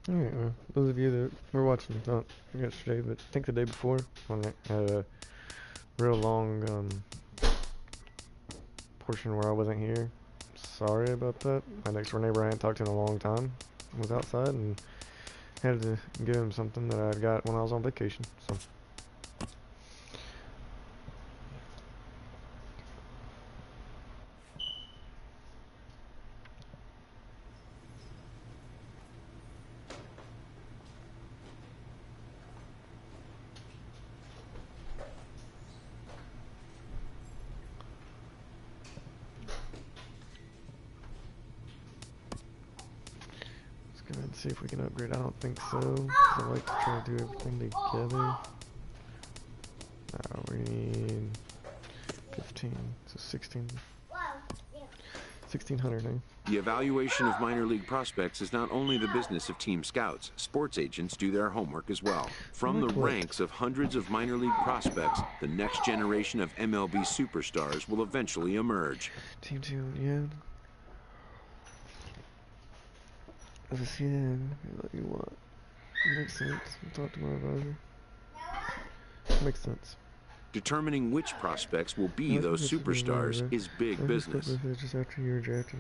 Alright, well, those of you that were watching, not yesterday, but I think the day before, when I had a real long portion where I wasn't here. Sorry about that. My next door neighbor I hadn't talked to in a long time was outside and had to give him something that I got when I was on vacation. So. Let's go ahead and see if we can upgrade. I don't think so, 'cause I like to try to do everything together. We need 15, so 1600 now. The evaluation of minor league prospects is not only the business of team scouts. Sports agents do their homework as well. From the ranks of hundreds of minor league prospects, the next generation of MLB superstars will eventually emerge. Team 2, yeah. Yeah, what you want. Makes sense. I'll talk to my advisor. Makes sense. Determining which prospects will be those superstars is big business. Just after you're drafted,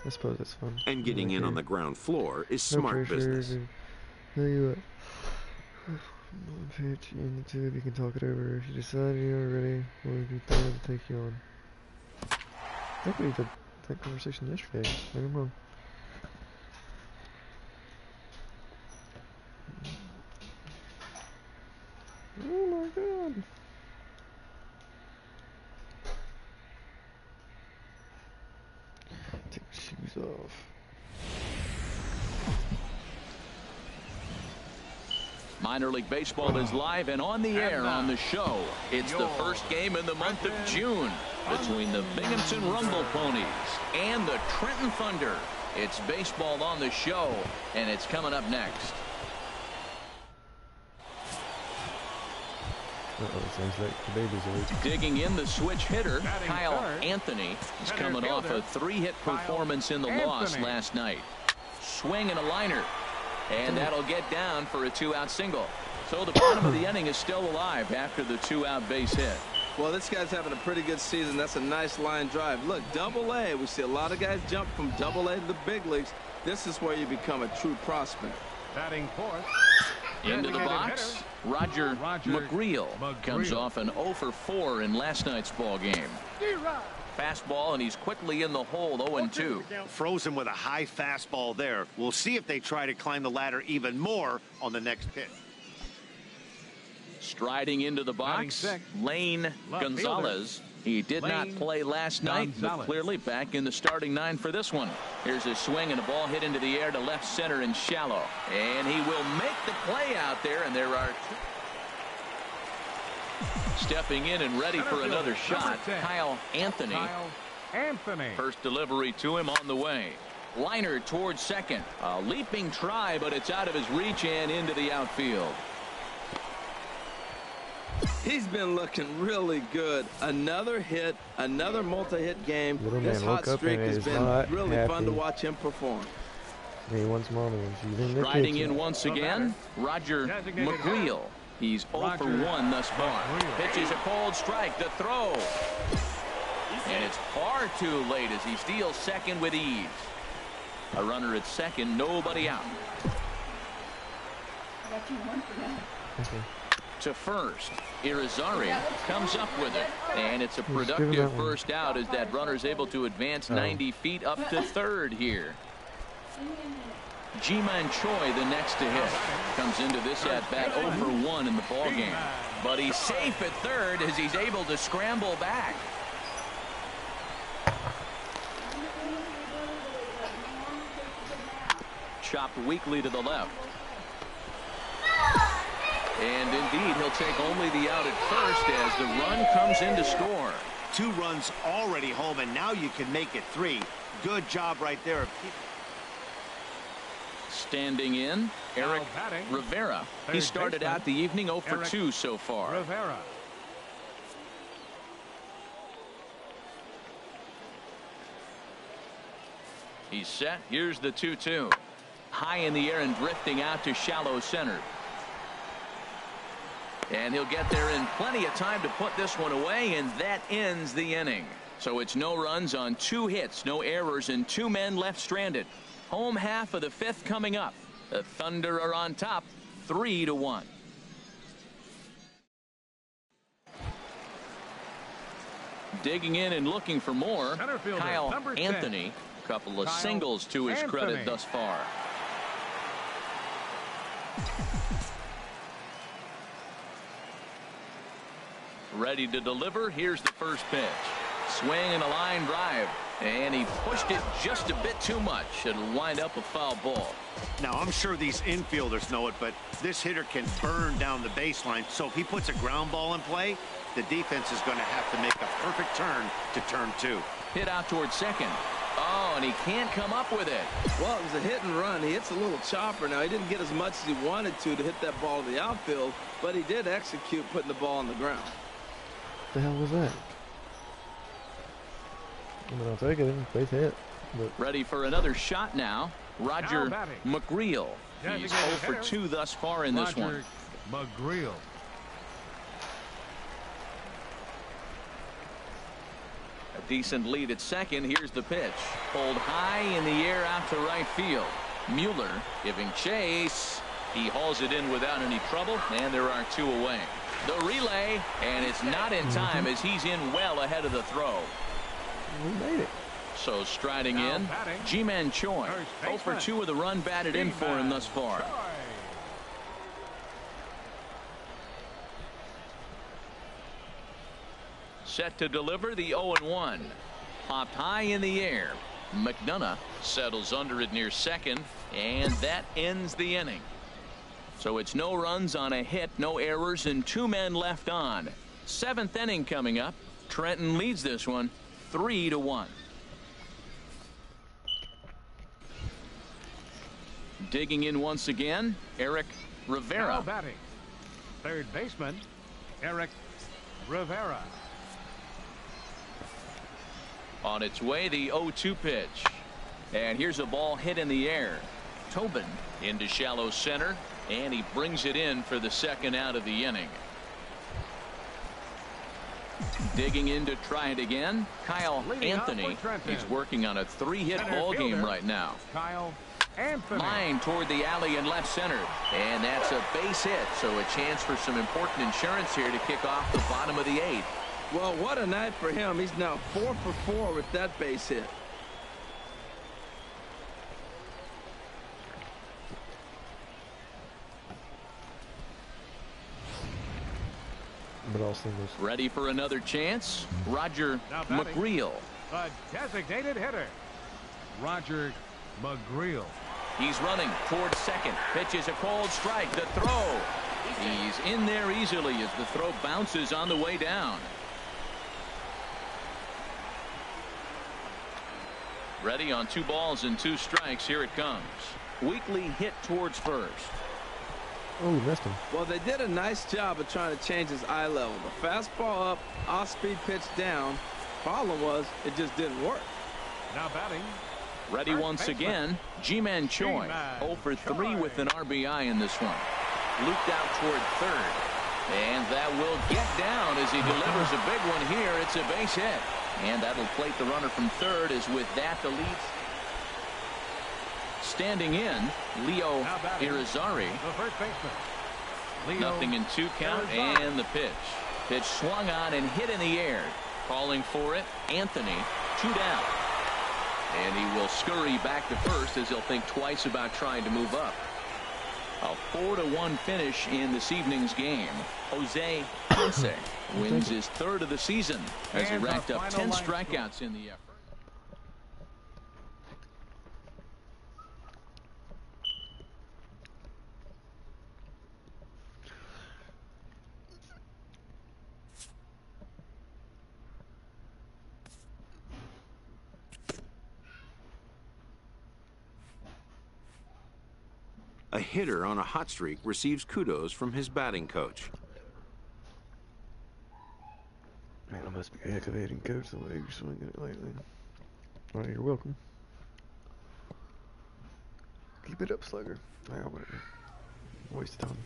I suppose it's fun. And getting in on the ground floor is smart business. Tell you what. Pitch in the tube, you can talk it over. If you decide you're ready, we'll be glad to take you on. I think we did that conversation yesterday. Maybe I'm wrong. Oh my god. Take the shoes off. Minor League Baseball is live and on the air on the show. It's the first game in the month of June between the Binghamton Rumble Ponies and the Trenton Thunder. It's baseball on the show, and it's coming up next. Sounds like the baby's awake. Digging in, the switch hitter, Kyle Anthony, is coming off a 3-hit performance in the loss last night. Swing and a liner. And that'll get down for a 2-out single. So the bottom of the inning is still alive after the 2-out base hit. Well, this guy's having a pretty good season. That's a nice line drive. Look, Double-A. We see a lot of guys jump from Double-A to the big leagues. This is where you become a true prospect. Batting fourth. Into the box, Roger McGreal comes off an 0 for 4 in last night's ball game. Fastball, and he's quickly in the hole, 0-2. Frozen with a high fastball there. We'll see if they try to climb the ladder even more on the next pitch. Striding into the box, Lane Gonzalez. He did not play last night, but clearly back in the starting 9 for this one. Here's a swing and a ball hit into the air to left center and shallow. And he will make the play out there, and there are two. Stepping in and ready for another shot, Kyle Anthony. First delivery to him on the way. Liner towards second. A leaping try, but it's out of his reach and into the outfield. He's been looking really good. Another hit, another multi-hit game. This hot streak has been really fun to watch him perform. He wants mommy and she's in the Riding kitchen. in once again, Roger McGreal. He's 0 for 1 thus far. Pitches a cold strike, the throw. And it's far too late as he steals second with ease. A runner at second, nobody out. To first, Irizarry comes up with it. And it's a productive first out as that runner's able to advance 90 feet up to third here. Ji-Man Choi, the next to hit, comes into this at-bat 0 for 1 in the ballgame. But he's safe at third as he's able to scramble back. Chopped weakly to the left. And indeed, he'll take only the out at first as the run comes in to score. 2 runs already home, and now you can make it 3. Good job right there. Standing in, Eric Rivera. He started out the evening 0 for 2 so far. He's set. Here's the 2-2. High in the air and drifting out to shallow center. And he'll get there in plenty of time to put this one away, and that ends the inning. So it's no runs on 2 hits, no errors, and 2 men left stranded. Home half of the 5th coming up. The Thunder are on top, 3-1. Digging in and looking for more, Kyle Anthony. A couple of singles to his credit thus far. Ready to deliver. Here's the first pitch. Swing and a line drive. And he pushed it just a bit too much. It'll wind up a foul ball. Now, I'm sure these infielders know it, but this hitter can burn down the baseline. So if he puts a ground ball in play, the defense is going to have to make a perfect turn to turn 2. Hit out towards second. Oh, and he can't come up with it. Well, it was a hit and run. He hits a little chopper. Now, he didn't get as much as he wanted to hit that ball to the outfield, but he did execute putting the ball on the ground. What the hell was that? I mean, I'll take it. Base hit. But ready for another shot now. Roger McGreal. He's 0 for 2 thus far in this one. McGreal. A decent lead at second. Here's the pitch. Pulled high in the air out to right field. Mueller giving chase. He hauls it in without any trouble, and there are 2 away. The relay, and it's not in time as he's in well ahead of the throw. we made it. So striding in, Ji-Man Choi. 0 for 2 with a run batted in for him thus far. Set to deliver the 0-1. Popped high in the air. McDonough settles under it near second, and that ends the inning. So it's no runs on a hit, no errors, and 2 men left on. 7th inning coming up. Trenton leads this one 3-1. Digging in once again, Eric Rivera. Now batting, third baseman, Eric Rivera. On its way, the 0-2 pitch. And here's a ball hit in the air. Tobin into shallow center, and he brings it in for the second out of the inning. Digging in to try it again, Kyle Anthony. He's working on a 3-hit ball game right now. Kyle Anthony. Line toward the alley in left center, and that's a base hit, so a chance for some important insurance here to kick off the bottom of the 8th. Well, what a night for him. He's now 4 for 4 with that base hit. But also this. Ready for another chance, Roger McGreal. The designated hitter, Roger McGreal. He's running towards second. Pitches a cold strike. The throw. He's in there easily as the throw bounces on the way down. Ready on 2 balls and 2 strikes. Here it comes. Weakly hit towards first. Oh, we missed him. Well, they did a nice job of trying to change his eye level. The fastball up, off-speed pitch down. Problem was, it just didn't work. Now batting. Ready once again, Ji-Man Choi. 0 for 3 with an RBI in this one. Looped out toward third. And that will get down as he delivers a big one here. It's a base hit. And that'll plate the runner from third, as with that the lead. Standing in, Leo Irizarry. The first baseman. Leo Nothing in 2 count, Irizarry. and the pitch. Pitch swung on and hit in the air. Calling for it, Anthony, 2 down. And he will scurry back to first as he'll think twice about trying to move up. A 4-1 finish in this evening's game. Jose Ponce wins his 3rd of the season as he racked up 10 strikeouts in the effort. A hitter on a hot streak receives kudos from his batting coach. Man, I must be aggravating coach the way you're swinging it lately. All right, you're welcome. Keep it up, slugger. Yeah, whatever. Waste of time.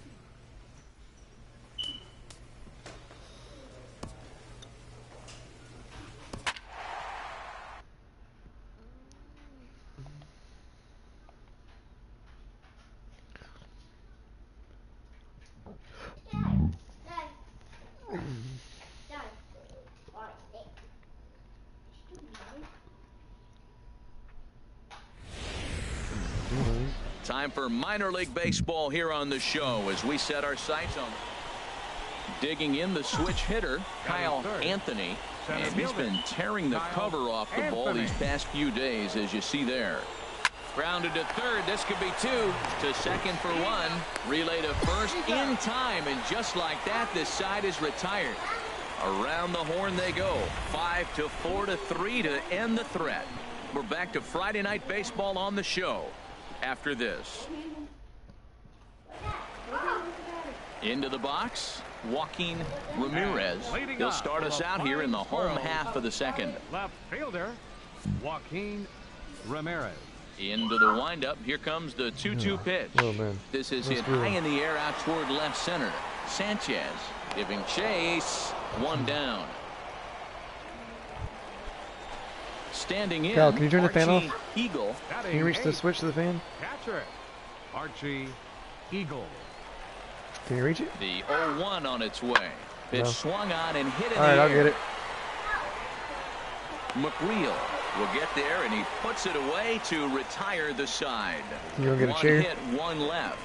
Time for minor league baseball here on the show as we set our sights on digging in the switch hitter, Kyle Anthony. And he's been tearing the cover off the ball these past few days, as you see there. Grounded to third. This could be two. To second for one. Relay to first in time. And just like that, this side is retired. Around the horn they go. 5-4-3 to end the threat. We're back to Friday Night Baseball on the show after this. Into the box, Joaquin Ramirez. He'll start us out here in the home half of the second. Left fielder, Joaquin Ramirez. Into the windup. Here comes the 2-2 pitch. Oh, man. This is hit high in the air out toward left center. Sanchez giving chase. One down. Standing in, Cal, can you turn the fan Archie off? Eagle. Can you reach the switch to the fan? Catcher, Archie Eagle. Can you reach it? The 0-1 on its way. Pitch No. swung on and hit in All right, the I'll air. get it. McReel will get there, and he puts it away to retire the side. You gonna get a One chair? hit, one left.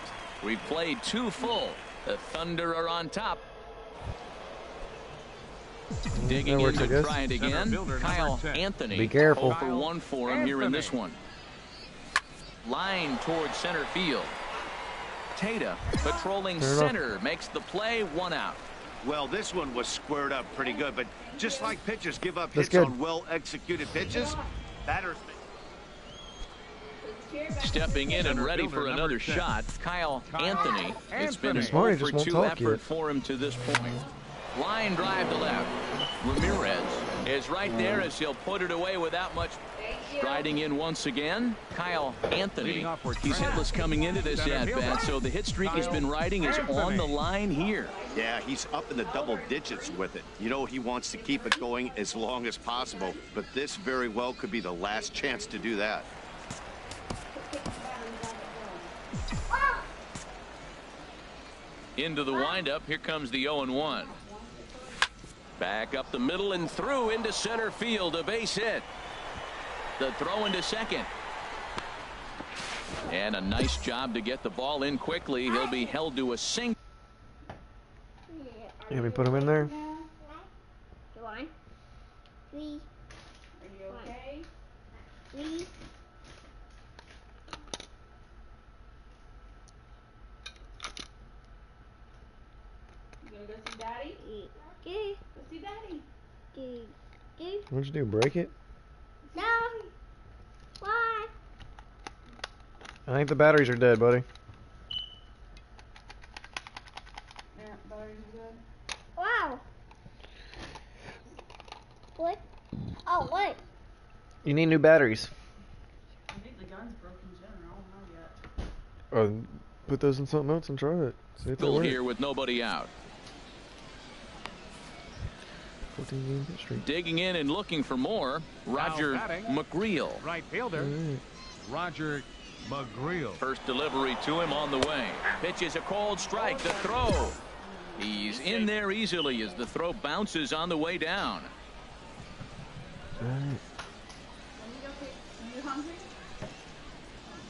We've played two full. The Thunder are on top. Digging That in works, I to guess. try it Center again. fielder, Kyle number 10. Anthony. Be careful. 0 for 1 for him here in this one. Line towards center field. Tata patrolling Fair enough. center makes the play. One out. Well, this one was squared up pretty good, but just like pitchers give up That's hits good. on well-executed pitches, batters. Stepping in and Center ready fielder, for number another 10. shot, Kyle Anthony. It's been a Anthony. Smart, he 0 just for won't 2 talk effort yet. for him to this point. Line drive to left. Ramirez is right there as he'll put it away without much. Striding in once again, Kyle Anthony. Leading off for He's Trent. hitless coming into this Center at-bat, fielder, so the hit streak he's Kyle been riding is on Anthony. the line here. Yeah, he's up in the double digits with it. You know, he wants to keep it going as long as possible, but this very well could be the last chance to do that. Into the windup. Here comes the 0-1. Back up the middle and through into center field. A base hit. The throw into second. And a nice job to get the ball in quickly. He'll be held to a single. You want me to put him in there? Do I? Three. Are you okay? Three. You gonna go see Daddy? Two. Go see Daddy. Two. What'd you do? Break it? No. Why? I think the batteries are dead, buddy. Yeah, batteries are good. Wow. What? Oh, what? You need new batteries. I think the gun's broken in general. I don't know yet. Put those in something else and try it. See if they Goal work. here with nobody out. 14 game hit streak. Digging in and looking for more. Roger batting. McReel. Right fielder, Alright. Roger McReel. First delivery to him on the way. Pitch is a cold strike. The throw. He's in there easily as the throw bounces on the way down. Alright. Are you hungry?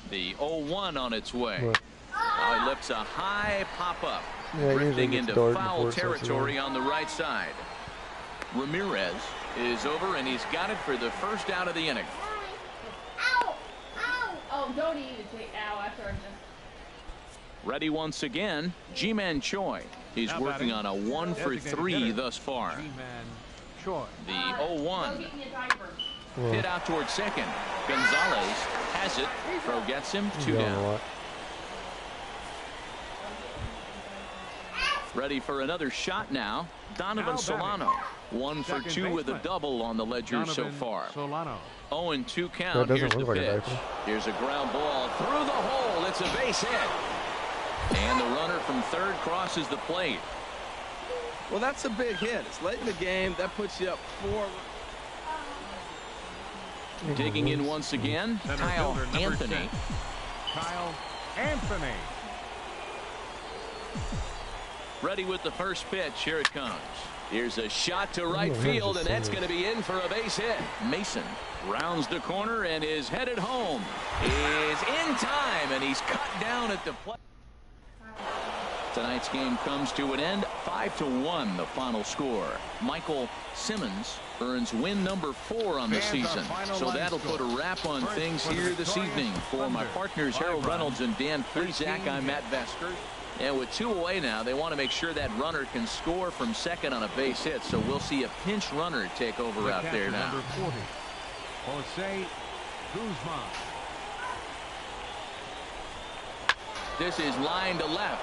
The 0-1 on its way. What? Now he lifts a high pop-up. Yeah, it usually Drifting gets into dark foul before it starts to territory on the right side. Ramirez is over, and he's got it for the first out of the inning. Ow! Ow! Oh, don't eat it. Take ow after I just. Ready once again, G-Man Choi. He's Now working batting. on a 1 for Designated 3 hitter. thus far. G-Man Choi. The Go 0-1. get me a diaper. Well, Hit out towards second. Gonzalez has it. Throw gets him. 2 you got a down. lot. Ready for another shot now. Donovan Solano. 1 for 2 with a double on the ledger so far. 0-2 count. Here's the pitch. Here's a ground ball through the hole. It's a base hit. And the runner from third crosses the plate. Well, that's a big hit. It's late in the game. That puts you up 4. Digging in once again, Kyle Anthony. 10. Kyle Anthony. Ready with the first pitch. Here it comes. Here's a shot to right field, and that's going to be in for a base hit. Mason rounds the corner and is headed home. Is in time, and he's cut down at the plate. Tonight's game comes to an end. 5-1 the final score. Michael Simmons earns win number 4 on the season. So that'll put a wrap on things here this evening. For my partners Harold Reynolds and Dan Fleazak, I'm Matt Vesker. And with 2 away now, they want to make sure that runner can score from second on a base hit. So we'll see a pinch runner take over out there now. Number 40, Jose Guzman. This is line to left.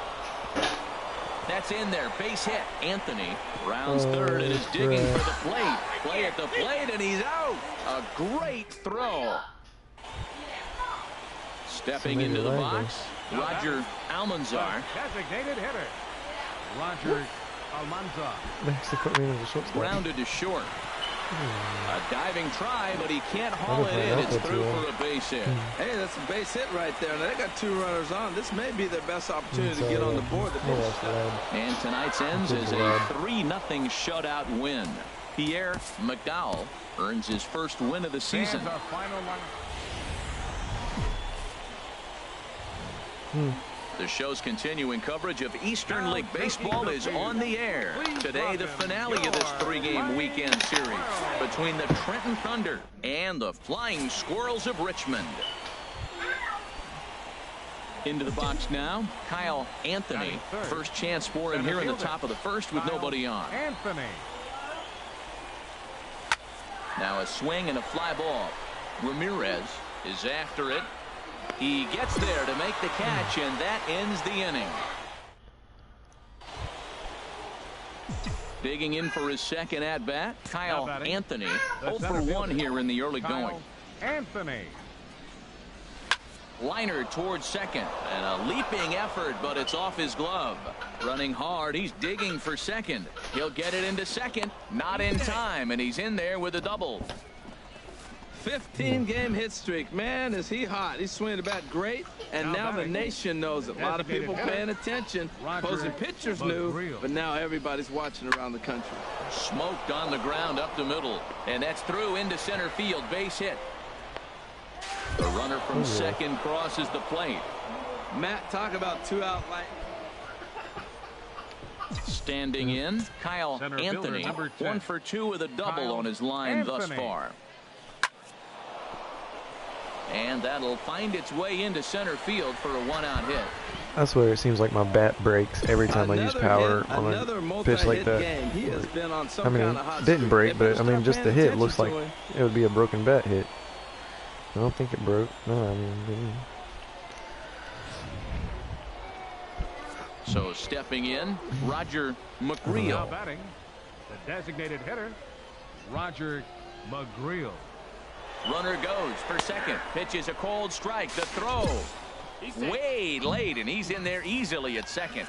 That's in there. Base hit. Anthony rounds third and is digging for the plate. Play at the plate, and he's out. A great throw. Stepping into the box, Roger Almanzar. Designated hitter. Roger Almanzar. They put me in the shortstop. Grounded to short. A diving try, but he can't haul it in. It's through for a base hit. Hey, that's a base hit right there. Now they got 2 runners on. This may be their best opportunity to get on the board. And tonight's ends is a 3-0 shutout win. Pierre McDowell earns his first win of the season. The show's continuing coverage of Eastern League Baseball is on the air. Today, the finale of this 3-game weekend series between the Trenton Thunder and the Flying Squirrels of Richmond. Into the box now, Kyle Anthony. First chance for him here in the top of the first with nobody on. Now a swing and a fly ball. Ramirez is after it. He gets there to make the catch, and that ends the inning. Digging in for his second at-bat, Kyle Anthony. 0 for 1 here in the early going. Anthony. Liner towards second, and a leaping effort, but it's off his glove. Running hard, he's digging for second. He'll get it into second, not in time, and he's in there with a double. 15-game hit streak. Man, is he hot. He's swinging the bat great, and now the nation knows it. A lot of people paying attention. Opposing pitchers knew, but now everybody's watching around the country. Smoked on the ground up the middle, and that's through into center field. Base hit. The runner from second crosses the plate. Matt, talk about 2-out light. Standing in, Kyle Anthony. 1 for 2 with a double on his line thus far. And that'll find its way into center field for a 1-out hit. That's where it seems like my bat breaks every time I use power on a pitch like that. He has been on some I mean, kind of hot it didn't streak. break, but I mean, just the hit looks like it would be a broken bat hit. I don't think it broke. No, I mean, it didn't. So stepping in, Roger McGreal. Now batting, the designated hitter, Roger McGreal. Runner goes for second. Pitches a cold strike. The throw. Way late, and he's in there easily at second.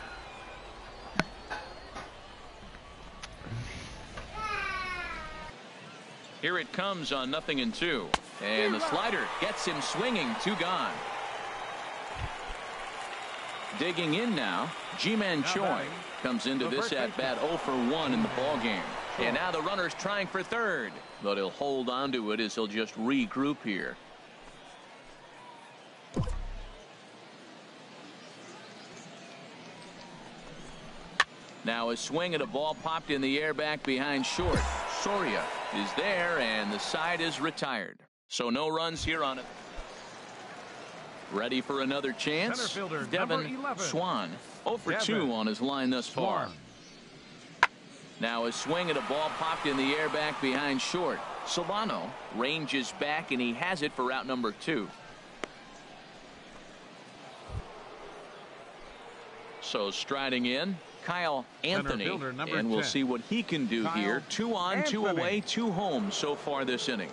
Here it comes on 0-2. And the slider gets him swinging. 2 gone. Digging in now, Ji-Man Choi comes into this at-bat 0 for 1 in the ballgame. And now the runner's trying for third, but he'll hold on to it as he'll just regroup here. Now a swing at a ball popped in the air back behind short. Soria is there, and the side is retired. So no runs here on it. Ready for another chance. Devin Swan. 0 for 2 on his line thus far. Now a swing at a ball popped in the air back behind short. Solano ranges back, and he has it for out number 2. So striding in, Kyle Anthony. fielder, number And we'll 10. see what he can do Kyle here. 2 on, 2 Anthony. away, 2 home so far this inning.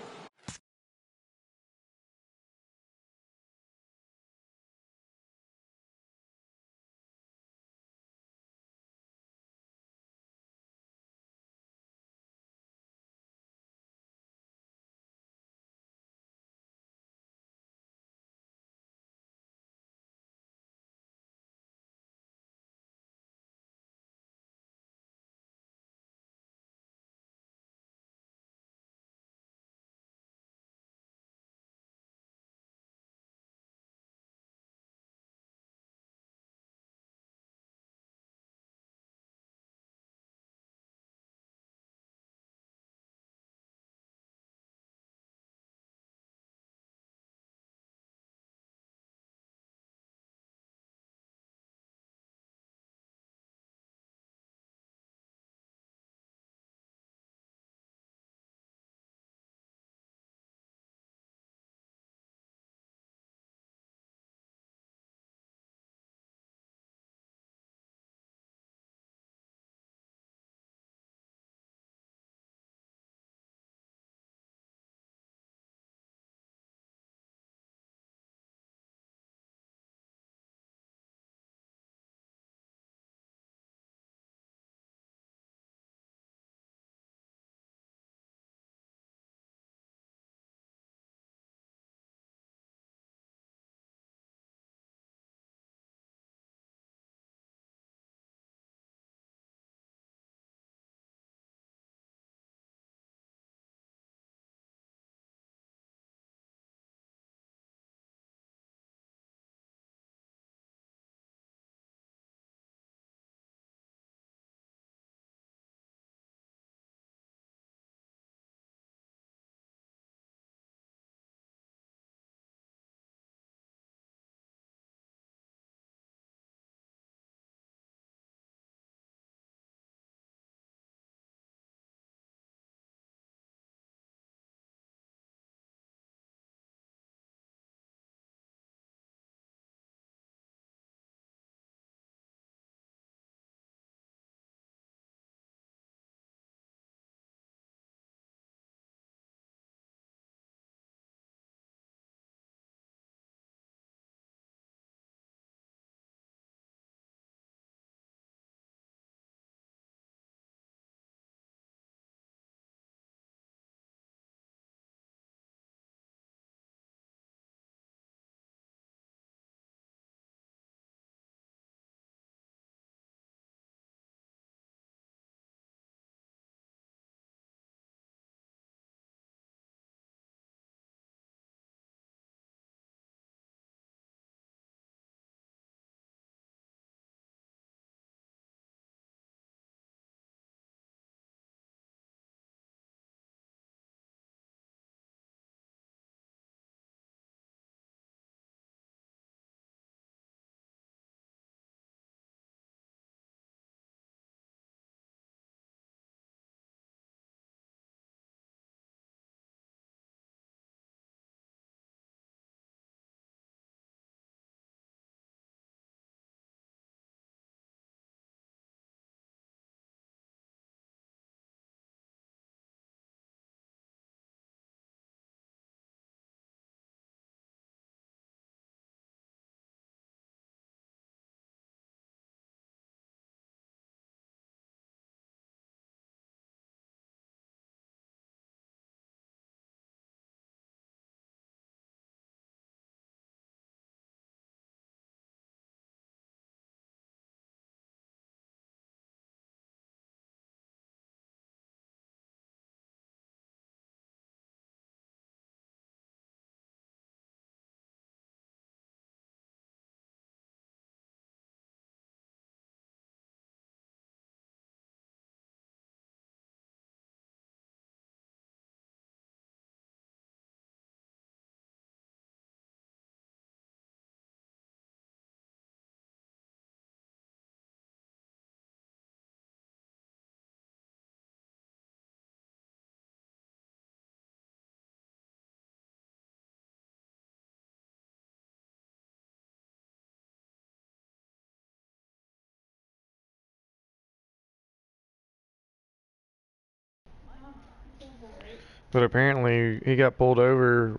But apparently he got pulled over,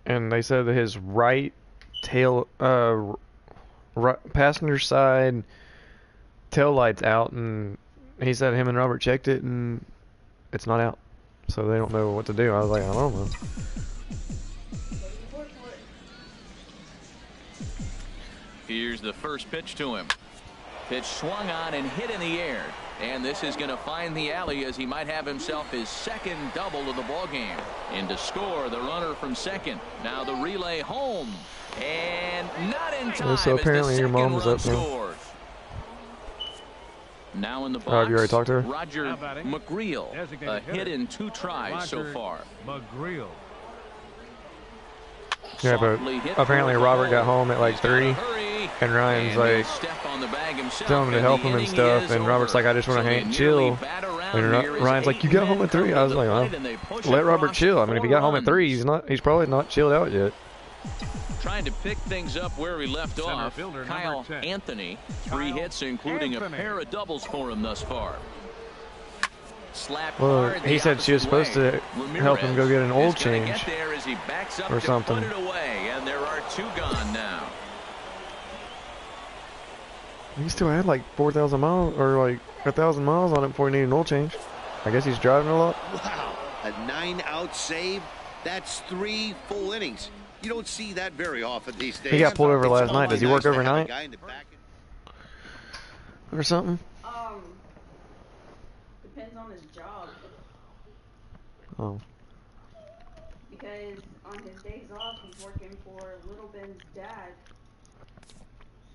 and they said that his right tail, passenger side tail light's out, and he said him and Robert checked it, and it's not out. So they don't know what to do. I was like, I don't know. Here's the first pitch to him. Pitch swung on and hit in the air. And this is going to find the alley as he might have himself his second double of the ball game. And to score, the runner from second. Now the relay home. And not in time. So apparently your mom was up scores. Now in the box, have you already talked to her? Roger McGreal. A hit in 2 tries so far. McGreal. Yeah, but apparently Robert got home at like 3, and Ryan's like telling him to help him and stuff, and Robert's like, I just want to chill. And Ryan's like, you got home at 3? I was like, well, let Robert chill. I mean, if he got home at 3, he's probably not chilled out yet. Trying to pick things up where we left off, Kyle Anthony, 3 hits, including a pair of doubles for him thus far. Well, he said she was supposed to help him go get an oil change or something. And there are 2 gone now. He still had like 4,000 miles or like 1,000 miles on it before he needed an oil change. I guess he's driving a lot. Wow, a 9-out save. That's 3 full innings. You don't see that very often these days. He got pulled over last night. Does he work overnight or something? Depends on his job. Oh. Because on his days off, he's working for Little Ben's dad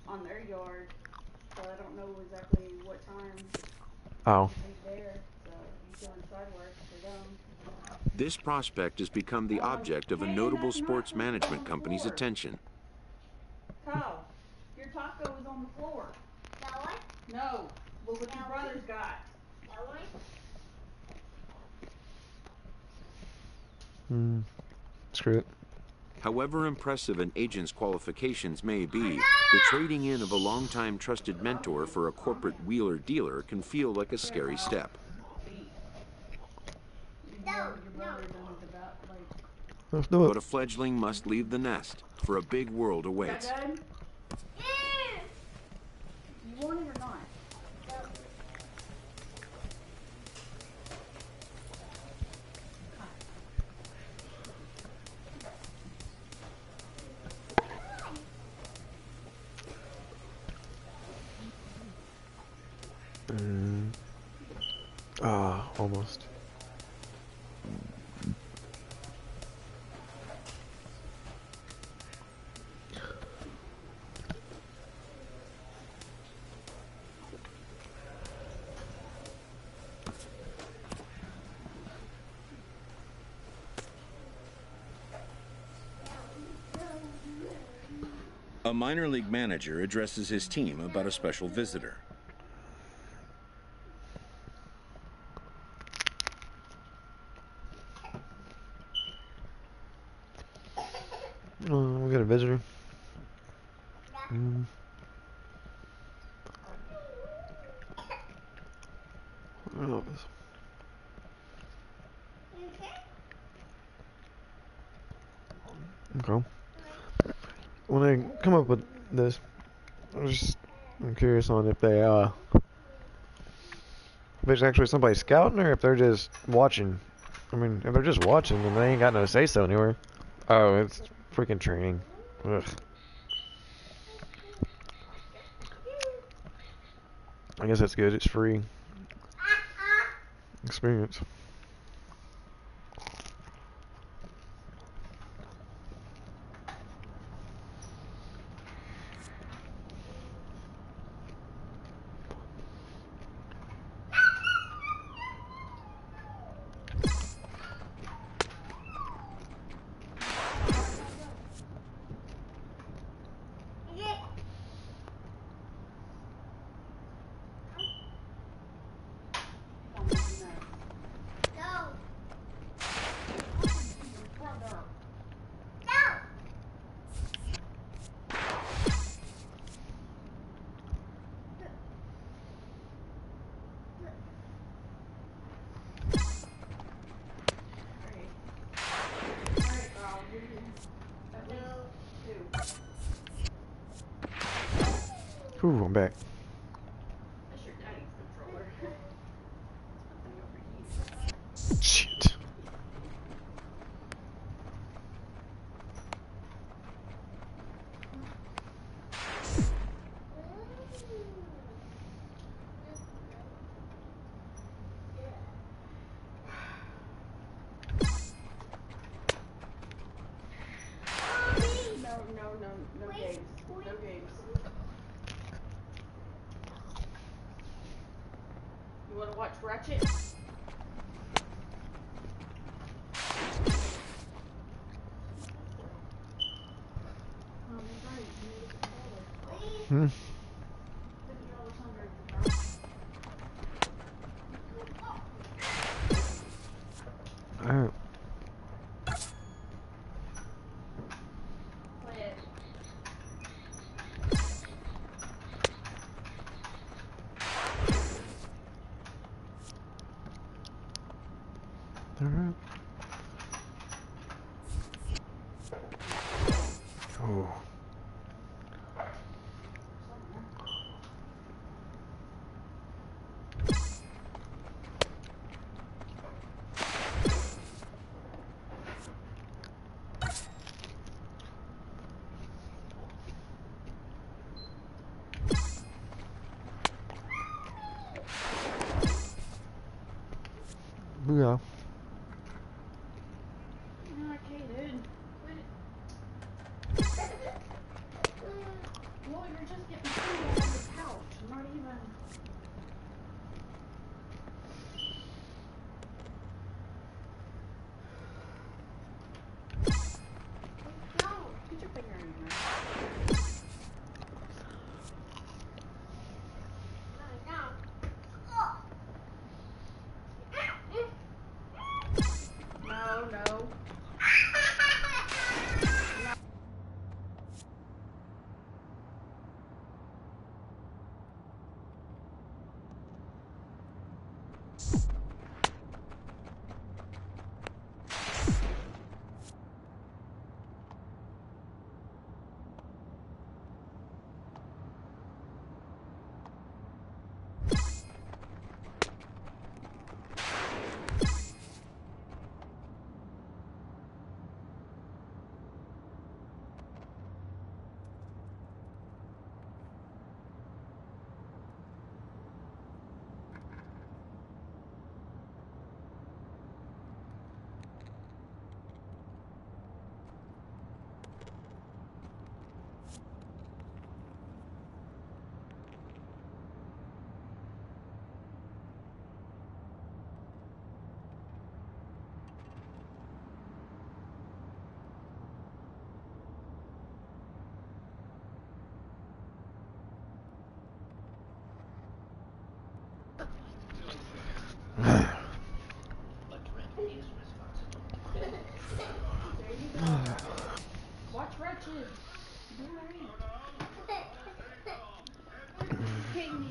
on their yard. So I don't know exactly what time he's there. So he's doing side work for them. This prospect has become the object of a notable sports management company's attention. Kyle, your taco is on the floor. That one? No, look what your brother's got. That one? Screw it. However impressive an agent's qualifications may be, the trading in of a longtime trusted mentor for a corporate wheeler-dealer can feel like a scary step. Let's do it. But a fledgling must leave the nest, for a big world awaits. You want it or not? Almost. A minor league manager addresses his team about a special visitor. We got a visitor. Oh. Okay. When they come up with this, I'm curious on if there's actually somebody scouting or if they're just watching. I mean, if they're just watching, then they ain't got no say so anywhere. Oh, it's freaking training. Ugh. I guess that's good. It's free experience. Ooh, I'm back. That's your daddy's controller. Something overheated. Shit. No games. No games. You want to watch Ratchet? Hmm. Alright. Alright. Oh. Booyah. Okay, dude. Well, you're just getting food on the couch. Not even. No, put your finger in your mouth. No. There you go. Watch Ratchet. Be alright. King me.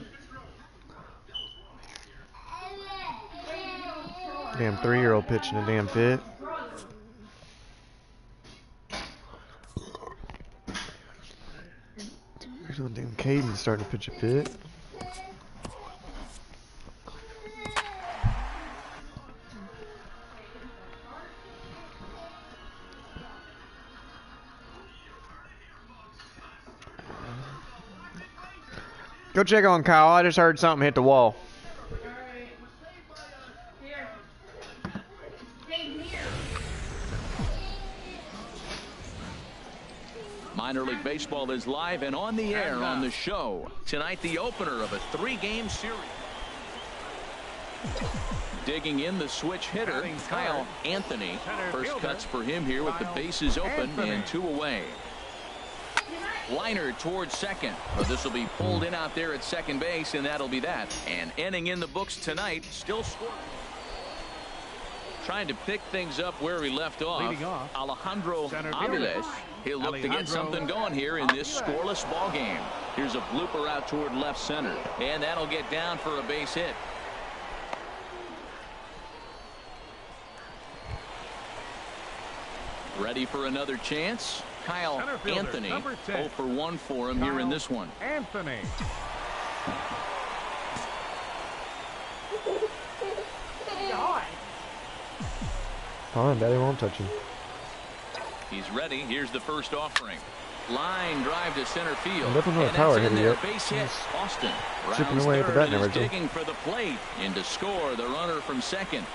Damn 3-year-old pitching a damn fit. There's no damn Caden starting to pitch a fit. Go check on Kyle. I just heard something hit the wall. Alright. Here. Stay here. Minor League Baseball is live and on the air on the show. Tonight, the opener of a 3-game series. Digging in the switch hitter, Kyle Anthony. First cuts for him here with the bases open and 2 away. Liner towards second, but this will be pulled in out there at second base, and that'll be that. And inning in the books tonight, still scoring. Trying to pick things up where we left off. Alejandro Aviles. He'll look to get something going here in this scoreless ball game. Here's a blooper out toward left center, and that'll get down for a base hit. Ready for another chance. Kyle Anthony, 0 for 1 for him here in this one. Anthony. Fine, Daddy won't touch him. He's ready. Here's the first offering. Line drive to center field. Nothing with a power hitter yet. Base hit. Austin Chipping away at the bat never digging for the plate. In to score the runner from second.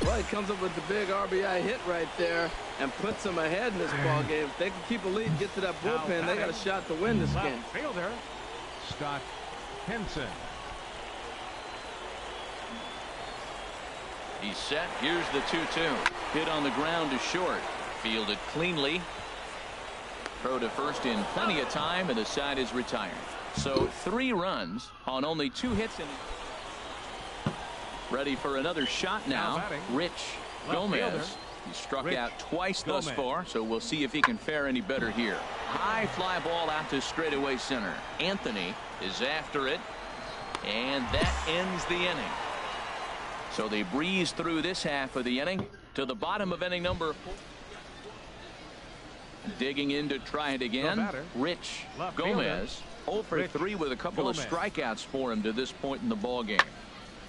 Well, he comes up with the big RBI hit right there and puts them ahead in this ball game. If they can keep a lead, get to that bullpen, they got a shot to win this game. Fielder, Scott Henson. He's set. Here's the 2-2. Hit on the ground to short. Fielded cleanly. Throw to first in plenty of time, and the side is retired. So 3 runs on only 2 hits. Ready for another shot now. Rich Gomez. He struck out twice thus far, so we'll see if he can fare any better here. High fly ball out to straightaway center. Anthony is after it, and that ends the inning. So they breeze through this half of the inning to the bottom of inning number 4. Digging in to try it again. Rich Gomez, 0 for 3 with a couple of strikeouts for him to this point in the ball game.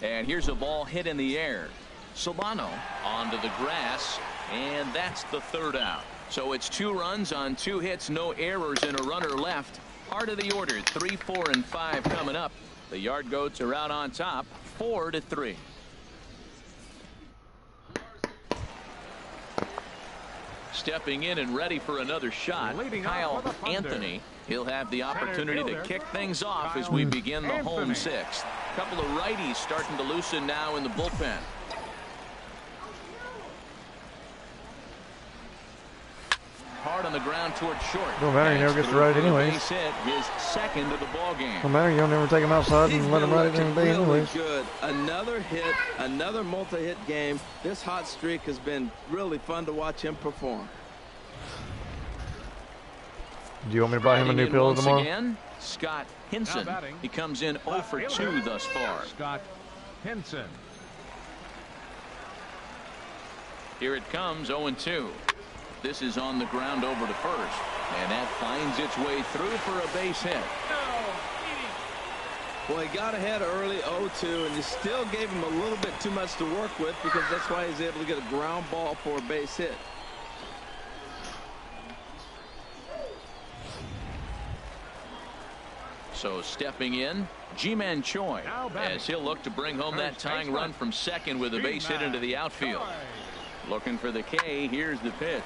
And here's a ball hit in the air. Solano onto the grass, and that's the 3rd out. So it's 2 runs on 2 hits, no errors, and a runner left. Heart of the order, 3, 4, and 5 coming up. The Yard Goats are out on top, 4-3. Stepping in and ready for another shot, Kyle Anthony. He'll have the opportunity to kick things off as we begin the home 6th. Couple of righties starting to loosen now in the bullpen. Hard on the ground toward short. Don't matter, he never gets to ride it anyways. Base hit, his 2nd of the ball game. Don't matter, you don't ever take him outside and let him ride it in the day anyways. Good. Another hit, another multi-hit game. This hot streak has been really fun to watch him perform. Do you want me to buy him a new pillow tomorrow? Again, Scott Henson. He comes in 0 for 2 thus far. Scott Henson. Here it comes, 0-2. This is on the ground over to first, and that finds its way through for a base hit. Well, he got ahead early, 0-2, and you still gave him a little bit too much to work with because that's why he's able to get a ground ball for a base hit. So stepping in, Ji-Man Choi, as he'll look to bring home that tying run from second with a base hit into the outfield. Looking for the K. Here's the pitch.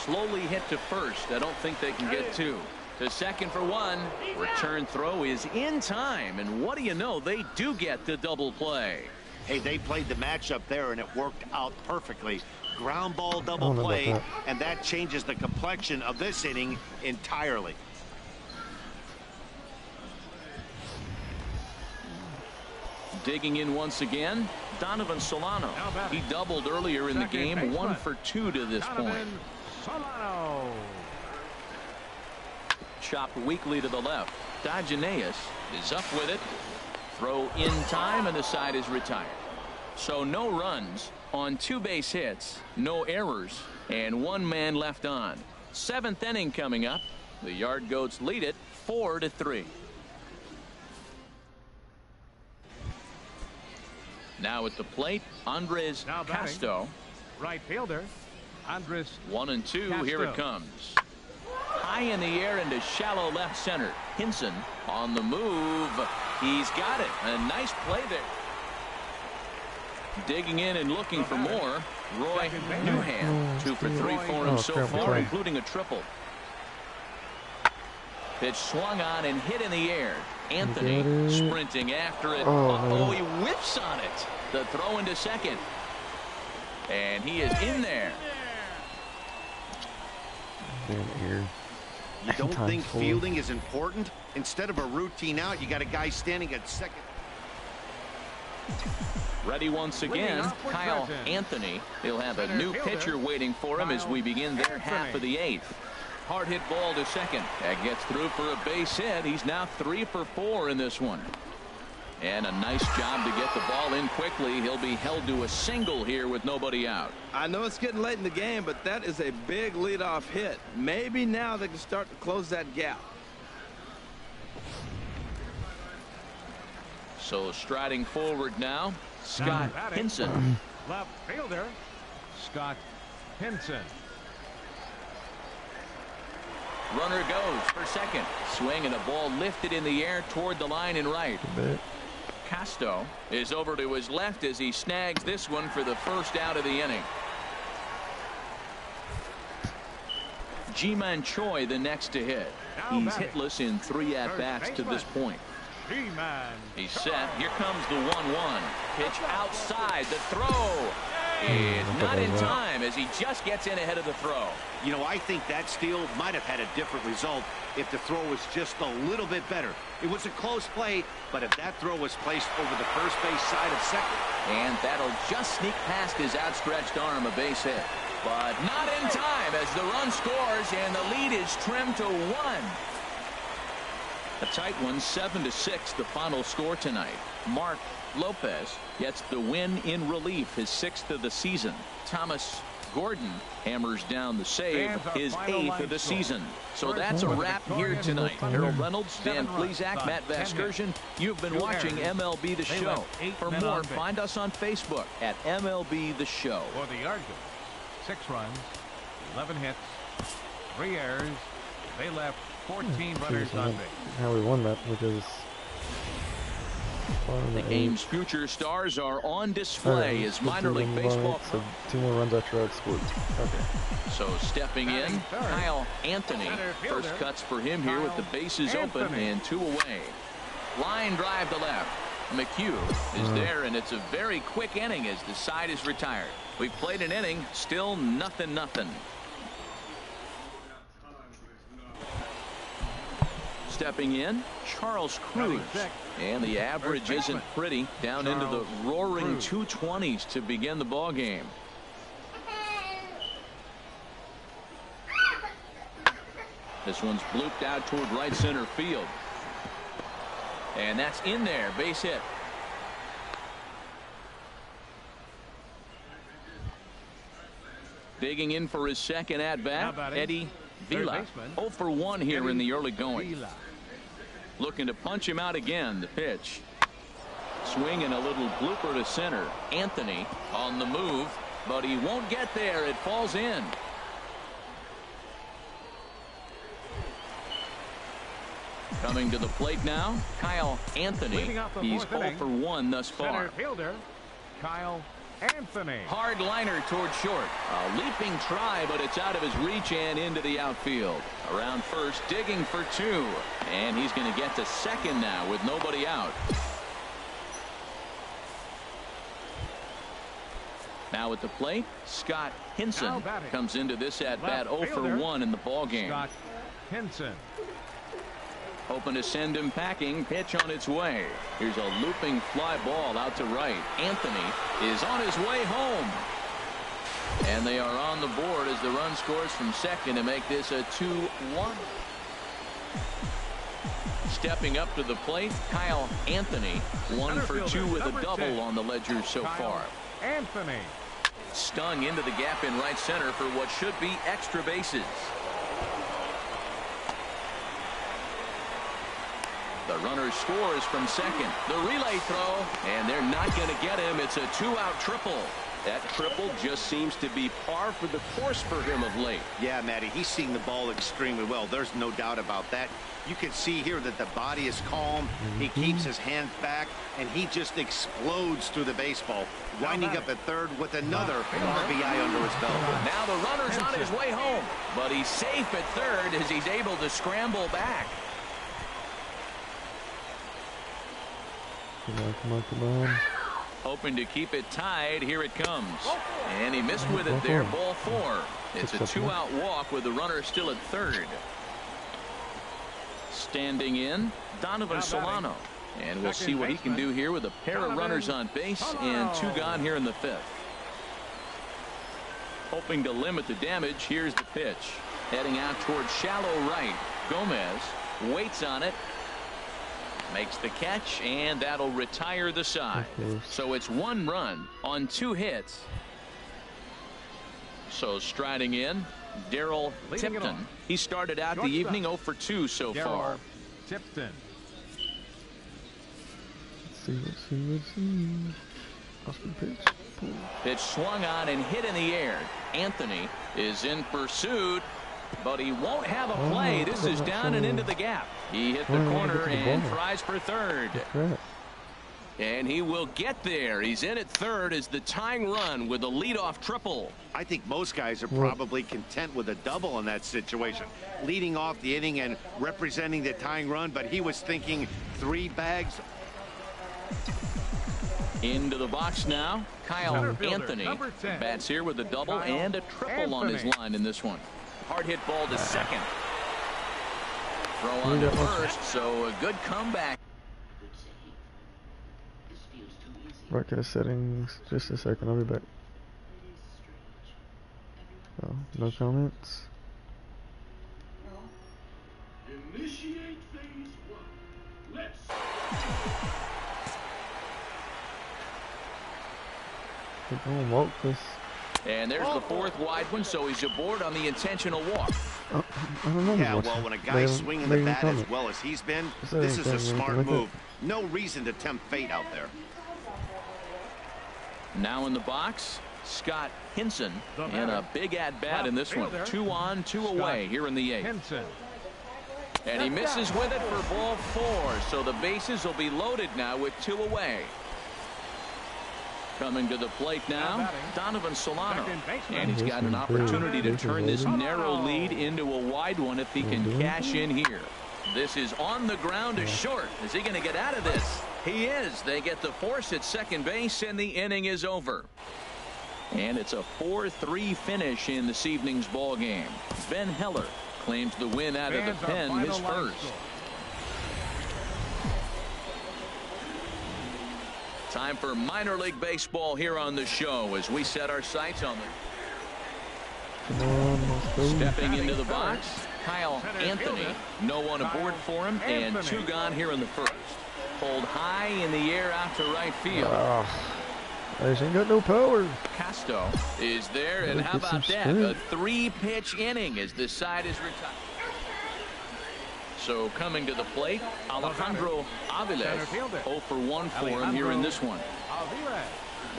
Slowly hit to first. I don't think they can get 2. To second for 1. Return throw is in time. And what do you know? They do get the double play. Hey, they played the matchup there, and it worked out perfectly. Ground ball double play, and that changes the complexion of this inning entirely. Digging in once again, Donovan Solano. He doubled earlier in the game, 1 for 2 to this point. Solano. Chopped weakly to the left. Dodgenaeus is up with it. Throw in time, and the side is retired. So no runs on 2 base hits, no errors, and 1 man left on. 7th inning coming up. The Yard Goats lead it 4-3. Now at the plate, Andres Casto. Right fielder, Andres 1-2. Casto. Here it comes. High in the air into shallow left center. Henson on the move. He's got it. A nice play there. Digging in and looking for more. Roy Newhand, 2 for 3 for him so far, including a triple. Pitch swung on and hit in the air. Anthony sprinting after it. Oh, he whips on it. The throw into second. And he is in there. You don't think fielding is important? Instead of a routine out, you got a guy standing at second. Ready once again, Kyle Anthony. He'll have a new pitcher waiting for him as we begin their half of the 8th. Hard hit ball to second. That gets through for a base hit. He's now 3 for 4 in this one. And a nice job to get the ball in quickly. He'll be held to a single here with nobody out. I know it's getting late in the game, but that is a big leadoff hit. Maybe now they can start to close that gap. So striding forward now, Scott Hinson. Left fielder, Scott Hinson. Runner goes for second. Swing and a ball lifted in the air toward the line and right. Casto is over to his left as he snags this one for the first out of the inning. Ji-Man Choi the next to hit. He's hitless in 3 at-bats to this point. He's set. Here comes the 1-1. Pitch outside. The throw is not in time as he just gets in ahead of the throw. You know, I think that steal might have had a different result if the throw was just a little bit better. It was a close play, but if that throw was placed over the first base side of second. And that'll just sneak past his outstretched arm, a base hit. But not in time as the run scores and the lead is trimmed to 1. A tight one, 7-6, the final score tonight. Mark Lopez gets the win in relief, his 6th of the season. Thomas Gordon hammers down the save, his 8th of the season. So that's a wrap here tonight. Harold Reynolds, Dan Plesac, Matt Vasgersian. You've been watching MLB The Show. For more, find us on Facebook at MLB The Show. For the Argos, 6 runs, 11 hits, 3 errors. They left 14 runners on base. How we won that because the game's future stars are on display as minor league baseball. So 2 more runs after I scored. Okay. So stepping in, Kyle Anthony. First cuts for him here with the bases open and 2 away. Line drive to left. McHugh is there, and it's a very quick inning as the side is retired. We've played an inning, still 0-0. Stepping in, Charles Cruz. And the average isn't pretty, down into the roaring 220s to begin the ball game. This one's blooped out toward right center field. And that's in there, base hit. Digging in for his second at-bat, Eddie Vila. 0 for 1 here in the early going. Looking to punch him out again. The pitch. Swing and a little blooper to center. Anthony on the move, but he won't get there. It falls in. Coming to the plate now, Kyle Anthony. He's 0 for 1 thus far. Center fielder, Kyle Anthony. Hard liner toward short. A leaping try, but it's out of his reach and into the outfield. Around first, digging for 2. And he's going to get to second now with nobody out. Now at the plate, Scott Hinson comes into this at-bat 0 for 1 in the ball game. Scott Hinson. Hoping to send him packing. Pitch on its way. Here's a looping fly ball out to right. Anthony is on his way home. And they are on the board as the run scores from second to make this a 2-1. Stepping up to the plate, Kyle Anthony. 1 for 2 with a double on the ledger so far. Anthony. Stung into the gap in right center for what should be extra bases. The runner scores from second. The relay throw, and they're not going to get him. It's a 2-out triple. That triple just seems to be par for the course for him of late. Yeah, Matty, he's seeing the ball extremely well. There's no doubt about that. You can see here that the body is calm. He keeps his hands back, and he just explodes through the baseball, winding up at third with another RBI under his belt. Now the runner's on his way home, but he's safe at third as he's able to scramble back. Come on. Hoping to keep it tied. Here it comes. And he missed with it there. Ball 4. It's a 2-out walk with the runner still at third. Standing in, Donovan Solano. And we'll see what he can do here with a pair of runners on base and 2 gone here in the 5th. Hoping to limit the damage. Here's the pitch. Heading out toward shallow right. Gomez waits on it. Makes the catch, and that'll retire the side. So it's 1 run on 2 hits. So striding in, Daryl Tipton. He started out the evening 0 for 2 so far. Tipton. Let's see. Awesome pitch. Pitch swung on and hit in the air. Anthony is in pursuit, but he won't have a play. This is down and into the gap. He hit the corner and tries for third. And he will get there. He's in at third as the tying run with a leadoff triple. I think most guys are probably content with a double in that situation. Leading off the inning and representing the tying run, but he was thinking 3 bags. Into the box now, Kyle Anthony bats here with a double and a triple on his line in this one. Hard hit ball to second. Throw on to first, so a good comeback. Broadcast settings, just a second, I'll be back. Oh, no comments. Initiate phase 1. Let's. Don't walk this. And there's the 4th wide one, so he's aboard on the intentional walk. I don't know. Yeah, well, when a guy's swinging the bat as well as he's been, this is a smart move. No reason to tempt fate out there. Now in the box, Scott Hinson, and a big at-bat in this one. 2 on, 2 away here in the 8th. And he misses with it for ball 4, so the bases will be loaded now with 2 away. Coming to the plate now, Donovan Solano. And he's got an opportunity to turn this narrow lead into a wide one if he can cash in here. This is on the ground to short. Is he going to get out of this? He is. They get the force at second base, and the inning is over. And it's a 4-3 finish in this evening's ball game. Ben Heller claims the win out of the pen, his first. Time for minor league baseball here on the show as we set our sights on them. Stepping into the box, Kyle Anthony. No one aboard for him, and 2 gone here in the first. Pulled high in the air out to right field. I ain't got no power. Castro is there, and how about that? A 3-pitch inning as the side is retired. So coming to the plate, Alejandro Aviles. 0 for 1 for him here in this one.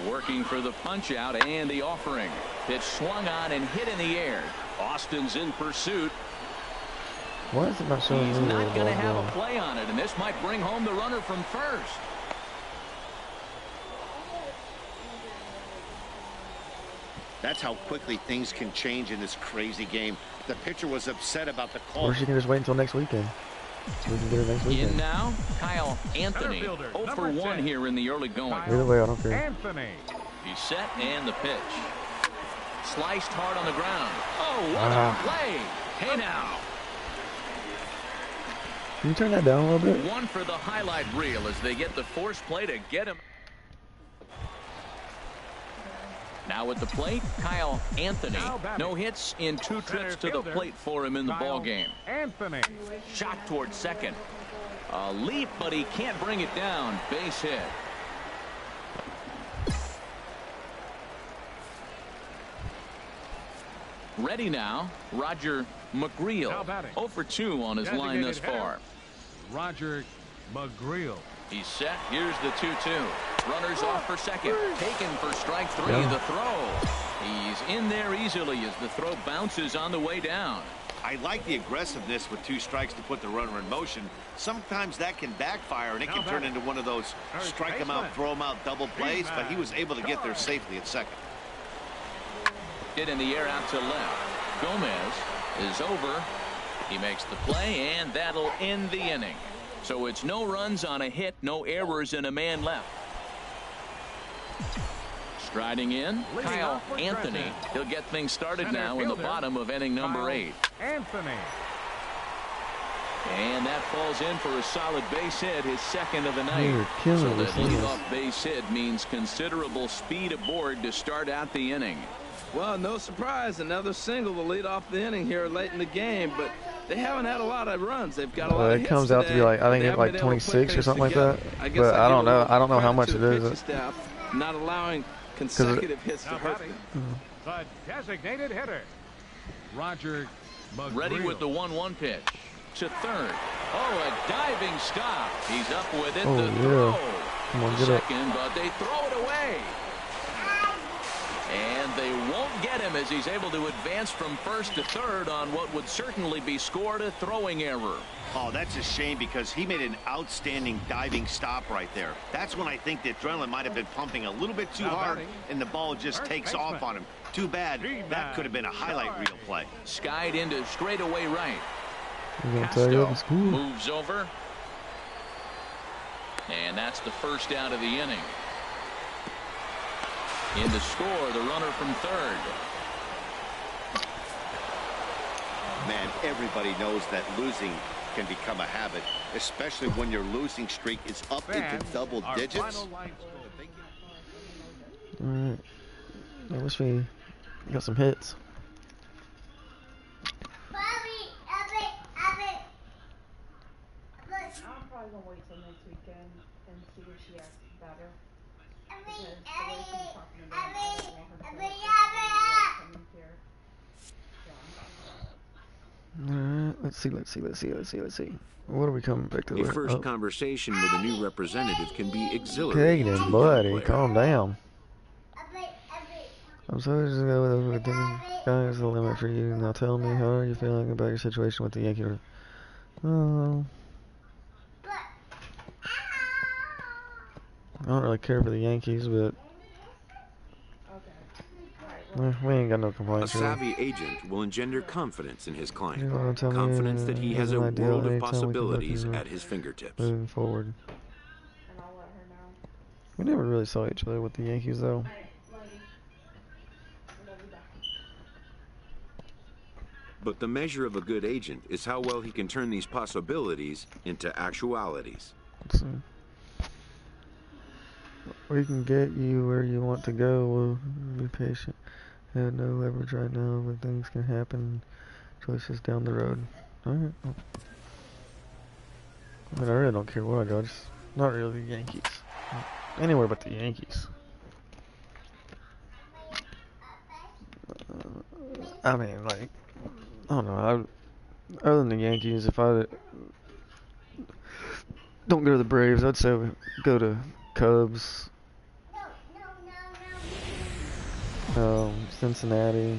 Working for the punch out and the offering. Pitch swung on and hit in the air. Austin's in pursuit. Why is it not showing? He's not going to have a play on it, and this might bring home the runner from first. That's how quickly things can change in this crazy game. The pitcher was upset about the call. Or she can just wait until next weekend. So we can get it next weekend. In now, Kyle Anthony. 0 for 1 here in the early going. Either way, I don't care. Anthony. He's set, and the pitch. Sliced hard on the ground. Oh, what a play. Hey now. Can you turn that down a little bit? 1 for the highlight reel as they get the force play to get him. Now at the plate, Kyle Anthony. No hits in 2 trips to the plate for him in the ball game. Anthony. Shot towards second. A leap, but he can't bring it down. Base hit. Ready now, Roger McGreal. 0 for 2 on his line thus far. Roger McGreal. He's set. Here's the 2-2. Runners off for second. Taken for strike 3. The throw. He's in there easily as the throw bounces on the way down. I like the aggressiveness with 2 strikes to put the runner in motion. Sometimes that can backfire, and it can turn into one of those strike him out, throw him out double plays, but he was able to get there safely at second. Hit in the air out to left. Gomez is over. He makes the play, and that'll end the inning. So it's no runs on a hit, no errors, and a man left. Striding in, Kyle Anthony. He'll get things started now in the bottom of inning number 8. Anthony. And that falls in for a solid base hit, his second of the night. So that leadoff base hit means considerable speed aboard to start out the inning. Well, no surprise, another single to lead off the inning here late in the game, but they haven't had a lot of runs. They've got a lot of hits it comes out to be like, I think it's like 26 or something like that. But I don't know. I don't know how much it is. Staff not allowing consecutive hits to hurt them. The designated hitter, Roger McGreal. Ready with the 1-1 pitch to third. Oh, a diving stop. He's up with it. Oh, The yeah. throw. Come on, get up. Second, but they throw it away. And they won't get him as he's able to advance from first to third on what would certainly be scored a throwing error. Oh, that's a shame because he made an outstanding diving stop right there. That's when I think the adrenaline might have been pumping a little bit too hard and the ball just takes off on him. Too bad. That could have been a highlight reel play. Skied into straightaway right. Castro moves over. And that's the first out of the inning. In to score, the runner from third. Man, everybody knows that losing can become a habit, especially when your losing streak is up into double digits. Alright. I wish we got some hits. I'm probably gonna wait till next weekend and see if she acts better. Because the way she was talking about it, I don't want her to feel like coming here. Alright, let's see. What are we coming back to? A first conversation with a new representative can be Okay exhilarating. then, buddy, calm down. I'm sorry to go with the sky's the limit for you. Now tell me, how are you feeling about your situation with the Yankees? Oh, I don't really care for the Yankees, but we ain't got no A complaints. savvy agent will engender confidence in his You client. wanna tell me, Confidence that he has a an idea world of anytime we can look possibilities into at his fingertips. moving forward. And I'll let her know. We never really saw each other with the Yankees, though. Alright, love you. I love you back. But the measure of a good agent is how well he can turn these possibilities into actualities. Let's see. We can get you where you want to go. We'll be patient. Have no leverage right now, but things can happen. Choices down the road. Alright. I mean, I really don't care where I go. Just not really the Yankees. Anywhere but the Yankees. I mean, like, I don't know. Other than the Yankees, if I don't go to the Braves, I'd say go to Cubs, Cincinnati,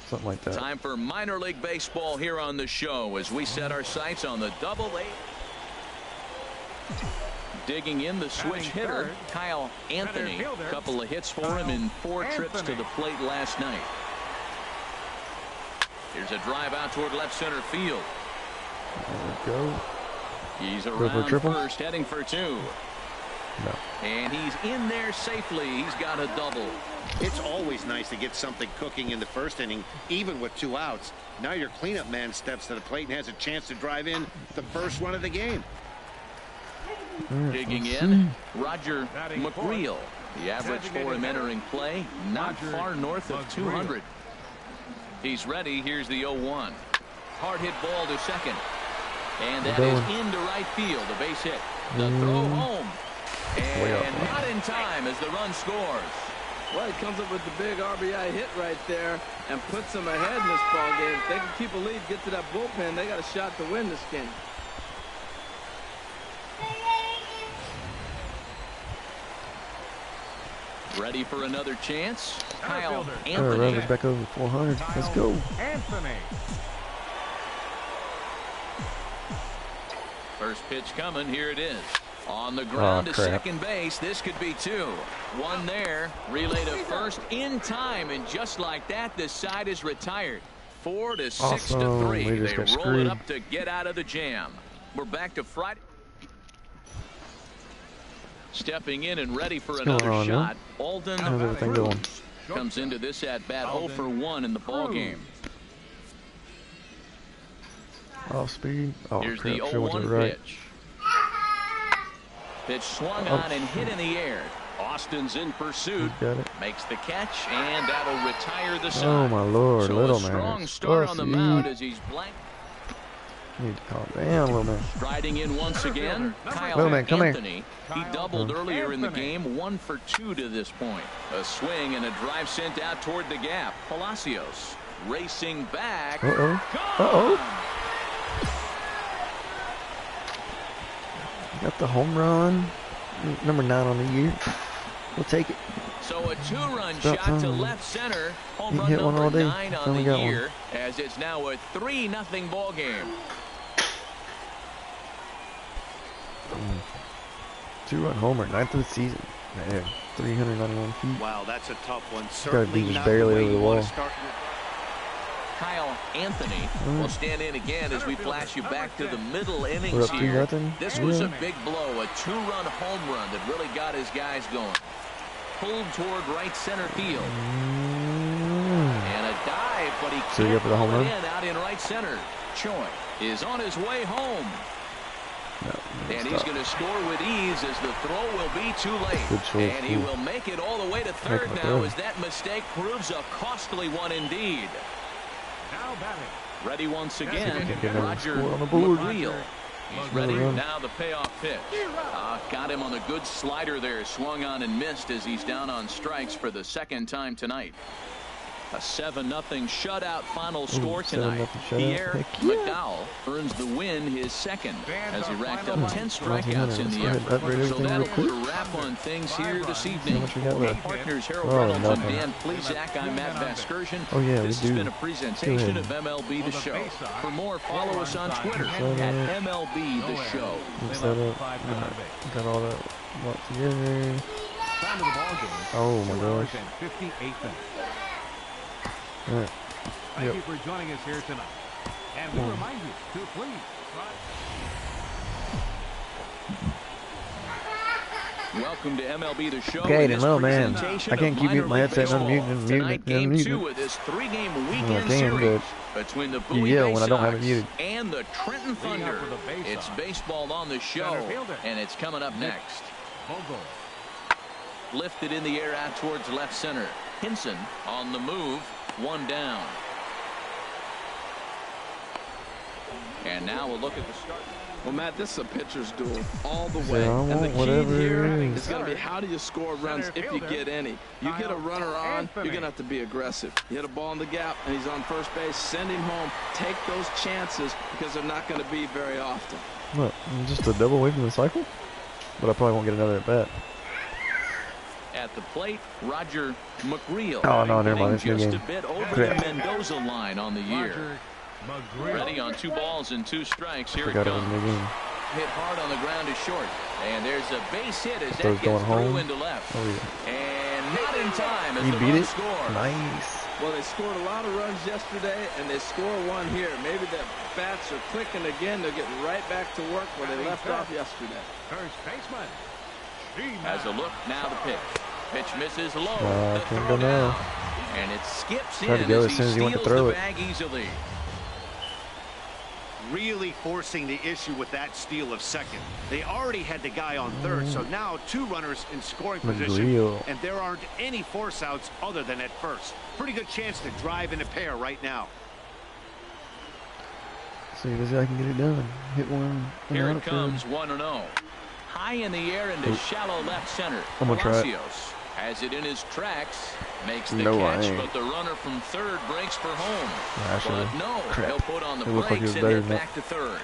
something like that. Time for minor league baseball here on the show as we set our sights on the Double-A. Digging in the switch hitter, Kyle Anthony. A couple of hits for him in 4 trips to the plate last night. Here's a drive out toward left center field. There we go. He's Go for a around triple? first, heading for 2. No. And he's in there safely. He's got a double. It's always nice to get something cooking in the first inning, even with 2 outs. Now your cleanup man steps to the plate and has a chance to drive in the first run of the game. Digging in, Roger McGreal. The average for him entering play, not far north of 200. He's ready. Here's the 0-1. Hard hit ball to second. And that is into right field. A base hit. The throw home. And not in time as the run scores. Well, he comes up with the big RBI hit right there and puts them ahead in this ball game. If they can keep a lead, get to that bullpen, they got a shot to win this game. Ready for another chance. Kyle Alright, Anthony. back over 400. Let's go. Anthony. First pitch coming. Here it is. On the ground to crap. second base. This could be 2. 1 there. Relay to first in time. And just like that, the side is retired. 4 to 6 to 3. We just They got roll screwed. it up to get out of the jam. We're back to Friday. Stepping in and ready for another on, shot. Alden How's everything going? comes into this at bat 0 for 1 in the ball game. Off speed. Oh, Here's crap. the Sure went to the 0-1 right. pitch. Pitch swung on and hit in the air. Austin's in pursuit. Got it. Makes the catch, and that'll retire the side. Oh my lord, so little a man. strong start on the mound as he's blank. Need to calm down, little man. Striding in once again, Kyle Little man, come Anthony. here. He doubled earlier in the game, 1 for 2 to this point. A swing and a drive sent out toward the gap. Palacios racing back. Got the home run. Number 9 on the year. We'll take it. So a 2-run shot to left center. Home run hit one all number day. 9 on the year, as it's now a 3-0 ball game. 2-run homer, 9th of the season. Man, 391 feet. Wow, that's a tough one. Gotta be just barely over the wall. Kyle Anthony will stand in again as we flash you back to the middle innings We're up here. 2-0. This was a big blow, a 2-run home run that really got his guys going. Pulled toward right center field. And a dive, but he So you can't go for the home pull it run? in out in right center. Choi is on his way home. And he's going to score with ease as the throw will be too late. Good choice, And he will make it all the way to third now as that mistake proves a costly one indeed. Now batting. Ready once again, Roger on the board. McGreal. He's ready now. The payoff pitch. Got him on the good slider there. Swung on and missed as he's down on strikes for the second time tonight. A 7-0 shutout final score tonight. Pierre McDowell earns the win, his second, as he racked up 10 strikeouts in the effort. So that'll put a wrap on things here this evening. For partners Harold Reynolds and Dan Plezak, I'm Matt Vasgersian. This has been a presentation of MLB The Show. For more, follow us on Twitter at MLB The Show. Got all that locked together. Oh my gosh. 58 minutes. Right. Thank you for joining us here tonight. And we remind you to please Welcome to MLB The Show. Okay, then, little man. I can't keep muting my headset and unmuting. Tonight, game 2 of this 3-game weekend series between the Bowie yell Bay when I don't have it Sox muted. and the Trenton Thunder. It's baseball on the show, and it's coming up next. Lifted in the air out towards left center. Hinson on the move. 1 down. And now we'll look at the start. Well, Matt, this is a pitcher's duel all the way. Yeah, and the key here is. is going to be how do you score runs if you get any. You get a runner on, you're going to have to be aggressive. You hit a ball in the gap, and he's on first base. Send him home. Take those chances because they're not going to be very often. What? I'm just a double away from the cycle? But I probably won't get another at bat. At the plate, Roger McGreal. Oh, no, never mind. It's Just new a game. bit over the Mendoza line on the year. Ready on 2 balls and 2 strikes. Here it Forgot it comes. was a new game. Hit hard on the ground to short. And there's a base hit as that Those gets going through home. into left. Oh, yeah. And not in time as You the beat run it? score. Nice. Well, they scored a lot of runs yesterday, and they score one here. Maybe the bats are clicking again. They're getting right back to work where they left off yesterday. first baseman. As a look, now the pitch. Pitch misses low. I The can't throw go now. down. And it skips in Tried to go as as he soon as he went to steals throw the it. bag easily. Really forcing the issue with that steal of second. They already had the guy on third, so now 2 runners in scoring position, McGreal. and there aren't any force outs other than at first. Pretty good chance to drive in a pair right now. See if this guy can get it done. Hit one. Here it comes, 1-0. High in the air into shallow left center. I'm gonna try it. Palacios has it in his tracks. Makes the No, I catch, ain't. but the runner from third breaks for home. Actually, But no, crap. he'll put on the It looked like he brakes was and better hit than back to third.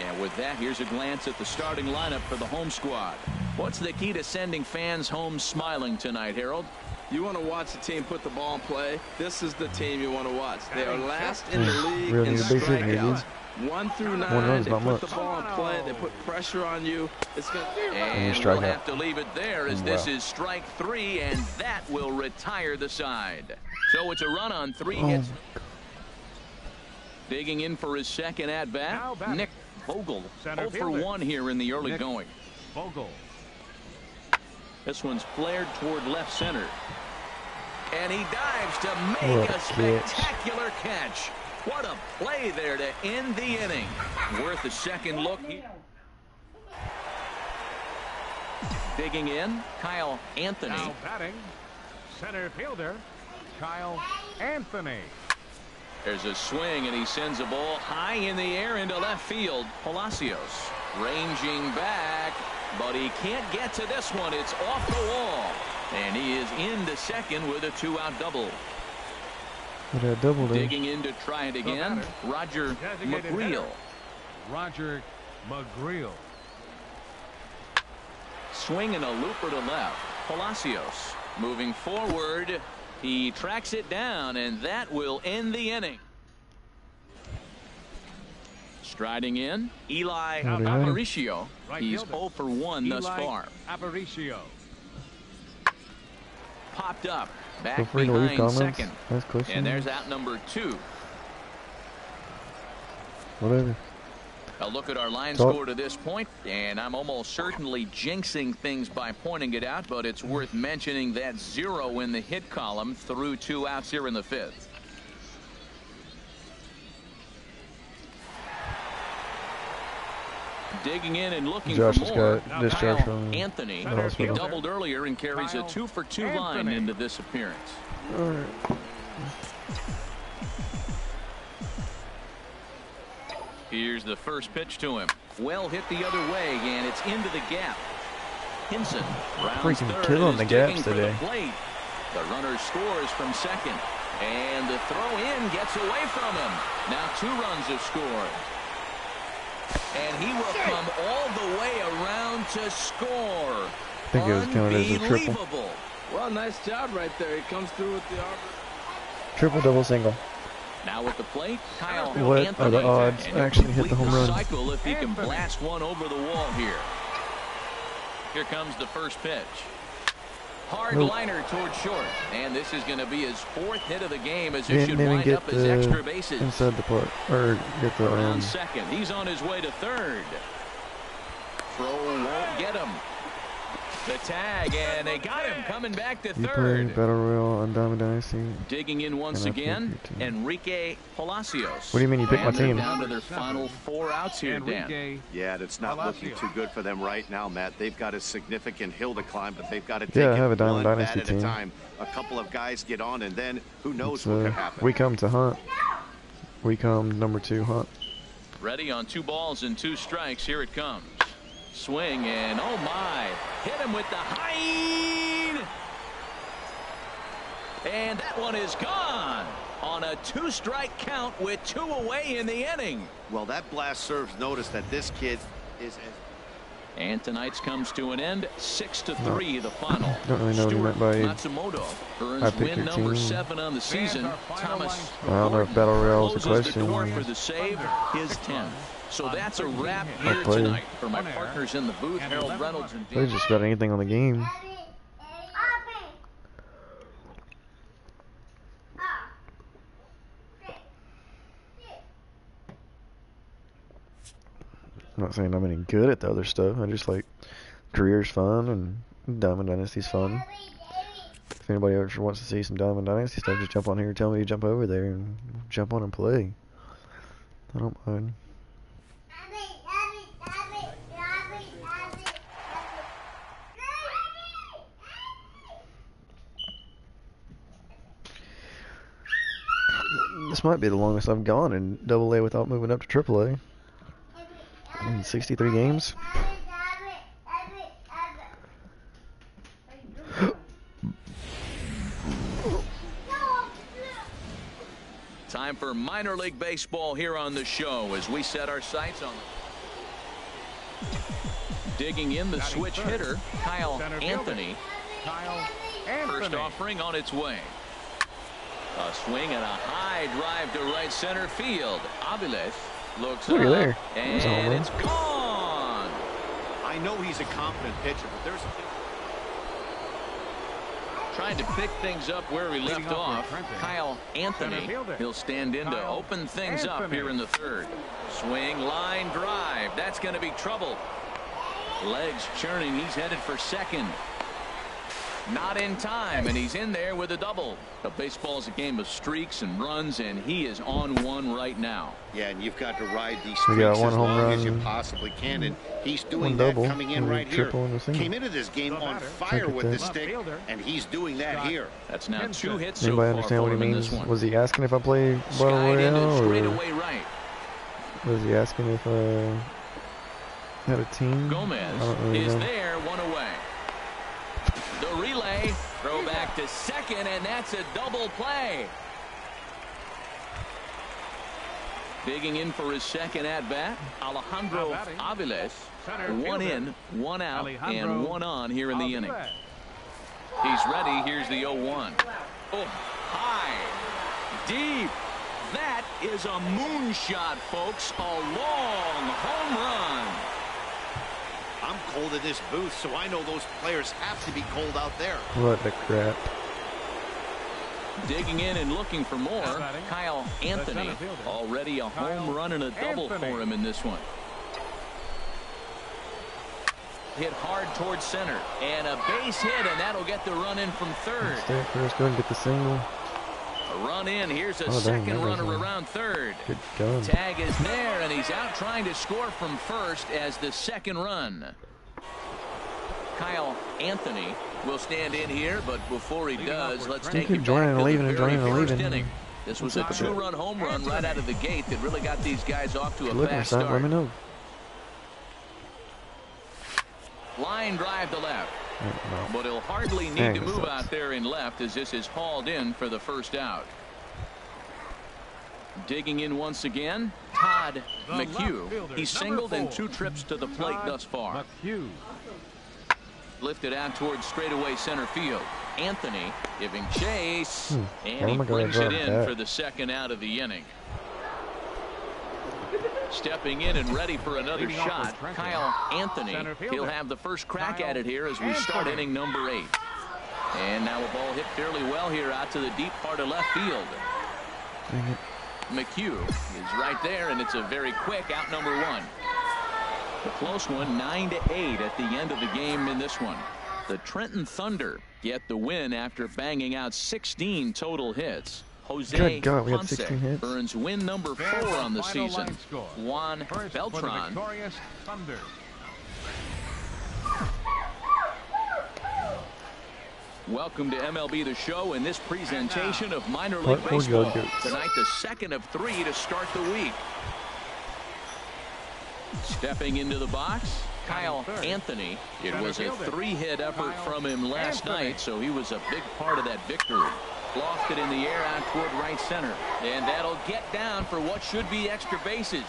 And with that, here's a glance at the starting lineup for the home squad. What's the key to sending fans home smiling tonight, Harold? You want to watch the team put the ball in play. This is the team you want to watch. They are last in the league Really in need a base hit here, strikeouts. 1 through 9, run's they not put much. the ball in play. They put pressure on you. It's going And strike we'll out. have to leave it there as this is strike 3, and that will retire the side. So it's a run on 3 hits. Digging in for his second at-bat, Nick Vogel. 0 for 1 here in the early going. Vogel. This one's flared toward left center. And he dives to make What a a catch. spectacular catch. What a play there to end the inning. Worth a second look. Digging in, Kyle Anthony. Now batting, center fielder, Kyle Anthony. There's a swing, and he sends a ball high in the air into left field. Palacios ranging back, but he can't get to this one. It's off the wall, and he is into second with a 2-out double. But a double there. Digging in to try it again, Roger McGreal. Roger McGreal. Swing and a looper to left. Palacios moving forward. He tracks it down, and that will end the inning. Striding in, Eli Aparicio. Right He's fielder. 0 for 1 thus Eli far. Aparicio. Popped up, Feel back free to leave behind comments. second. Ask questions. And there's out number 2. Whatever. A look at our line Talk. score to this point, and I'm almost certainly jinxing things by pointing it out, but it's worth mentioning that 0 in the hit column through 2 outs here in the 5th. Digging in and looking Josh for just more. got discharged Kyle from Anthony. the He hospital. doubled earlier and carries a 2 for 2 line Anthony. into this appearance. All right. Here's the first pitch to him. Well hit the other way, and it's into the gap. Hinson rounds Freaking third killing and is the gaps digging for the today. plate. The runner scores from second, and the throw in gets away from him. Now 2 runs have scored, and he will come all the way around to score. I think it was counted as a triple. Unbelievable. Well, nice job right there. He comes through with the arbor. Triple, double, single. Now with the plate, Kyle What Anthony. are the odds And he'll actually hit the complete home run? Cycle if he can blast one over the wall here. Here comes the first pitch. Hard Nope. liner towards short, and this is going to be his 4th hit of the game as it Didn't should even wind get up as extra the bases. inside the part, or get the Around second, he's on his way to third. Throw won't get him. The tag, and they got him coming back to You play third. Battle Royale on Diamond Dynasty. Digging in once And I pick again, your team. Enrique Palacios. What do you mean you picked my And they're team? down to their final 4 outs here, Dan. Enrique. Yeah, it's not looking too good for them right now, Matt. They've got a significant hill to climb, but they've got to take Yeah, I it have a Diamond one Dynasty bat at a team. time. A couple of guys get on, and then who knows It's, what could happen. we come to hunt. We come number 2 hunt. Ready on 2 balls and 2 strikes. Here it comes. Swing, and oh my, hit him with the high, and that one is gone on a 2-strike count with 2 away in the inning. Well, that blast serves notice that this kid is And tonight's comes to an end, 6-3 the final. Don't really know what he Stuart meant by Matsumoto I earns pick win your number team. 7 on the season. Thomas I don't know if Battle Royale is a closes the door question. for the save, his 10th. So that's a wrap I here play. tonight for my partners in the booth, Harold Reynolds and Play just about anything on the game. I'm not saying I'm any good at the other stuff. I just like career's fun and Diamond Dynasty's fun. If anybody ever wants to see some Diamond Dynasty stuff, just jump on here, tell me to jump over there and jump on and play. I don't mind. This might be the longest I've gone in AA without moving up to AAA. In 63 games. Time for minor league baseball here on the show as we set our sights on digging in the switch hitter, Kyle Anthony. Kyle First Anthony. offering on its way. A swing and a high drive to right center field. Aviles looks Look at up, there. There's a home and run. it's gone. I know he's a confident pitcher, but there's Trying to pick things up where he left Leading off off. for Trenton. Kyle Anthony. Center fielder. He'll stand in to Kyle open things up Anthony. here in the third. Swing, line drive. That's going to be trouble. Legs churning. He's headed for second. Not in time, and he's in there with a double. Now, baseball's a game of streaks and runs, and he is on one right now. Yeah, and you've got to ride these We streaks got as one home long as you run, possibly can, and he's one doing that double, coming in and a right here. triple and a single. Came into this game The on batter. fire with the Left stick, fielder. and he's doing that here. That's now 2 hits so Anybody far understand for what he him in means? this one. Was he asking if I play Battle Skied into Royale, or straightaway right. was he asking if I had a team? Gomez I don't really is know. there, one away. The relay, throw back to second, and that's a double play. Digging in for his second at-bat, Alejandro Aviles. One in, one out, and one on here in the inning. He's ready. Here's the 0-1. Oh, high, deep. That is a moonshot, folks. A long home run. I'm cold in this booth, so I know those players have to be cold out there. What the crap. Digging in and looking for more, Kyle Anthony. Already a home run and a double for him in this one. Hit hard towards center, and a base hit, and that'll get the run in from third. Stay first, go ahead and get the single. A run in. Here's a Oh, dang, second that was runner a around third. Good gun. Tag is there, and he's out trying to score from first as the second run. Kyle Anthony will stand in here, but before he does, let's take you keep back joining and to leaving the and very joining and first leaving. inning. This was a two-run home run right out of the gate that really got these guys off to a Look, fast let start. me know. Line drive to left, No. but he'll hardly need Dang, to that move sucks. out there in left as this is hauled in for the first out. Digging in once again, Todd McHugh. He's singled in 2 trips to the plate thus far. Lifted out towards straightaway center field. Anthony giving chase, and he brings it in for the second out of the inning. Stepping in and ready for another shot, Kyle Anthony. He'll have the first crack at it here as we start inning number 8. And now a ball hit fairly well here out to the deep part of left field. Dang it. McHugh is right there, and it's a very quick out number 1. The close one, 9-8 at the end of the game in this one. The Trenton Thunder get the win after banging out 16 total hits. Jose Good God, we had Ponce 16 hits. earns win number 4 on the season. Juan First Beltran for the victorious Thunder. Welcome to MLB The Show in this presentation of minor league What would baseball. you do? Tonight, the second of 3 to start the week. Stepping into the box, Kyle Anthony. It was a 3-hit effort from him last night, so he was a big part of that victory. Lofted in the air out toward right center, and that'll get down for what should be extra bases.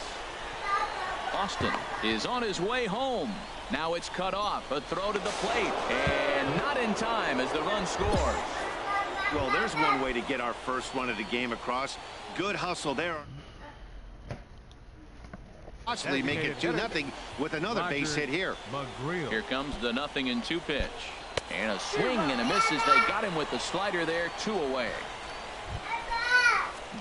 Austin is on his way home. Now it's cut off. A throw to the plate, and not in time as the run scores. Well, there's one way to get our first run of the game across. Good hustle there. Possibly make it 2-0 with another base hit here. Here comes the 0-2 pitch. And a swing and a miss as they got him with the slider there, 2 away.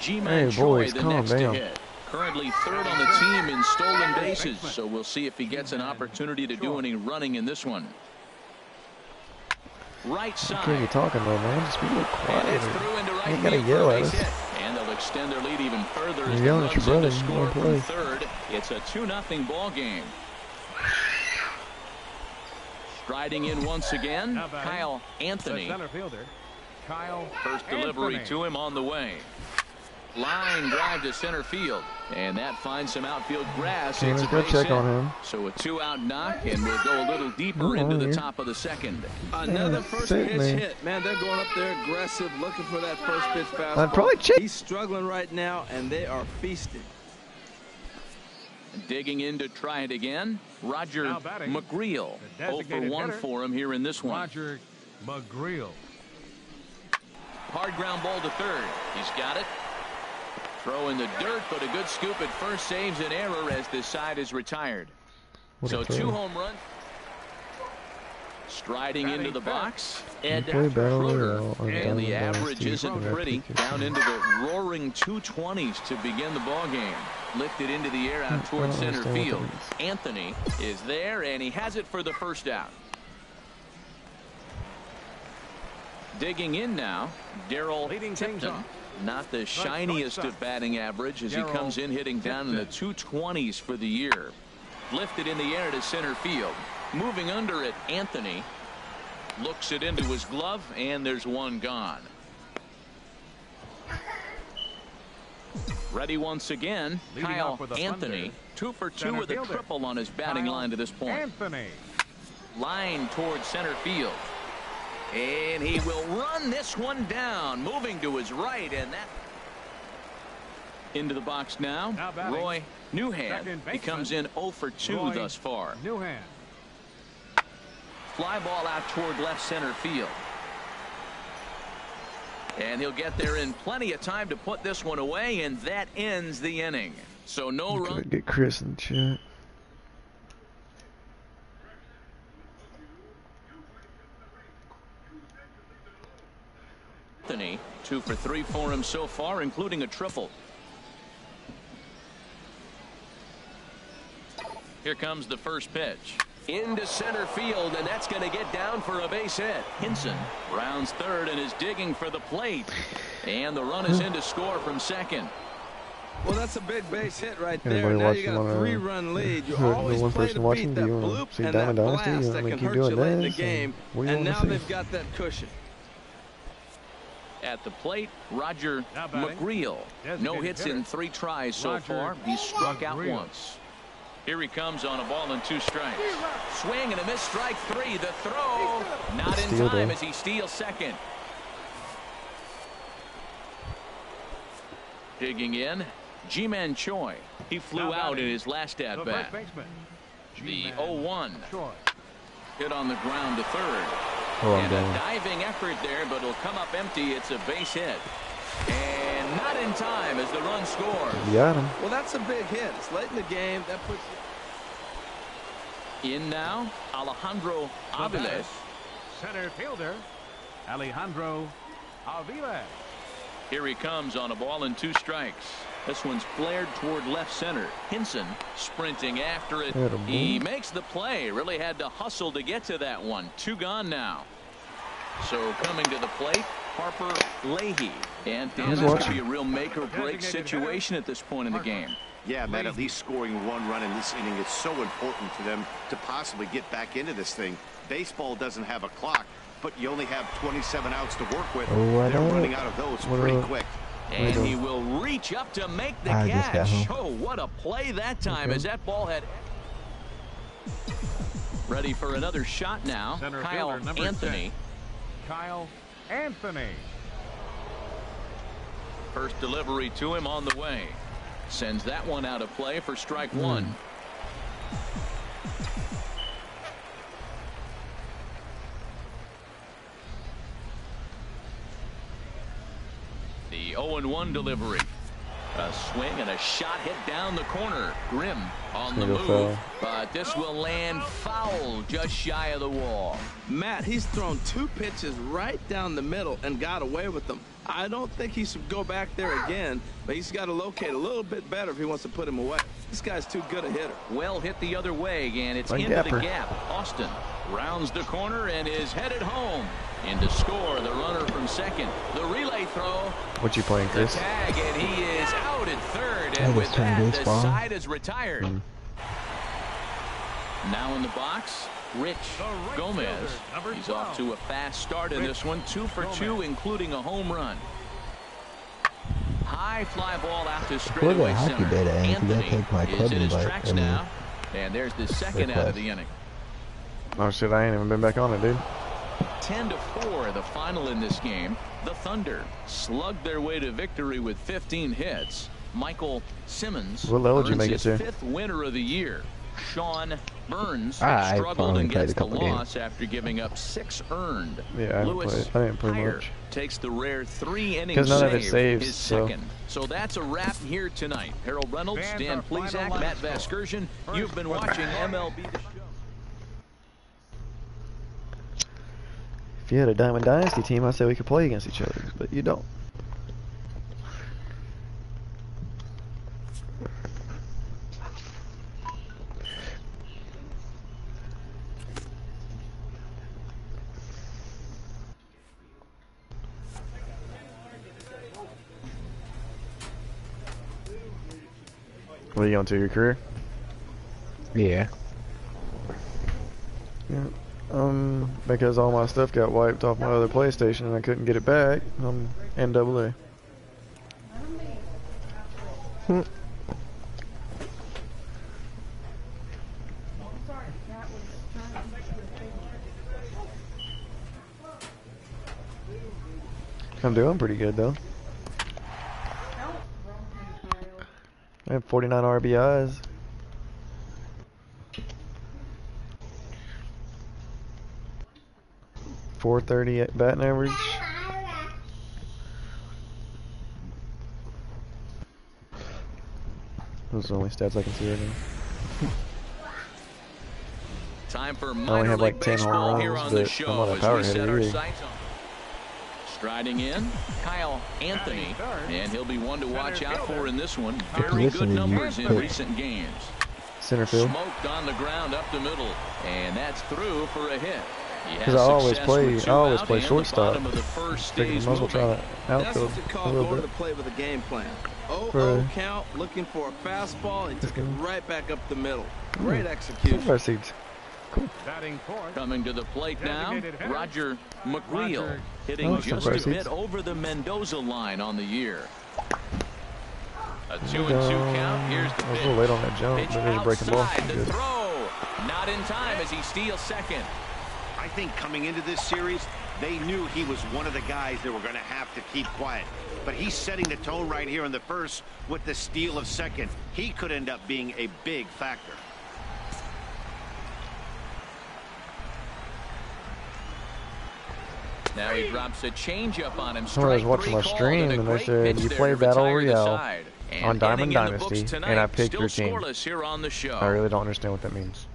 G-Man Hey, Choi, boys, the calm next to down. hit. Currently 3rd on the team in stolen bases, so we'll see if he gets an opportunity to do any running in this one. Right What are you side. talking about, man? Just be a little And it's quiet. through into You right ain't gotta field yell for a at base us. hit. And they'll extend their lead even further You're as the yelling at runs your in to brother. You score wanna from play. 3rd. It's a 2-0 ball game. Striding in once again, Kyle Anthony. The center fielder, Kyle First delivery Anthony. to him on the way. Line drive to center field, and that finds some outfield grass. Okay, It's a let's go base check hit. on him. So a 2-out knock, and we'll go a little deeper Oh, into the here. top of the second. Another Yeah, first sit pitch me. hit. Man, they're going up there aggressive, looking for that first pitch fastball. I'd probably check. He's struggling right now, and they are feasting. Digging in to try it again, Roger Now batting, McGreal. the 0 for designated 1 hitter, for him here in this one. Roger McGreal. Hard ground ball to third. He's got it. Throw in the dirt, but a good scoop at first saves an error as this side is retired. What So a throw. 2 home runs. Striding into the box, Ed play Battle Schroeder. Royale on And the Diamond average Dynasty isn't for pretty. RTTS. Down into the roaring 220s to begin the ball game. Lifted into the air out I towards don't center understand what field. that Anthony is there, and he has it for the first out. Digging in now, Daryl Leading things Tipton. off. Not the shiniest of batting average as he comes in hitting down in the 220s for the year. Lifted in the air to center field. Moving under it, Anthony looks it into his glove, and there's one gone. Ready once again, Leading Kyle off with a Anthony. thunder. 2 for 2 Center with a fielder. triple on his batting Kyle line to this point. Anthony. Line towards center field. And he will run this one down, moving to his right, and that into the box now. Now batting, Roy Newhand. second He comes in 0 for 2 Roy thus far. Newhand. Fly ball out toward left center field. And he'll get there in plenty of time to put this one away, and that ends the inning. So no run. Get Chris in the chat. Anthony, 2 for 3 for him so far, including a triple. Here comes the first pitch. Into center field, and that's going to get down for a base hit. Hinson rounds third and is digging for the plate. And the run is in to score from second. Well, that's a big base hit right Anybody there. Now you watching got a wanna- 3-run lead. You the always one play person to watching, beat do that you wanna bloop see and that Diamond Dynasty? blast You that wanna can keep hurt doing you late in the this? game. What do you And wanna now see? they've got that cushion. At the plate, Roger Now batting. McGreal. No Designated hits hitter. in 3 tries so Roger far. He's struck out McGreal. once. Here he comes on a ball and 2 strikes. Swing and a miss, strike 3. The throw not in Steal time though. as he steals second. Digging in, Ji-Man Choi. He flew Now out batting. in his last The at first bat. baseman. The G-Man 0-1 Choi. hit on the ground to third. Oh, I'm And a down. diving effort there, but it'll come up empty. It's a base hit. And not in time as the run scores. You got him. Well, that's a big hit. It's late in the game. That puts you... In now, Alejandro The batter, Aviles. Center fielder Alejandro Aviles. Here he comes on a ball and 2 strikes. This one's flared toward left center. Hinson sprinting after it. Atta He boy. makes the play. Really had to hustle to get to that one. 2 gone now. So coming to the plate, Harper Leahy. And Who's this could watching? be a real make or break Designated situation at this point in the Harper. game. Yeah, Matt, at least scoring 1 run in this inning is so important to them to possibly get back into this thing. Baseball doesn't have a clock, but you only have 27 outs to work with. What They're up? running out of those What pretty up? quick. And Right he on. will reach up to make the I just got catch. home. Oh, what a play that time Okay. as that ball had. Ready for another shot now. Center Kyle fielder, number Anthony. 10. Kyle Anthony. First delivery to him on the way. Sends that one out of play for strike 1. The 0-1 delivery. A swing and a shot hit down the corner. Grimm on the gonna move. go foul. But this will land foul just shy of the wall. Matt, he's thrown 2 pitches right down the middle and got away with them. I don't think he should go back there again, but he's got to locate a little bit better if he wants to put him away. This guy's too good a hitter. Well hit the other way, and it's Like into Gapper. the gap. Austin rounds the corner and is headed home. In to score, the runner from second. The relay throw. What you playing, The Chris? tag, and he is out at third. I And with just turned that, the baseball. side is retired. Now in the box, Rich The right Gomez. fielder, number He's 12. off to a fast start in Rich this one. 2 for 2, Gomez. including a home run. High fly ball out to Look straightaway at hockey center. data, and you gotta Anthony take my is club in his invite. tracks now. And there's the second out of the inning. Oh shit, I ain't even been back on it, dude. 10-4, the final in this game. The Thunder slugged their way to victory with 15 hits. Michael Simmons What level did you earns make it his to? 5th winner of the year. Sean Burns I struggled finally and played gets a the couple games. loss after giving up 6 earned. Yeah, I haven't Lewis played- I didn't play Heyer much. takes the rare 3-inning 'Cause none of it save, saves, his so. second. So that's a wrap here tonight. Harold Reynolds, Fans Dan are final Plesac, line Matt score. Vasgersian. First You've been quarter. watching MLB The Show. If you had a Diamond Dynasty team, I'd say we could play against each other, but you don't. What are you on to your career? Yeah. Yeah. Because all my stuff got wiped off my other PlayStation and I couldn't get it back. I'm NAA. I'm doing pretty good though. I have 49 RBIs. 430 batting average. Those are the only stats I can see right now. Time for I only minor have league like 10 baseball home here runs, on the but show I'm not a as power we set hitter our either. sights on. Striding in, Kyle Anthony, and he'll be one to watch out for in this one. Very good numbers in recent games. Center field. Smoked on the ground up the middle, and that's through for a hit. Because I always play shortstop. Of the first Figured I might as well try that outfield That's what you a call little going to bit. the plate with a game plan. 0-0 count, looking for a fastball, and took it right back up the middle. Great execution. Sunflower seeds. Cool. Coming to the plate now, Roger McReal, hitting just sunflower a seeds. bit over the Mendoza line on the year. A 2-2 count. Here's the I was a pitch. little late on that jump, Pitch but there's a breaking ball. outside, the Good. throw. Not in time as he steals second. I think coming into this series, they knew he was one of the guys that were going to have to keep quiet. But he's setting the tone right here in the first with the steal of second. He could end up being a big factor. Now he drops a changeup on him. I was watching my stream and they said you played Battle Royale on Diamond Dynasty and I picked your team. Here on the show. I really don't understand what that means.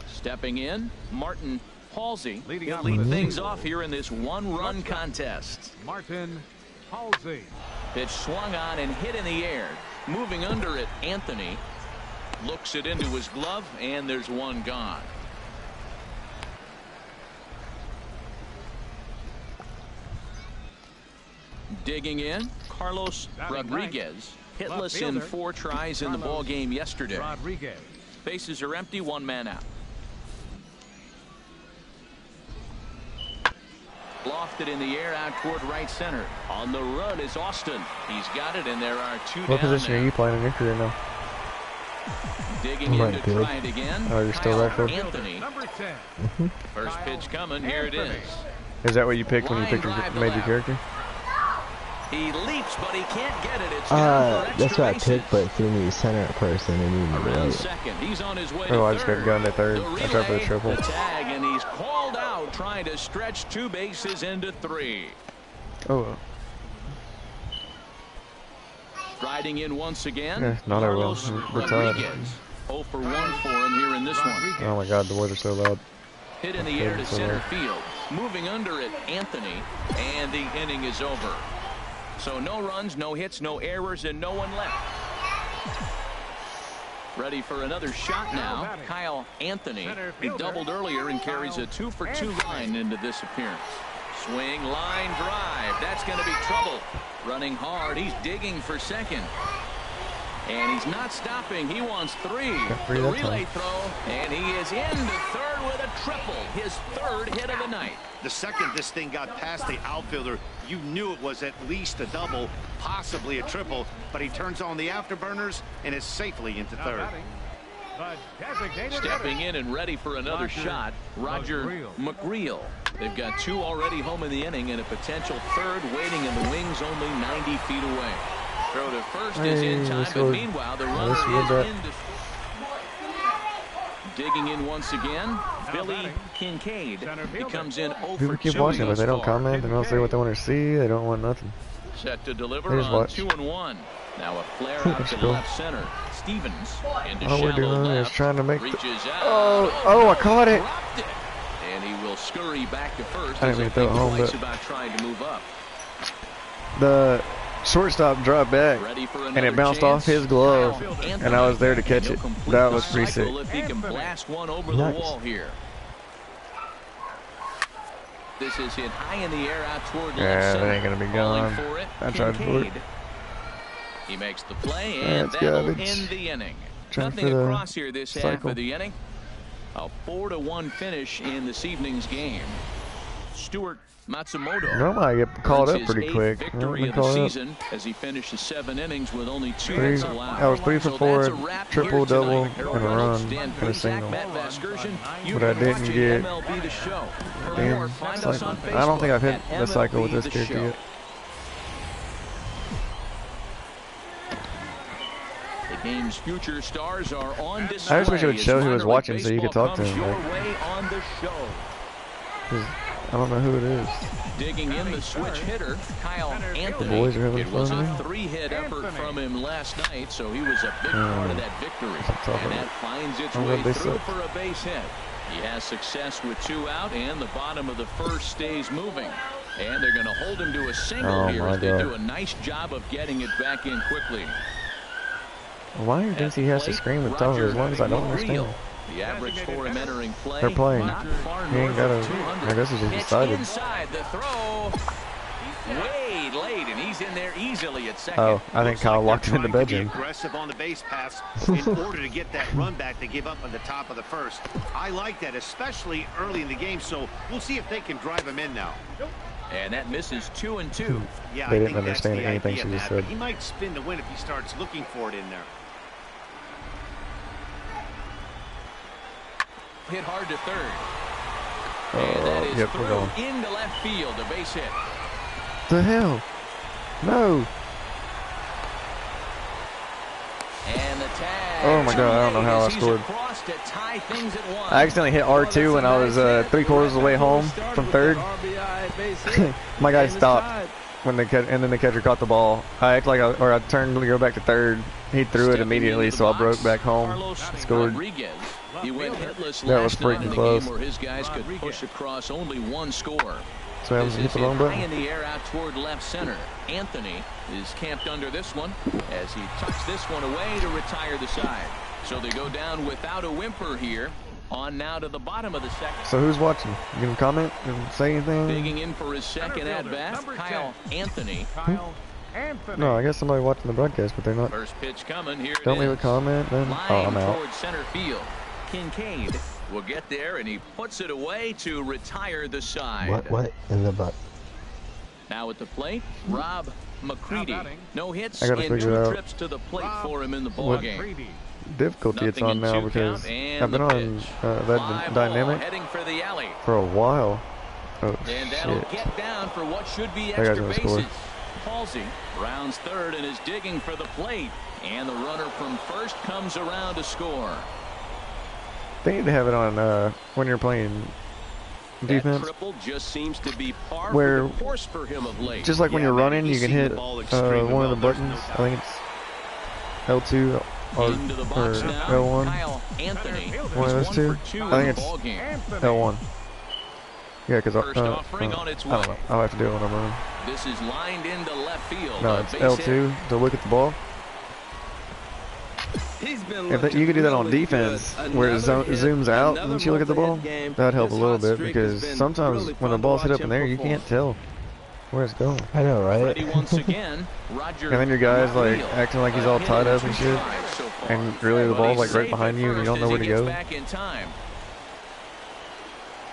Stepping in, Martin Halsey. Leading He'll off lead with a things single. off here in this one-run contest. Martin Halsey. Pitch swung on and hit in the air. Moving under it, Anthony looks it into his glove, and there's one gone. Digging in, Carlos Rodriguez. Hitless in 4 tries in the ball game yesterday. Rodriguez. Bases are empty, 1 man out. Lofted in the air out toward right center. On the run is Austin. He's got it, and there are 2 down. What position are you playing in your career now? Digging in to try it again. Oh, you're still right field? Anthony. Number 10. First pitch coming. Here it is. Is that what you picked when you picked your major character? He leaps, but he can't get it. It's down for that's extra what I bases. picked, but threw me center at first and it needed me Around right. second. He's on his way Oh, I to just got third. to go into third. The I tried for the relay, triple. the tag, and he's called out trying to stretch 2 bases into 3. Oh, Riding in once again. Yeah, not I will. Carlos Retired. Rodriguez. 0 for 1 for him here in this one. oh my God, the words are so loud. Hit in the air to center field. Moving under it, Anthony, and the inning is over. So no runs, no hits, no errors, and no one left. Ready for another shot now, Kyle Anthony. He doubled earlier and carries a 2 for 2 line into this appearance. Swing, line, drive. That's going to be trouble. Running hard. He's digging for second. And he's not stopping. He wants 3. The relay throw, and he is into third with a triple. His 3rd hit of the night. The second this thing got past the outfielder, you knew it was at least a double, possibly a triple, but he turns on the afterburners and is safely into third. Stepping in and ready for another shot, Roger McReal. They've got 2 already home in the inning and a potential 3rd waiting in the wings only 90 feet away. Throw to first is in time, but meanwhile the runner is in. Digging in once again, Billy Kincaid. He comes in 0 People for keep 2 watching, but thus they don't far. comment. They don't say what they want to see. They don't want nothing. Set to deliver They just on watch. 2-1. Now a flare out That's to cool. left center. Stevens into All we're shallow doing is left. trying to make Reaches out. Oh, I caught it. Dropped it. And he will scurry back to first. I as didn't he'll mean to throw it think home, twice but about trying to move up. the shortstop dropped back Ready for and it another bounced chance. off his glove, Kyle and Anthony. I was there to catch He'll it. complete That the was pretty sick. cycle If he can blast one over the Nice. wall here. This is hit high in the air out toward left Yeah, center. that ain't gonna be Falling gone. for it, I tried to do it. Kincaid. He makes the play, and that'll end the inning. Nothing across here this half of the inning. A 4-1 finish in this evening's game. Stuart Matsumoto Normally I get called up pretty quick. Victory of the season as he finishes 7 innings with only 2 hits allowed. I was 3 for 4, triple, double, and a run, and a single. But I didn't get. Damn, cycle. I don't think I've hit the cycle with this character yet. The game's future stars are on display. I just wish it would show who was watching so you could talk to him. I don't know who it is. Digging in the switch hitter, Kyle Anthony. The boys are having it was fun. a 3-hit effort from him last night, so he was a big part of that victory. And that finds its way through for a base hit. He has success with 2 out, and the bottom of the first stays moving. And they're going to hold him to a single here as they do a nice job of getting it back in quickly. Why do you think he has to scream with tone as long as I don't understand? The average for him entering play. They're playing. He ain't got a. I guess he's just decided. Inside the throw. Way late, and he's in there easily at second. Oh, I think Kyle locked him in the bedroom. Aggressive on the base pass in order to get that run back they gave up on the top of the first. I like that, especially early in the game. So we'll see if they can drive him in now. And that misses 2-2. Yeah, they didn't understand anything she just said. He might spin the win if he starts looking for it in there. Hit hard to third. And that is yep, through into left field, a base hit. The hell? No. And the tag. Oh my god, I don't know how I scored. I accidentally hit R2 when I was 3/4 of the way home from third. My guy stopped when the and then the catcher caught the ball. I turned to go back to third. He threw it immediately, so I broke back home. Scored. He went hitless that was last night in freaking the close. game where his guys could push across only 1 score. So I This hit is the hit wrong high button. in the air out toward left center. Anthony is camped under this one as he tucks this one away to retire the side. So they go down without a whimper here. On now to the bottom of the second. So who's watching? You can comment and say anything? Digging in for his second at-bat, Kyle Anthony. No, I guess somebody watching the broadcast, but they're not. First pitch coming here. Don't leave a comment, then. Oh, I'm out. Toward center field. Kincaid will get there, and he puts it away to retire the side. What in the butt? Now at the plate, Rob McCready. No hits I gotta in figure 2 out trips to the plate for him in the ballgame. Difficulty it's on now because I've been on that dynamic heading for the alley. for a while. Oh And that'll shit! get down for what should be That guy's extra gonna bases. score. Halsey rounds third and is digging for the plate. And the runner from first comes around to score. They need to have it on when you're playing defense. That triple just seems to be par Where for the course for him of late. just like when you're running, you can hit one of the buttons. I think it's L2 or L1. Kyle Anthony. One of those two. I think it's L1. Yeah, because I don't know. I'll have to do it when I'm running. This is lined into left field. No, it's L2 to look at the ball. If you could do that on defense, where it zooms out once you look at the ball, that'd help a little bit because sometimes when the ball's hit up in there, you can't tell where it's going. I know, right? Once again, Roger And then your guy's like acting like he's all tied up and shit, and really the ball's like right behind you and you don't know where to go.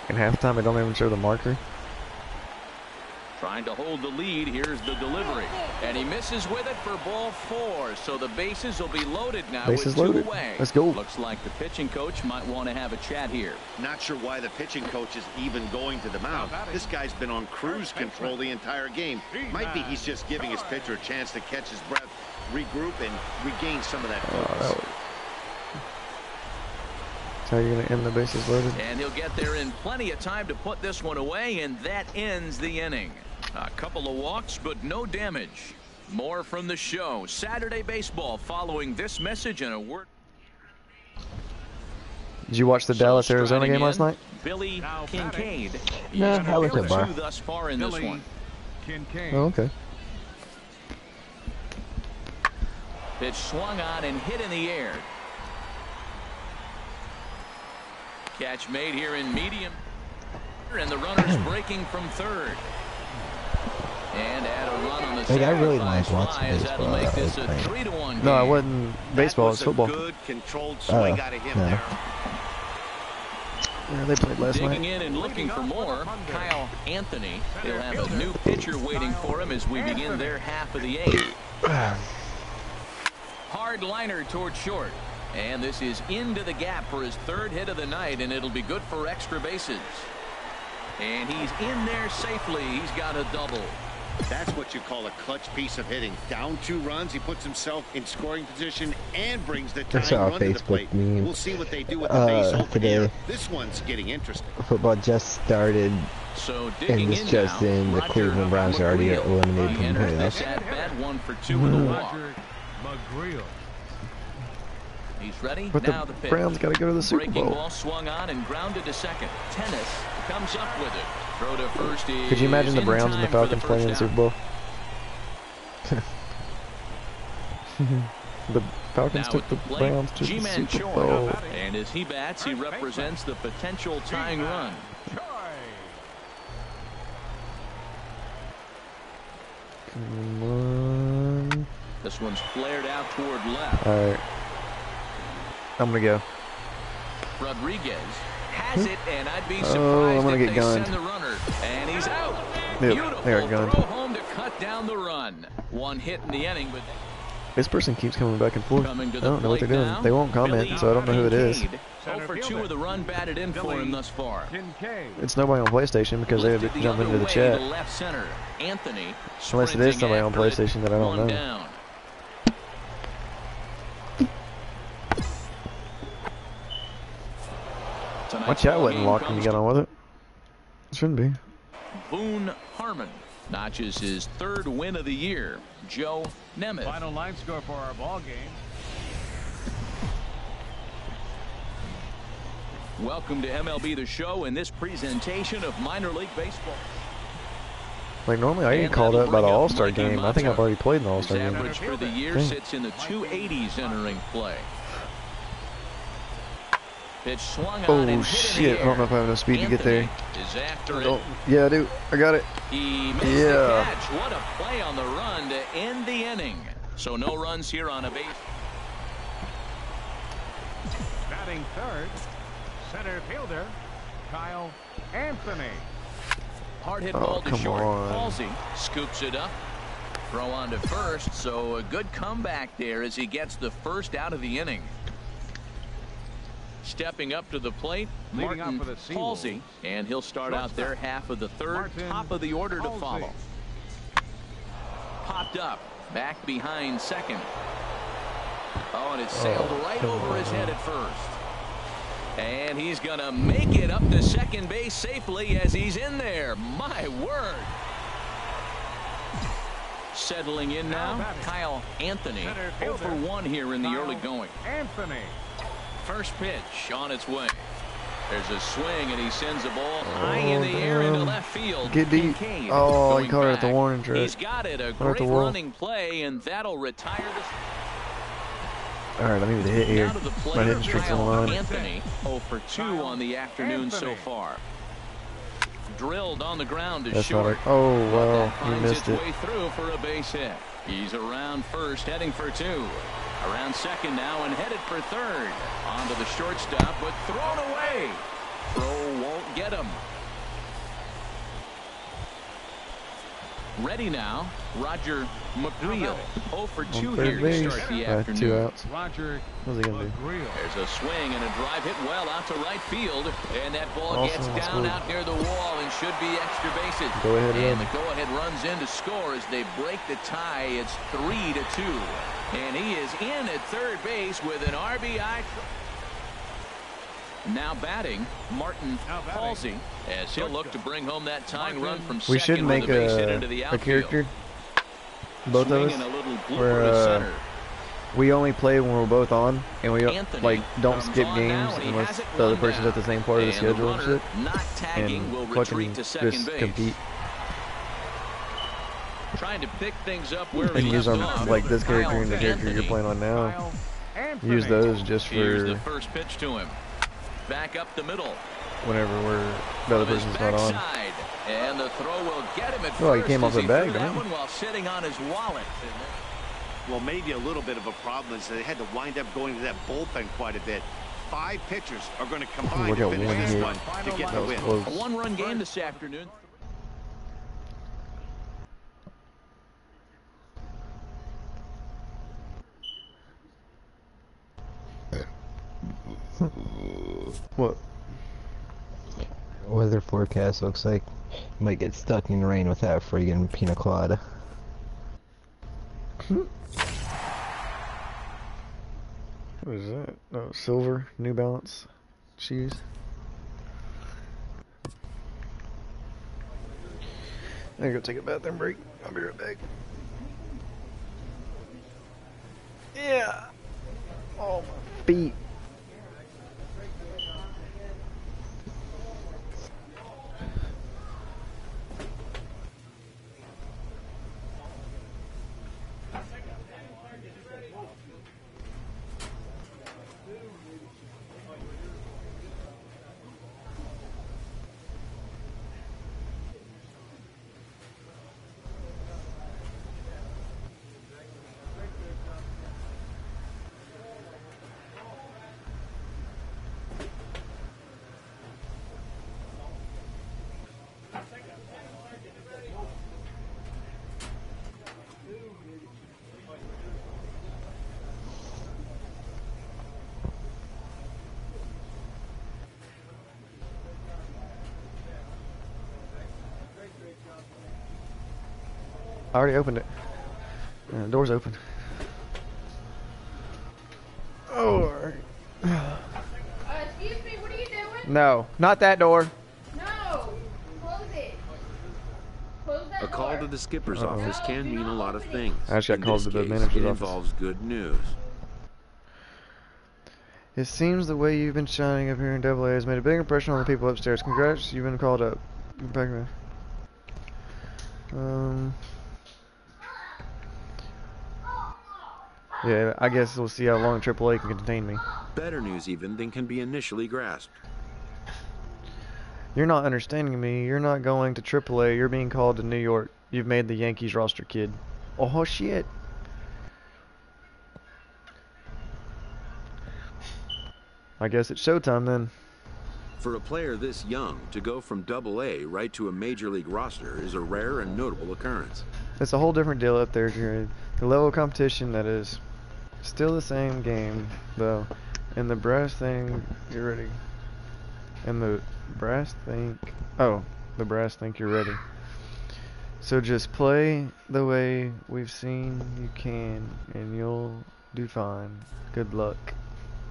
In halftime, they don't even show the marker. Trying to hold the lead. Here's the delivery. And he misses with it for ball 4. So the bases will be loaded now Bases with 2 loaded. away. Let's go. Looks like the pitching coach might want to have a chat here. Not sure why the pitching coach is even going to the mound. This guy's been on cruise control the entire game. Might be he's just giving his pitcher a chance to catch his breath, regroup, and regain some of that focus. That's how you're going to end the bases loaded. And he'll get there in plenty of time to put this one away, and that ends the inning. A couple of walks, but no damage. More from the show. Saturday baseball following this message and a word. Did you watch the Dallas-Arizona game last night? Billy Kincaid. No, I went to a bar. Thus far in this one. Oh, okay. Pitch swung on and hit in the air. Catch made here in medium. And the runner's breaking from third. And add a run on the Like, I really sacrifice like watching fly, as that'll baseball. make this a Like, 3-1 game. No, it wasn't baseball. It's football. That was a good, controlled swing out of him there. Yeah, they played last Digging night. in and looking for more, Kyle Anthony. He'll have a new pitcher waiting for him as we begin their half of the 8th. Hard liner toward short. And this is into the gap for his 3rd hit of the night, and it'll be good for extra bases. And he's in there safely. He's got a double. That's what you call a clutch piece of hitting. Down 2 runs, he puts himself in scoring position and brings the I tying saw a run to the Facebook plate. meme, We'll see what they do with the base hole today. here. This one's getting interesting. Football just started, So and digging this in just now, in, the Roger Cleveland Browns are already McGreal. eliminated He from the enters this playoffs. at bat 1 for 2 with a walk. Roger McGreal. He's ready. But Now the the pitch. Browns got to go to the Super Breaking Bowl. ball swung on and grounded to second. Tennis comes up with it. Throw to first is Could you imagine the in Browns and the time for Falcons playing in the first Super Bowl? The Falcons Now took at the the plate, Browns to the G-Man Super Choi. Bowl. And as he bats, he represents the potential tying run. Come on. This one's flared out toward left. All right. I'm going to go. Rodriguez has it, and I'd be Oh, surprised I'm gonna if get they gunned. send the runner. And he's out. Yep, they Beautiful got gunned. throw home to cut down the run. 1 hit in the inning, but This person keeps coming back and forth. I coming to the don't know what they're plate doing. now, They won't comment, Billy so I don't know who it is. Kincaid. 0 for 2 with a run batted in for him thus far. Kincaid. It's nobody on PlayStation because they had to Lifted jump other into the way chat. to left center. Anthony Unless it is sprinting somebody on after it. PlayStation that I don't 1 know. down. My Tonight's chat ball wasn't game locked when you comes got to on with it. It shouldn't be. Boone Harmon notches his 3rd win of the year. Joe Nemeth. Final line score for our ball game. Welcome to MLB The Show in this presentation of minor league baseball. Like normally I get And called that'll up by the bring up All-Star Mikey game. I think Mata. I've already played in the His All-Star game. average for the year Dang. sits in the 280s entering play. Pitch swung on Oh and hit in the shit, I don't know if I have enough speed to get there. Anthony is after Oh, it. yeah, I do. I got it. He missed Yeah. the catch. What a play on the run to end the inning. So no runs here on a base. Batting third, center fielder Kyle Anthony. Hard hit Oh, ball to come short. on. Halsey scoops it up. Throw on to first. So a good comeback there as he gets the first out of the inning. Stepping up to the plate, Leading Martin off with a single. Halsey, and he'll start out their half of the 3rd. Martin Top of the order to Halsey. follow. Popped up, back behind second. Oh, and it sailed right over his head at first. And he's going to make it up to second base safely as he's in there. My word. Settling in now, Kyle Anthony. Center 0 for fielder, 1 here in the Kyle early going. Anthony. First pitch on its way. There's a swing, and he sends the ball high in the air into left field. Get deep. Kincaid Oh, going he caught it at the back. warning track. He's got it. A Right at the great wall. running play, and that'll retire the. Alright, I need to hit here. Now to the My plate, hitting streak's on the Kyle line. Anthony, 0 for 2 on the afternoon so Anthony. far. Drilled on the ground to That's not short. a, oh But wow, that he finds missed its it. way through for a base hit. He's around first, heading for 2. Around second now and headed for 3rd. Onto the shortstop, but thrown away. Throw won't get him. Ready now, Roger McGreal. 0 for 2 On here third to base. start the 2 afternoon. outs. Roger What's he gonna do? McGreal. There's a swing and a drive hit well out to right field, and that ball Awesome, gets let's down go. out near the wall and should be extra bases. Go ahead and run. the go-ahead runs in to score as they break the tie. It's 3-2, and he is in at third base with an RBI. Now batting, Martin Halsey, as he'll look to bring home that tying run from We second should with make a base hit into the a outfield. character, both of Swing us, and a little blooper where to center. we only play when we're both on, and we Anthony like don't comes skip on now, games and he unless has it the other run person's down. at the same part of the And schedule and runner shit, not tagging will and retreat fucking to second just base. compete Trying to pick things up where and we use left our off. like this character Kyle and the character you're Anthony. playing on now. Kyle Anthony. Use those just Here's the for first pitch to him. Back up the middle. whenever the other From his person's not on. backside. And the throw will get him at Oh, he first came off as the he bag, threw that didn't he? one while sitting on his wallet. Well, maybe a little bit of a problem is they had to wind up going to that bullpen quite a bit. 5 pitchers are going to combine Look to at finish one this hit. one to get the That was win. close. A one-run game this afternoon. What? Weather forecast looks like you might get stuck in the rain with that friggin' pina colada. What is that? Oh, silver, New Balance shoes. I gotta go take a bathroom break. I'll be right back. Yeah. Oh, my feet. I already opened it. The door's open. Oh, alright. Excuse me, what are you doing? No, not that door. No! Close it. Close that A call door. to the skipper's Uh-oh. office can mean a lot of things. I just got In called this to the case, manager's it office. involves good news. It seems the way you've been shining up here in AA has made a big impression on the people upstairs. Congrats, you've been called up. Get back, man. Yeah, I guess we'll see how long AAA can contain me. Better news even than can be initially grasped. You're not understanding me. You're not going to AAA. You're being called to New York. You've made the Yankees roster, kid. Oh, shit. I guess it's showtime then. For a player this young, to go from AA right to a major league roster is a rare and notable occurrence. It's a whole different deal up there, Jared. The level of competition that is still the same game, though. And the brass thing, you're ready. And the brass think, oh, the brass think you're ready. So just play the way we've seen you can, and you'll do fine. Good luck,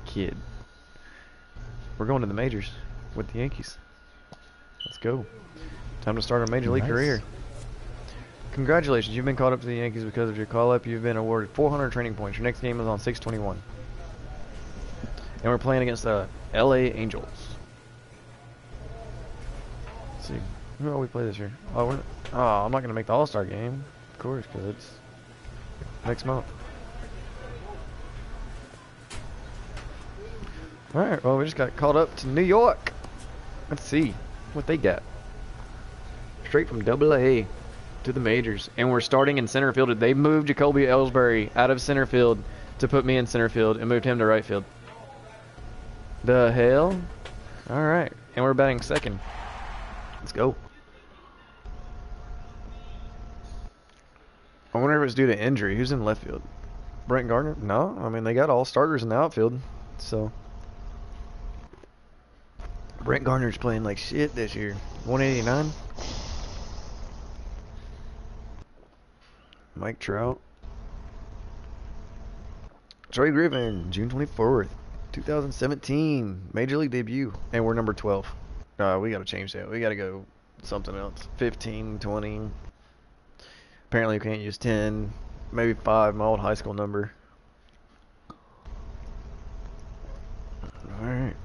kid. We're going to the majors with the Yankees. Let's go. Time to start a major league career. Congratulations, you've been called up to the Yankees because of your call-up. You've been awarded 400 training points. Your next game is on 6/21. And we're playing against the LA Angels. Let's see. Who all we play this year? Oh, I'm not going to make the All-Star game. Of course, because it's next month. Alright, well, we just got called up to New York. Let's see what they got. Straight from AA to the majors. And we're starting in center field. They moved Jacoby Ellsbury out of center field to put me in center field and moved him to right field. The hell? Alright. And we're batting second. Let's go. I wonder if it's due to injury. Who's in left field? Brent Gardner? No. I mean, they got all starters in the outfield. So Brent Gardner's playing like shit this year. 189. Mike Trout. Troy Griffin, June 24th, 2017. Major League debut. And we're number 12. We got to change that. We got to go something else. 15, 20. Apparently we can't use 10. Maybe 5, my old high school number. Alright.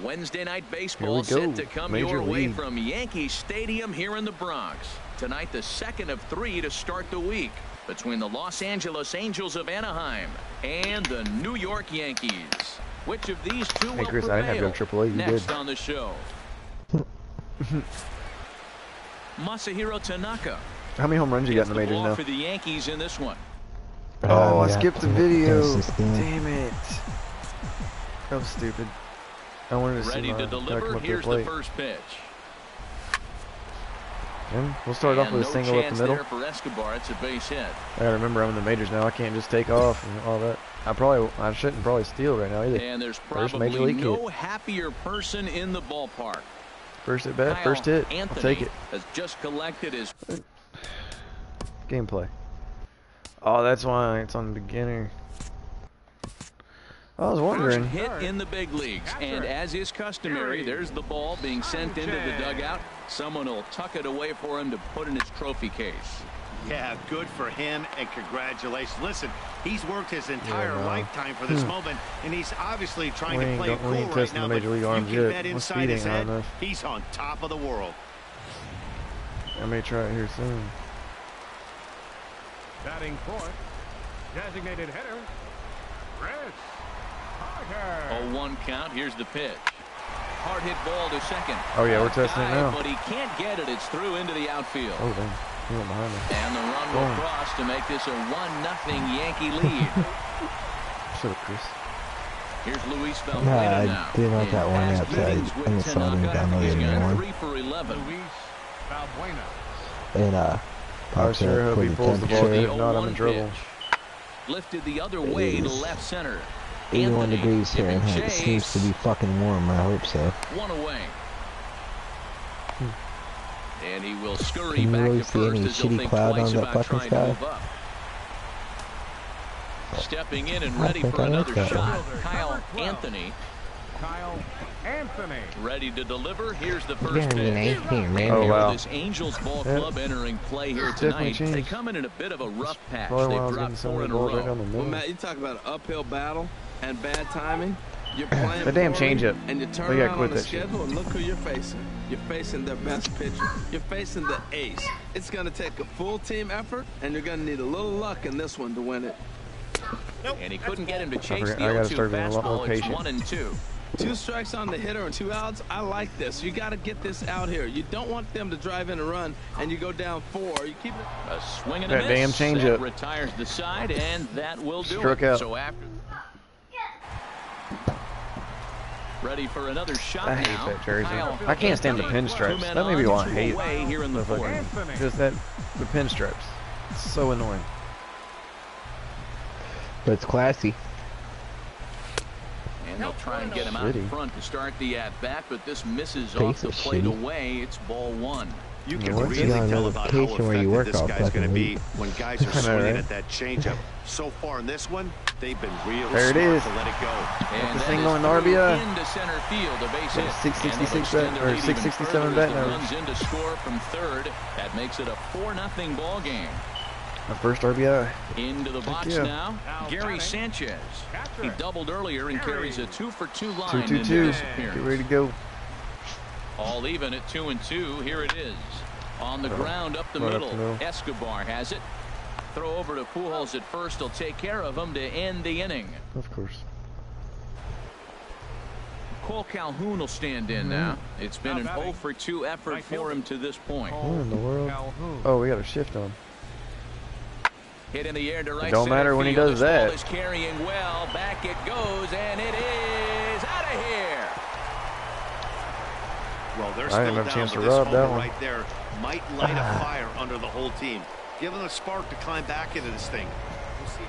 Wednesday night baseball set to come your way from Yankee Stadium here in the Bronx. Tonight, the second of 3 to start the week between the Los Angeles Angels of Anaheim and the New York Yankees. Which of these two Hey will Chris, I didn't have prevail? to go AAA. You Next did. on the show. Masahiro Tanaka. How many home runs you got in the majors now? For the Yankees in this one. Oh, I yeah, skipped the video. Damn it. That was stupid. I wanted to Ready see to my come deliver. up to the Here's the plate. first pitch. And we'll start off with a single up the middle. There for Escobar. It's a base hit. I gotta remember I'm in the majors now. I can't just take off and all that. I shouldn't probably steal right now either. And there's First probably major league no hit. happier person in the ballpark. First at bat, Kyle first hit. Anthony I'll take it. has just collected his Gameplay. Oh, that's why it's on beginner. I was first wondering. hit in the big leagues. And as is customary, there's the ball being sent into the dugout. Someone will tuck it away for him to put in his trophy case. Yeah, good for him, and congratulations. Listen, he's worked his entire lifetime for this moment, and he's obviously trying to play cool right now. The major league arms you yet. bet My inside speed his ain't high head, enough. he's on top of the world. I may try it here soon. Batting fourth, designated hitter, Chris Carter. 0-1 count. Here's the pitch. Hard hit ball to second. Oh yeah, we're testing it now. But he can't get it. It's through into the outfield. Oh damn, he went behind me. And the run will cross to make this a 1-0 Yankee lead. So Chris. Here's Luis Nah, Valbuena now. I did not that one outside. I'm just not even downloading He's got anymore. 3 for 11. Luis Valbuena. And I pops sure up hope for he the pulls the ball deep. temperature. If not, I'm in 0-1 trouble. pitch. Lifted the other way to left center. 81 Anthony degrees giving Fahrenheit. It seems chase. to be fucking warm. I hope so. 1 away. And he will scurry Can you back really to see first any as he'll shitty think cloud twice on that about fucking trying to sky? move up. Stepping in and I ready think for I like another that shot. one. Kyle Anthony Kyle Anthony. ready to deliver. Here's the first Yeah, I mean, pitch. here, man. Oh, wow. This Angels ball Yep. club entering play here Definitely tonight. They changed. come in a bit of a rough patch. Probably why I They've was dropped getting so 4 many in a balls right down row. the Well, middle. Matt, you talk about an uphill battle and bad timing. You're playing The damn poorly, changeup. and you They turn gotta around quit on the that shit. schedule and look who you're facing. You're facing their best pitcher. You're facing the ace. It's going to take a full team effort, and you're going to need a little luck in this one to win it. And he couldn't get him to chase the I gotta 0-2 start being a lot more fastball. It's patient. 1-2. 2 strikes on the hitter and 2 outs. I like this. You got to get this out here. You don't want them to drive in a run, and you go down 4. You keep it. A swing and a That miss. damn changeup. That retires the side, and that will do Struck it. out. So after. Ready for another shot I hate now. that jersey. Kyle I can't stand the Anthony. pinstripes. 2 men That may be on, why I 2 hate away here in the the fourth. fucking, just that, the pinstripes. It's so annoying. But it's classy. And they'll try and get him out in Shitty. front to start the at-bat, but this misses Face off the is plate shitty. away. It's ball 1. You can What's really on tell about how notification where you effective work this all guy's going to fucking be week. when guys are I know, swinging right? at that changeup. So far in this one, they've been real There it smart is. to let it go. And the that single is in through RBI. into center field, a base hit. 666 And they'll extend bat, their or lead even 667 further as bat the average. runs in to score from third. That makes it a 4-0 ball game. My first RBI. Into the box yeah. now, Gary Sanchez. He doubled earlier and carries a 2-for-2 line 2-2-2. into this Get appearance. ready to go. All even at 2-2. Here it is. On the ground up the Right up middle. the middle. Escobar has it. Throw over to Pujols at first. He'll take care of him to end the inning. Of course. Cole Calhoun will stand in now. It's been an Now batting. 0-for-2 effort Right for fielder. him to this point. What in the world? Calhoun. Oh, we got a shift on. Hit in the air to right don't center matter when he field. does This ball that. is carrying well. Back it goes, and it is out of here. Well, they're I still didn't have a down, chance but to this rub that homer one. right there might light a fire under the whole team. Give them a spark to climb back into this thing. We'll see.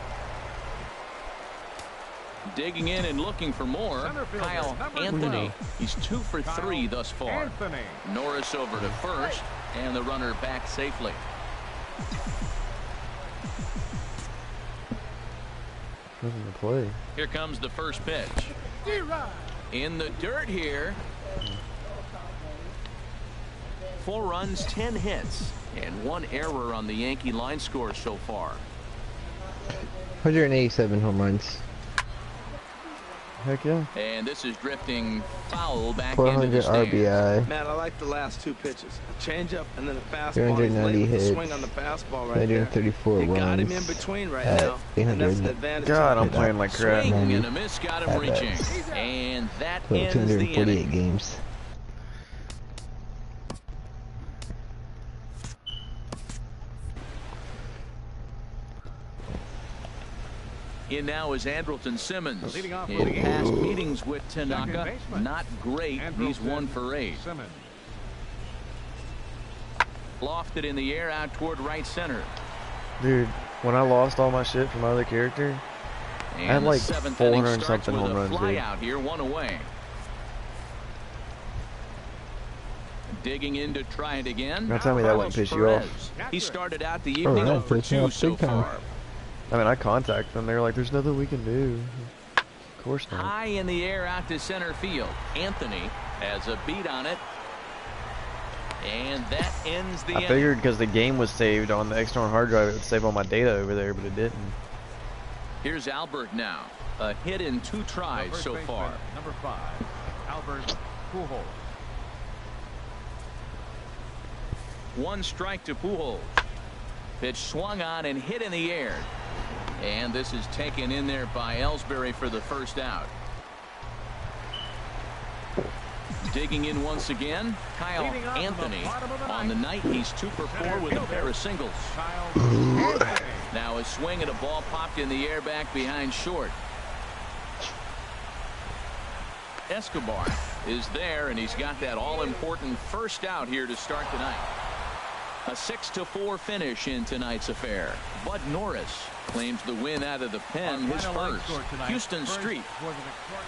Digging in and looking for more. Center fielder, Kyle number Anthony. 12. He's 2 for 3 thus far. Anthony. Norris over to first, and the runner back safely. Nothing to play. Here comes the first pitch. In the dirt here. 4 runs, 10 hits, and 1 error on the Yankee line score so far. 187 home runs. Heck yeah. And this is drifting foul back into 400 the stands. RBI. Man, I like the last two pitches. A changeup and then a fastball. He's 390 late with the hits. swing on the fastball right there. 134 You got him in runs. between right at now. And that's an 800. advantage. God, to I'm him. playing like crap. Swing and a miss got him At reaching. bats. And that So ends the 248 inning. games. In now is Andrelton Simmons. Leading off for In the game. past meetings with Second Tanaka, baseman. not great. He's Andrelton 1 for 8. Simmons. Lofted in the air out toward right center. Dude, when I lost all my shit from my other character, And I had the like 7th 400 inning and starts something with home a runs, fly dude. out here, 1 away. Digging in to try it again. Now tell me that wouldn't piss you off. Perez. He started out the evening yeah, 0 for pissed me 2 off so big time. far. I mean, I contacted them. They were like, there's nothing we can do. Of course not. High in the air out to center field. Anthony has a beat on it. And that ends the I inning. figured because the game was saved on the external hard drive, it would save all my data over there, but it didn't. Here's Albert now. A hit in 2 tries First so baseman, far. Number 5, Albert Pujols. 1 strike to Pujols. Pitch swung on and hit in the air. And this is taken in there by Ellsbury for the first out. Digging in once again, Kyle Leading off from the Anthony. bottom of the On the ninth. night, he's 2 for 4 with a pair of singles. Kyle Anthony. Now a swing and a ball popped in the air back behind short. Escobar is there, and he's got that all-important first out here to start tonight. A 6-4 finish in tonight's affair. Bud Norris claims the win out of the pen, his Final line first. score tonight. Houston First Street. for the Victoria.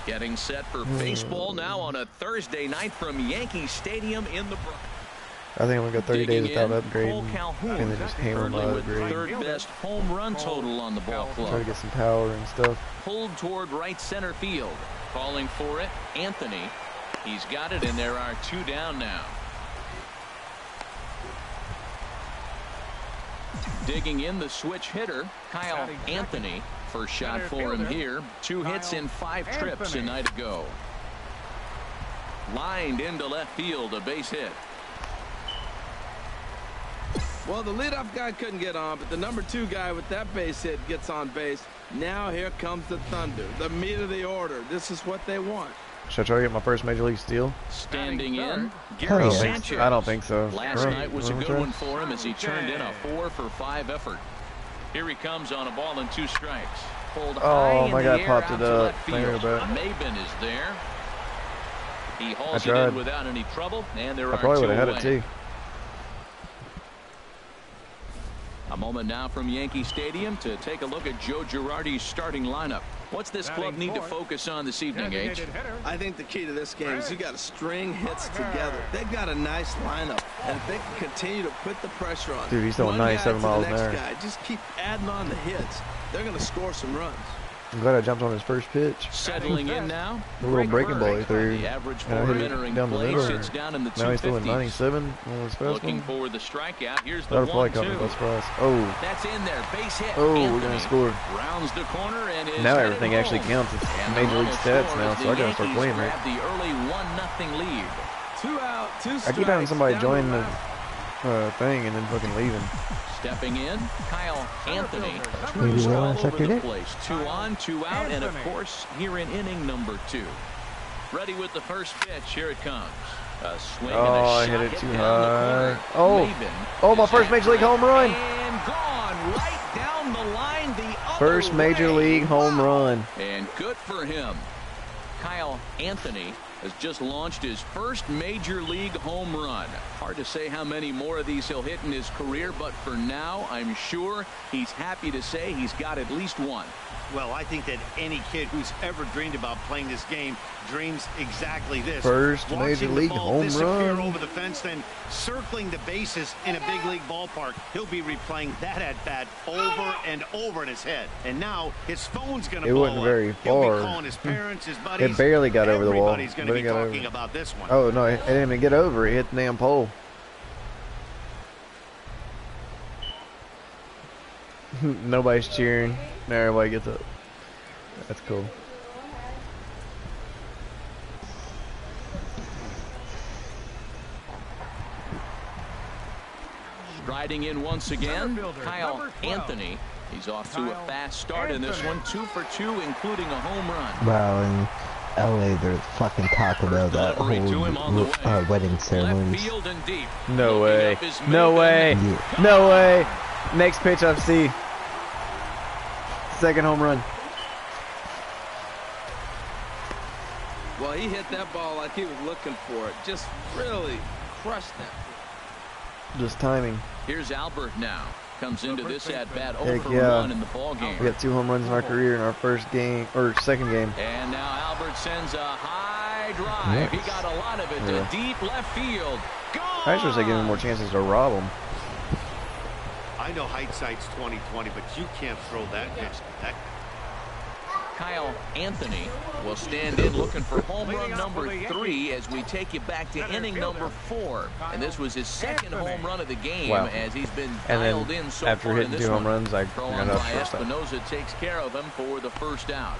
Getting set for baseball now on a Thursday night from Yankee Stadium in the Bronx. I think I'm going to go 30 days Digging without in, upgrading. Cole Calhoun, And then just hammer my currently with the upgrade. third best home run total on the ball Try to club. get some power and stuff. Pulled toward right center field. Calling for it, Anthony. He's got it, and there are 2 down now. Digging in the switch hitter, Kyle Anthony. First shot for him here. 2 hits in 5 trips a night ago. Lined into left field, a base hit. Well, the leadoff guy couldn't get on, but the number 2 guy with that base hit gets on base. Now here comes the thunder, the meat of the order. This is what they want. Should I try to get my first major league steal? Standing in, I Gary don't think Sanchez. so. I don't think so. Last Right. night was a What good was one that? for him as he turned in a 4 for 5 effort. Here he comes on a ball and 2 strikes. Pulled high in my the God, air popped out it to up. left There field. you go. Maben is there. He hauls it tried. in without any trouble, and there I are probably 2 would have had away. it too. A moment now from Yankee Stadium to take a look at Joe Girardi's starting lineup. What's this club Batting need to fourth, focus on this evening, H? designated hitter. I think the key to this game is you got to string hits together. They've got a nice lineup, and if they can continue to put the pressure on, Dude, he's throwing one guy 97 to miles the an next hour. guy, just keep adding on the hits. They're going to score some runs. I'm glad I jumped on his first pitch. Settling in now. The little breaking ball he threw. The average And I for hit him entering it down the play middle. sits down in the Now he's throwing 250s. 97 on his first Looking one. for the strikeout. Here's the That'll probably caught me 1-2. by surprise. Oh, That's in there. Base hit. oh, we're Anthony gonna score. rounds the corner and is Now headed everything home. actually counts. It's And the major league runner stats scores. now, so I The gotta start Yankees playing grab right. the early 1-0 lead. 2 out, 2 strikes. I keep having somebody down join the the left. thing and then fucking leaving. Stepping in, Kyle Anthony. Maybe Twos the all last over the after place. 2 on, 2 out, and of course, here in inning number 2. Ready with the first pitch. Here it comes. A swing and a Oh, I shot hit it too down the high. corner. Oh. Maben Oh, my is first at major league home run. And gone right down the line the other First major way. league home run. And good for him. Kyle Anthony has just launched his first major league home run. Hard to say how many more of these he'll hit in his career, but for now, I'm sure he's happy to say he's got at least one. Well, I think that any kid who's ever dreamed about playing this game dreams exactly this. First Watching major the league ball home disappear run. over the fence, then circling the bases in a big league ballpark. He'll be replaying that at bat over and over in his head. And now his phone's going to It blow wasn't up. very He'll far. be calling his parents, his buddies. It barely got over the wall. Everybody's going to But be it got over. talking about this one. Oh, no, it didn't even get over. It hit the damn pole. Nobody's cheering. And everybody gets up. That's cool. Striding in once again, Kyle Anthony. He's off to a fast start in this one. 2 for 2, including a home run. Wow, in LA, they're fucking talking about that whole wedding ceremonies. No way. No way. Yeah. No way. Next pitch I see. Second home run. Well, he hit that ball like he was looking for it. Just really crushed that. Just timing. Here's Albert now. Comes into this at bat Heck over yeah. 1 in the ball game. We got 2 home runs in our career in our first game or second game. And now Albert sends a high drive. Nice. He got a lot of it to deep left field. Gone! I just wish they give him more chances to rob him. I know hindsight's 20/20, but you can't throw that pitch. Kyle Anthony will stand in looking for home run number 3 as we take you back to inning number 4. And this was his second home run of the game as he's been dialed in so after far hitting in this 2 home one. runs, I Throw got on up by first time. Espinoza takes care of him for the first out.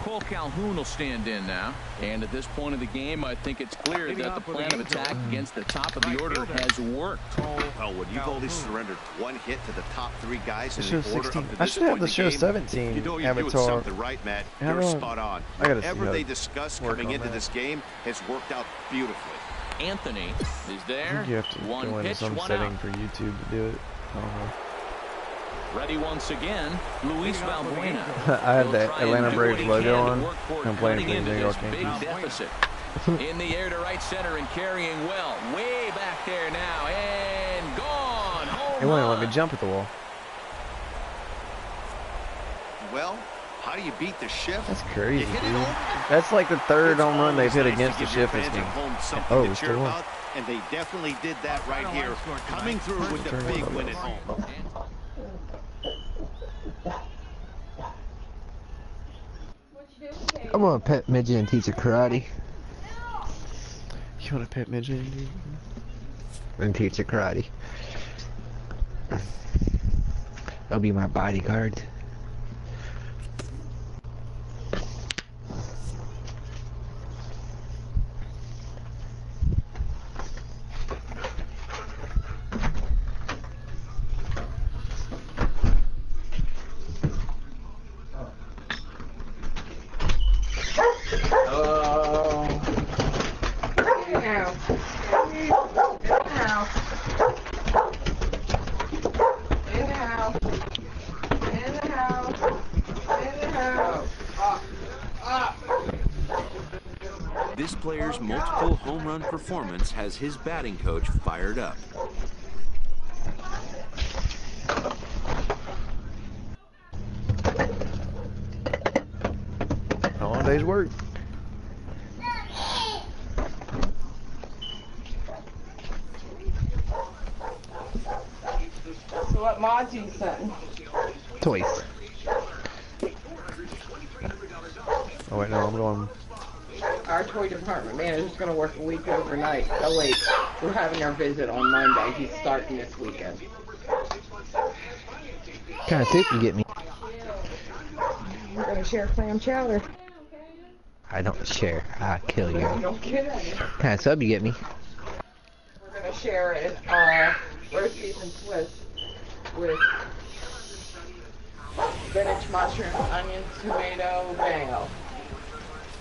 Cole Calhoun will stand in now. And at this point of the game, I think it's clear that the plan of attack against the top of the order has worked. Well, when you've only surrendered 1 hit to the top 3 guys in Show the order 16. up to I this should have point the in show game, 17 you know you're doing avatar. something right, Matt. How You're do I- spot on. I gotta see Whatever how they to discuss work coming on into that. this game has worked out beautifully. Anthony is I there. think you have to One go into pitch, some 1 setting out. for YouTube to do it. I don't know. Ready once again, Luis Valbuena. I have He'll the try and Atlanta do Braves what he logo can to on. work for I'm playing cutting for the into New York this big Yankees. deficit. In the air to right center and carrying well. Way back there now and gone. Home They won't even let run. me jump at the wall. Well, how do you beat the shift? That's crazy, You hit it dude. over. That's like the third It's home run they've hit always nice against to the give your shift this fans game. at home something Oh, to we cheer still won. about, and they definitely did that right here, coming through with the big win at home. I'm gonna pet midget and teach her karate. You want to pet midget? Dude? And teach her karate. That'll be my bodyguard. This player's multiple home run performance has his batting coach fired up. A long day's work. So what mods you sent? Toys. Oh wait, no, I'm going. Our toy department manager's gonna work a week overnight. Oh wait, we're having our visit on Monday. He's starting this weekend. What kind of soup you get me? We're gonna share clam chowder. I don't share. I'll kill you. You don't get any. What kind of sub you get me? We're gonna share it, roast beef and Swiss with spinach, mushroom, onion, tomato, mayo.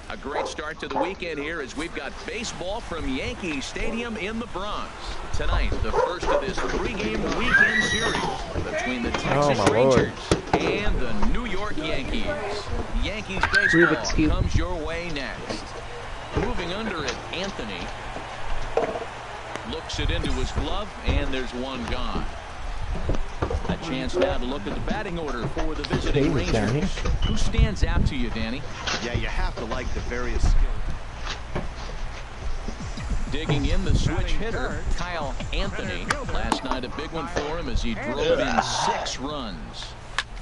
A great start to the weekend here as we've got baseball from Yankee Stadium in the Bronx. Tonight, the first of this 3-game weekend series between the Texas my Lord. Rangers and the New York Yankees. Yankees baseball comes your way next. Moving under it, Anthony looks it into his glove, and there's one gone. A chance now to look at the batting order for the visiting Rangers. Who stands out to you, Danny? Yeah, you have to like the various skills. Digging in the switch hitter, Kyle Anthony. Last night a big one for him as he drove in 6 runs.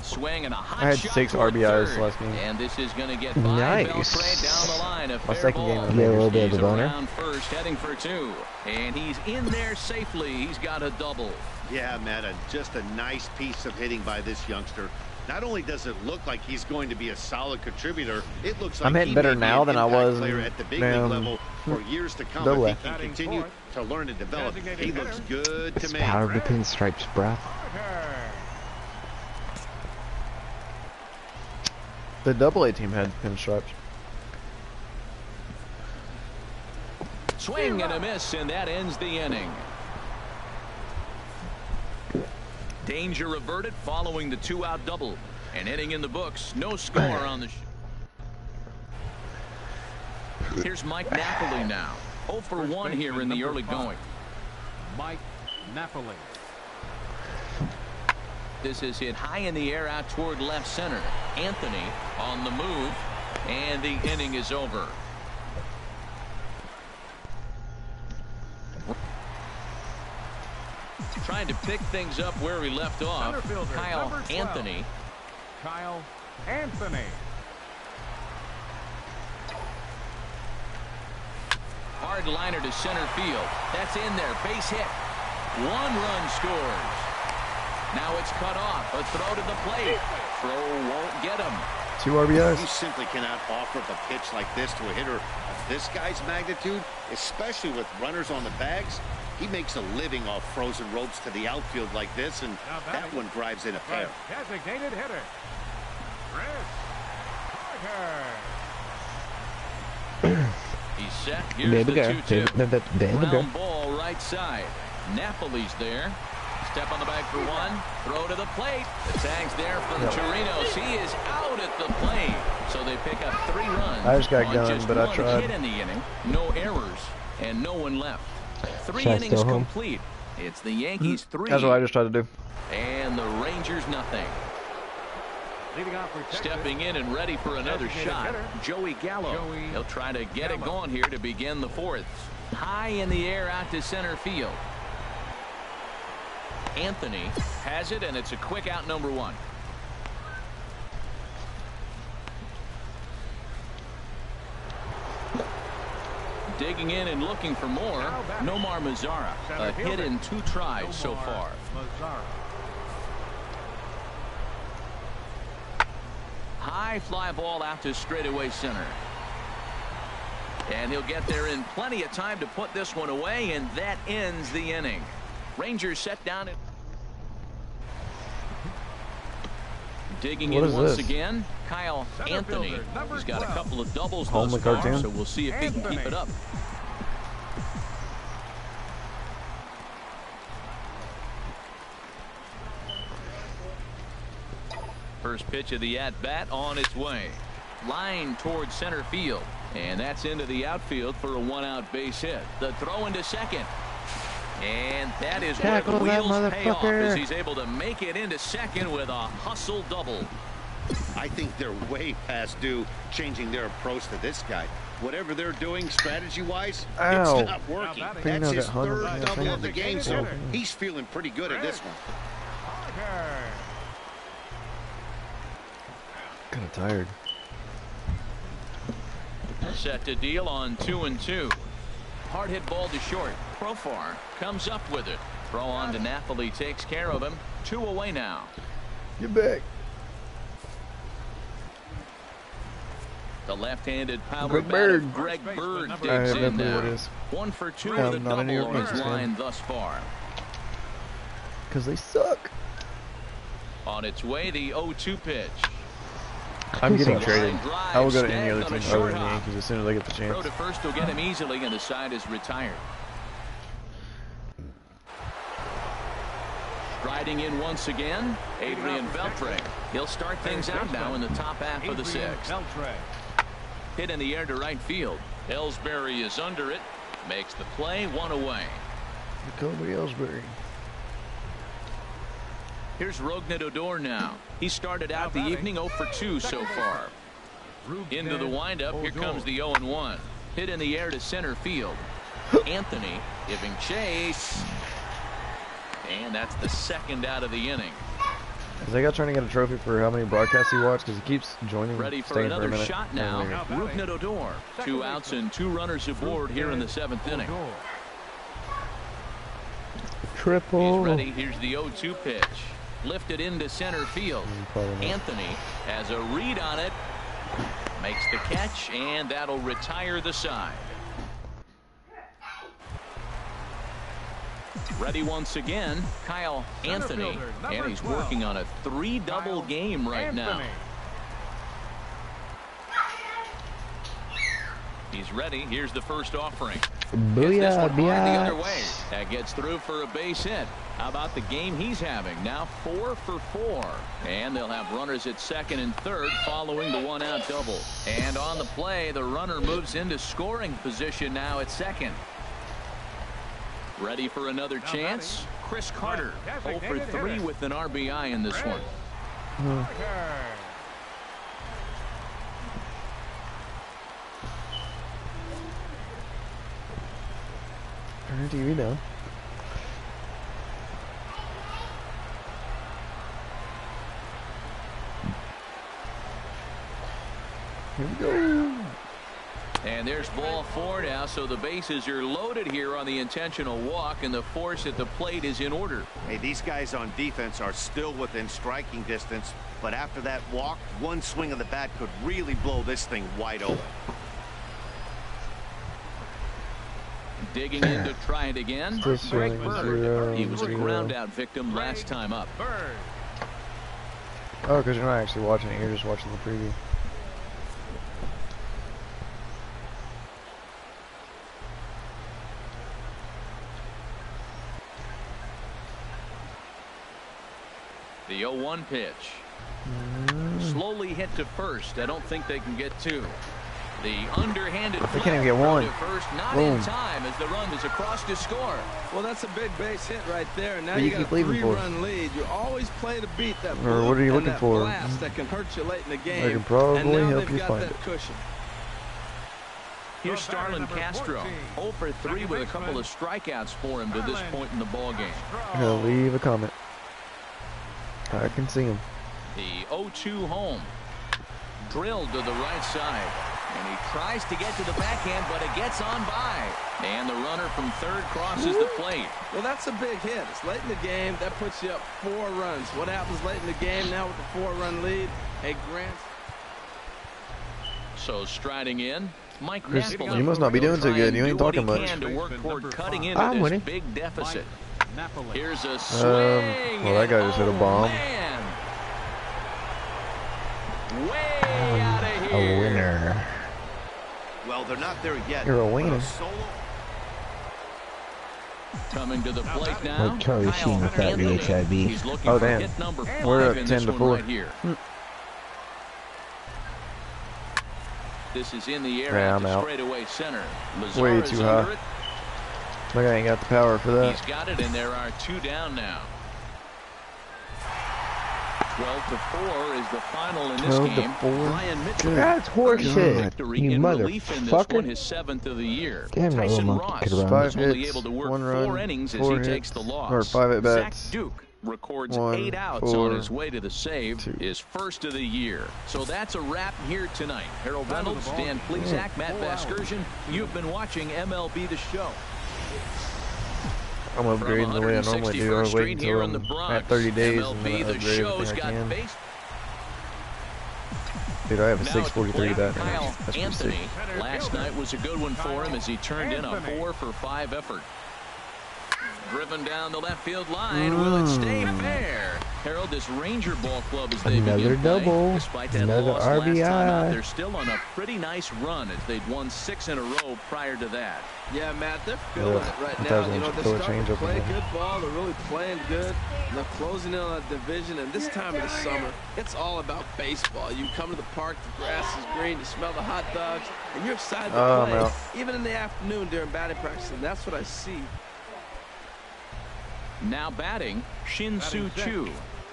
swing and a hot I had shot 6 toward RBIs third. last game. And this is going to get by Nice. Beltray down the line. A My fair second game ball. of the Get a little bit of He's the boner. around first, heading for 2. And he's in there safely. He's got a double. Yeah, Matt, just a nice piece of hitting by this youngster. Not only does it look like he's going to be a solid contributor, it looks like I'm hitting he better may be now an than I impact was player at the big league level for years to come. Double If A. he can continue to learn and develop, he looks good to It's me. power of the pinstripes, bruh. The AA team had pinstripes. Swing and a miss, and that ends the inning. Danger averted following the 2-out double. An inning in the books. No score on the Here's Mike Napoli now. 0 for 1 here in the early going. Mike Napoli. This is hit high in the air out toward left center. Anthony on the move, and the inning is over. Trying to pick things up where he left off. Kyle Anthony. Kyle Anthony. Hard liner to center field. That's in there. Base hit. 1 run scores. Now it's cut off. A throw to the plate. Throw won't get him. 2 RBIs. You simply cannot offer up a pitch like this to a hitter of this guy's magnitude, especially with runners on the bags. He makes a living off frozen ropes to the outfield like this, and that one drives in a pair. Designated hitter, Chris Carter. He's set. Here's the 2-2. Ground ball right side. Napoli's there. Step on the bag for 1. Throw to the plate. The tag's there from Chirinos. He is out at the plate. So they pick up 3 runs. I just got on gunned, just but I 1 tried. hit in the inning. No errors and no one left. 3 Should I innings still home? complete. It's the Yankees 3. That's what I just tried to do. And the Rangers nothing. Leading off for Texas, Stepping in and ready for another designated shot, hitter, Joey Gallo. He'll try to get it Gallo. going here to begin the 4th. High in the air out to center field. Anthony has it, and it's a quick out, number 1. Digging in and looking for more, Nomar Mazara. A hit in 2 tries so far. Mazzara. High fly ball out to straightaway center. And he'll get there in plenty of time to put this one away, and that ends the inning. Rangers set down. Digging What in is once this? again, Kyle Center Anthony. fielder, number He's got a 12. couple of doubles Home thus the far, cartoon? so we'll see if he can keep it up. First pitch of the at-bat on its way. Line towards center field. And that's into the outfield for a 1-out base hit. The throw into second. And that is where the Tackle that wheels pay off motherfucker. as he's able to make it into second with a hustle double. I think they're way past due changing their approach to this guy. Whatever they're doing strategy-wise, Ow. it's not working. Now batting. Think That's now his that Hunter- 3rd yeah, double think- of the game, so Designated he's feeling pretty good at this one. Carter. Kind of tired. Set to deal on 2-2. Hard hit ball to short. Profar comes up with it. Throw on to Napoli, takes care of him. 2 away now. Get back. The left-handed power Greg bat Bird. of Greg Bird I digs have no in clue now. what it is. 1 for 2 I'm with a not a New double York on his Yankees fan. line thus far. Because they suck. On its way, the 0-2 pitch. I'm getting Line traded. drive, I will go to any snagged other on a team short other than the hop. Yankees as soon as I get the Throw chance. to first will get him easily, and the side is retired. Striding in once again, Adrian Beltre. He'll start things out now in the top half of the Adrian 6th. Beltre. Hit in the air to right field. Ellsbury is under it. Makes the play, 1 away. Kobe Ellsbury. Here's Rognet Odor now. He started out the evening 0 for 2 so far. Into the windup, here comes the 0-1. Hit in the air to center field. Anthony giving chase. And that's the 2nd out of the inning. Is that guy trying to get a trophy for how many broadcasts he watched? Because he keeps joining. Ready for staying another for a minute. shot now. Rougned Odor. 2 outs and 2 runners aboard here in the 7th inning. Triple. He's ready. Here's the 0-2 pitch. Lifted into center field. Anthony has a read on it. Makes the catch, and that'll retire the side. Ready once again, Kyle Anthony, and he's working on a 3-double game right now. He's ready. Here's the first offering. Booyah, The other way. That gets through for a base hit. How about the game he's having? Now 4 for 4. And they'll have runners at second and third following the 1-out double. And on the play, the runner moves into scoring position now at second. Ready for another chance? Chris Carter, 0 for 3 with an RBI in this one. Turn TV down. Here we go. And there's ball 4 now, so the bases are loaded here on the intentional walk, and the force at the plate is in order. Hey, these guys on defense are still within striking distance, but after that walk, one swing of the bat could really blow this thing wide open. Digging in to try it again. Greg Bird. He was a ground out victim last time up. Oh, because you're not actually watching it, you're just watching the preview. The 0-1 pitch. Slowly hit to first. I don't think they can get 2. The underhanded they can't even get 1. First, not Boom. in time as the run is across to score. Well, that's a big base hit right there. And now What you do got you a keep leaving for? 3-run lead. You always play to beat that Or what are you and looking that for? blast that can hurt you late in the game. They can probably and now help they've you got find that it. cushion. Here's Starlin Castro, 0 for 3 with a couple of strikeouts for him to this point in the ball game. He'll leave a comment. I can see him. The 0-2 home. Drilled to the right side. And he tries to get to the backhand, but it gets on by. And the runner from third crosses the plate. Well, that's a big hit. It's late in the game. That puts you up 4 runs. What happens late in the game now with the 4-run lead? A grand. So striding in, Mike Chris, Napoli. you must not be doing too good. You ain't talking much. To work toward cutting into I'm this winning. big deficit. Here's a swing. Well, that guy just hit a bomb. Man. Way out of here. A winner. Well, they're not there yet. You're a winner. Coming to the plate now. Like Charlie Sheen with that VHIB. He's looking Oh, for damn. hit number 5 We're up in 10 this to one 4. right here. This is in the air Yeah, at I'm the out. straightaway center. Way Lazar too is high. under it. That guy ain't got the power for that. He's got it, and there are 2 down now. 12-4 is the final in this 12 to game. 4. Brian Mitchell. That's horseshit. Victory You in relief in this one, motherfucker. his 7th of the year. Damn, that Tyson little monkey Ross could run. was 5 only hits, able to work 1 4 run, innings as 4 he hits, takes the loss. or 5 at bats. Zach Duke records 1, 8 outs 4, on his way to the save, 2. his first of the year. So that's a wrap here tonight. Harold Reynolds, Dan Plesac, Matt Vasgersian. You've been watching MLB The Show. I'm upgrading the way I normally do. I wait until I'm at 30 days and then I The upgrade show's everything I got can. base. Dude, I have a Now 643 at the bat plate, now. Kyle That's pretty Anthony. sick. Last night was a good one for him as he turned in a 4 for 5 effort. Driven down the left field line. Will it stay fair? Harold, this Ranger Ball Club as they Another begin play. double. Despite that Another loss last time out, RBI. they're still on a pretty nice run as they'd won 6 in a row prior to that. Yeah, Matt, they're feeling it right I thought now. it was You know, gonna they're throw a starting to changeup play in there. good ball. They're really playing good. And they're closing in on a division. And this time of the summer, it's all about baseball. You come to the park, the grass is green, you smell the hot dogs, and you're excited to I'm play. out. Even in the afternoon during batting practice, and that's what I see. Now batting, Shin-Soo Choo.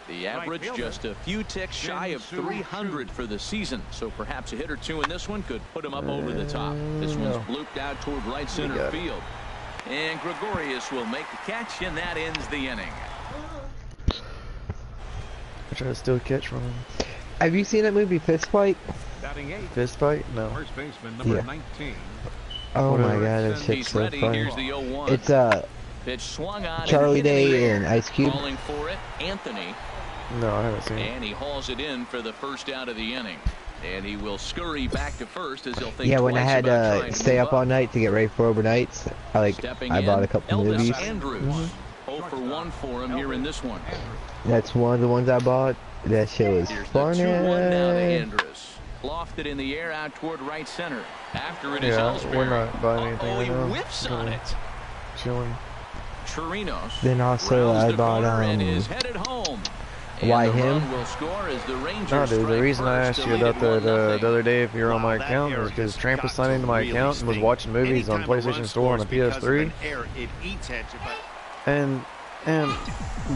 The average just a few ticks shy of 300 for the season, so perhaps a hit or 2 in this one could put him up over the top. This one's blooped out toward right center field. And Gregorius will make the catch, and that ends the inning. tried to steal a catch from him. Have you seen that movie Fist Fight? Batting 8. Fist fight? No. First baseman number 19. Oh my god, that shit's so funny. It's Pitch swung on Charlie and hit in the Day air. and Ice Cube. Calling for it, Anthony. No, I haven't seen it. And he hauls it in for the first out of the inning. And he will scurry back to first as he'll think Yeah, when I twice had about trying to to stay move up all night to get ready for overnights, I bought a couple Elvis movies. Andrews. 0 for 1 for him here in this one. That's one of the ones I bought. That shit was funny. 2-1 now to Andrus. Lofted in the air out toward right center. After it is Ellsbury. We're not buying anything right he now. whiffs on it. Chilling. Chirinos. Then also I bought and is headed home. Why And the him? run will score as the Rangers No, dude, the strike reason I first asked to you lead about it that 1-0. the other day if you're on my Wow, account that was error because just Tramp was got signed into my to account and was really watching movies on Anytime a run PlayStation Store on the scores because of PS3 an error, it eats at you, but and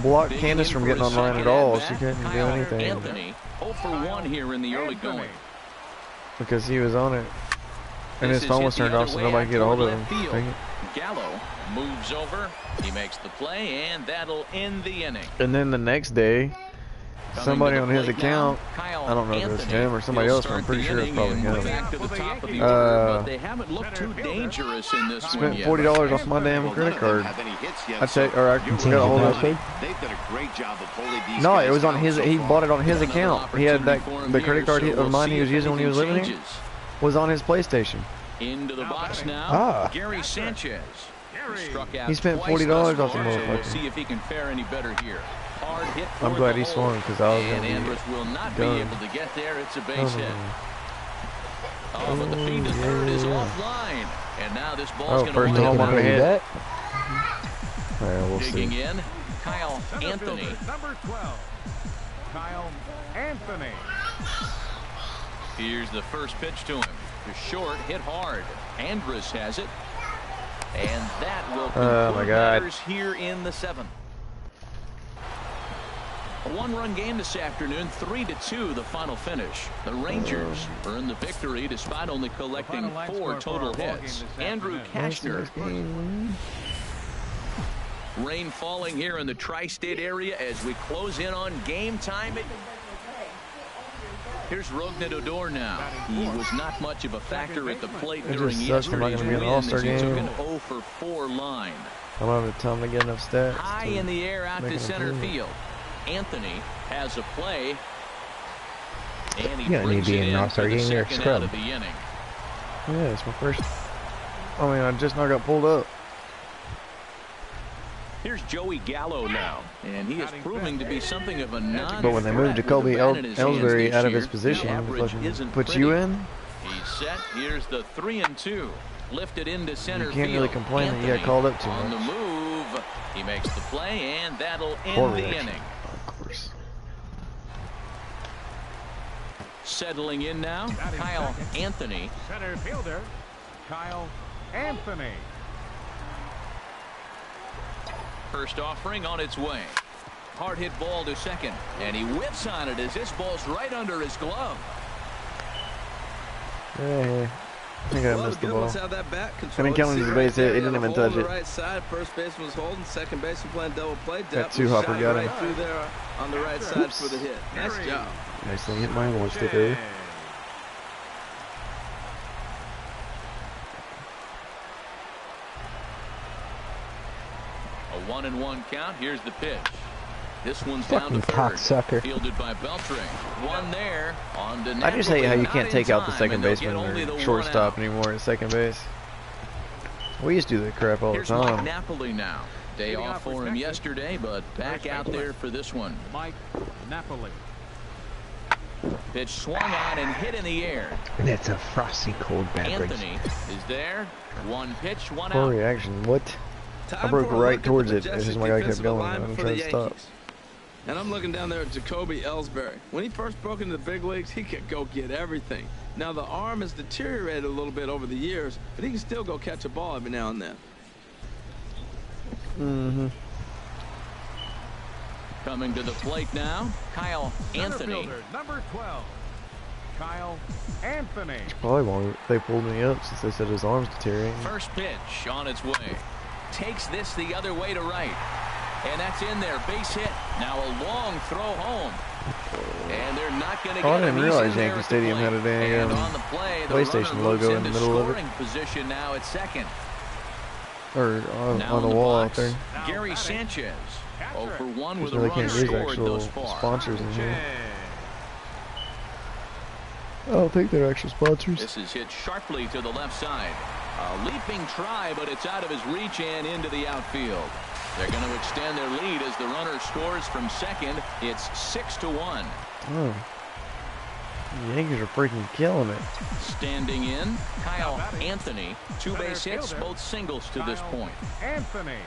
blocked Candace from getting online at all. She couldn't do anything Anthony 0 for 1 here in the early going. because he was on it. And his phone was turned off, so nobody could get a hold of him. Dang it. Gallo moves over. He makes the play, and that'll end the inning. And then the next day, somebody on his account, I don't know if it was him or somebody else, but I'm pretty sure it's probably him. Back to the top of the order, but they haven't looked too dangerous in this one Spent yet. $40 off my damn credit card. I take, or I got a hold of it. they've done a great job of holding these No, guys it was on down his. so He far. bought it on his account. He had that the credit card of mine he was using when he was living here was on his PlayStation. Into the box now, Ah. Gary Sanchez. Struck out He spent twice $40 thus off the far, so We'll motherfucker. see if he can fare any better here. Hard hit. I'm glad he swung because I was And gonna Andrus be will not done. be able to get there. It's a base Oh, hit. Oh, but the feed to third is yeah. offline. And now this ball's Oh, going first to home wind on the up hit. Alright, we'll digging see. in. Kyle Center Anthony. fielder, number 12. Kyle Anthony. Here's the first pitch to him. To short, hit hard. Andrus has it. And that will conclude my God. matters here in the 7th. A one-run game this afternoon, 3-2 the final finish. The Rangers earn the victory despite only collecting 4 total hits. Andrew Kashner. Rain falling here in the tri-state area as we close in on game time. Here's Rognet Odor now. He was not much of a factor at the plate It during just sucks I'm not yesterday's gonna be in the win All-Star as he took game. an 0 for 4 line. I don't have the time to get enough stats. High to in the air out make to an center improvement. field. Anthony has a play. And he You don't need brings to be it in an in All-Star for the game, you're a second scrub. out of the inning. Yeah, it's my first. I mean, I just now got pulled up. Here's Joey Gallo now, and he is proving to be something of a non. But when they moved Jacoby Ellsbury out of his position, they fucking put you in. He's set. Here's the 3-2. Lifted into center You can't field. really complain that you got Anthony called up too on the much. move. He makes the play, and that'll Poor end the reaction. inning. Of course. Settling in now, Batting Kyle second. Anthony. Center fielder, Kyle Anthony. First offering on its way. Hard hit ball to second, and he whips on it as this ball's right under his glove. Yeah, I think I missed the ball. How that bat I didn't count it as a base hit. He didn't even touch it. Right side, first baseman was holding, second baseman playing double play. That two-hopper got him. Right through there on the right side for the hit. Nice job. Nicely hit my one stick there. A 1-1 count. Here's the pitch. This one's down Fucking to third. cocksucker. Fielded by Beltran. One there on to I just hate how you Napoli. can't Not take in out the time, second and they'll baseman get only the or one shortstop out. anymore at second base. We used to do that crap all the Here's Mike time. Napoli now. Day off for him yesterday, but back out there for this one. Mike Napoli. Pitch swung on and hit in the air. And it's a frosty cold beverage. Anthony is there. One pitch, one Poor out. reaction. What? I Time broke for a right look at towards the it. It's just majestic my guy kept defensive going. alignment I'm for trying the to stop. Yankees. And I'm looking down there at Jacoby Ellsbury. When he first broke into the big leagues, he could go get everything. Now the arm has deteriorated a little bit over the years, but he can still go catch a ball every now and then. Mm-hmm. Coming to the plate now, Kyle Center Anthony. fielder, number 12. Kyle Anthony. Probably why they pulled me up since they said his arm's deteriorating. First pitch on its way. Takes this the other way to right. And that's in there. Base hit Now a long throw home. And they're not going to Oh, I get didn't him. realize Yankee Stadium had a And dang on the play, the PlayStation runner logo moves in the into middle of it. scoring position now at second. Or Now on the in wall out box, there. Gary Sanchez. 0 for 1 with a So they run can't use scored actual thus far. sponsors in here. I don't think they're actual sponsors. This is hit sharply to the left side. A leaping try, but it's out of his reach and into the outfield. They're going to extend their lead as the runner scores from second. It's 6-1. Oh. The Yankees are freaking killing it. Standing in, Kyle Anthony. 2 base hits, both singles to this point. Anthony.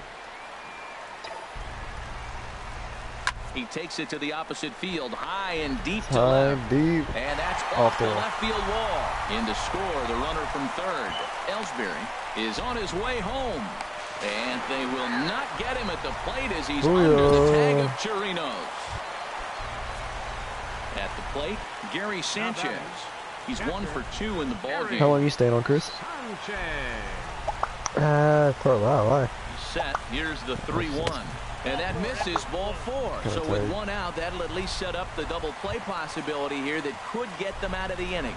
He takes it to the opposite field, high and deep to High, left. deep. And that's off the left field wall. In to score, the runner from third. Ellsbury is on his way home. And they will not get him at the plate as he's under the tag of Chirinos. At the plate, Gary Sanchez. He's 1 for 2 in the ballgame. How long are you staying on, Chris? For a while, why? Set. Here's the 3-1. And that misses ball 4. So with 1 out, that'll at least set up the double play possibility here that could get them out of the inning.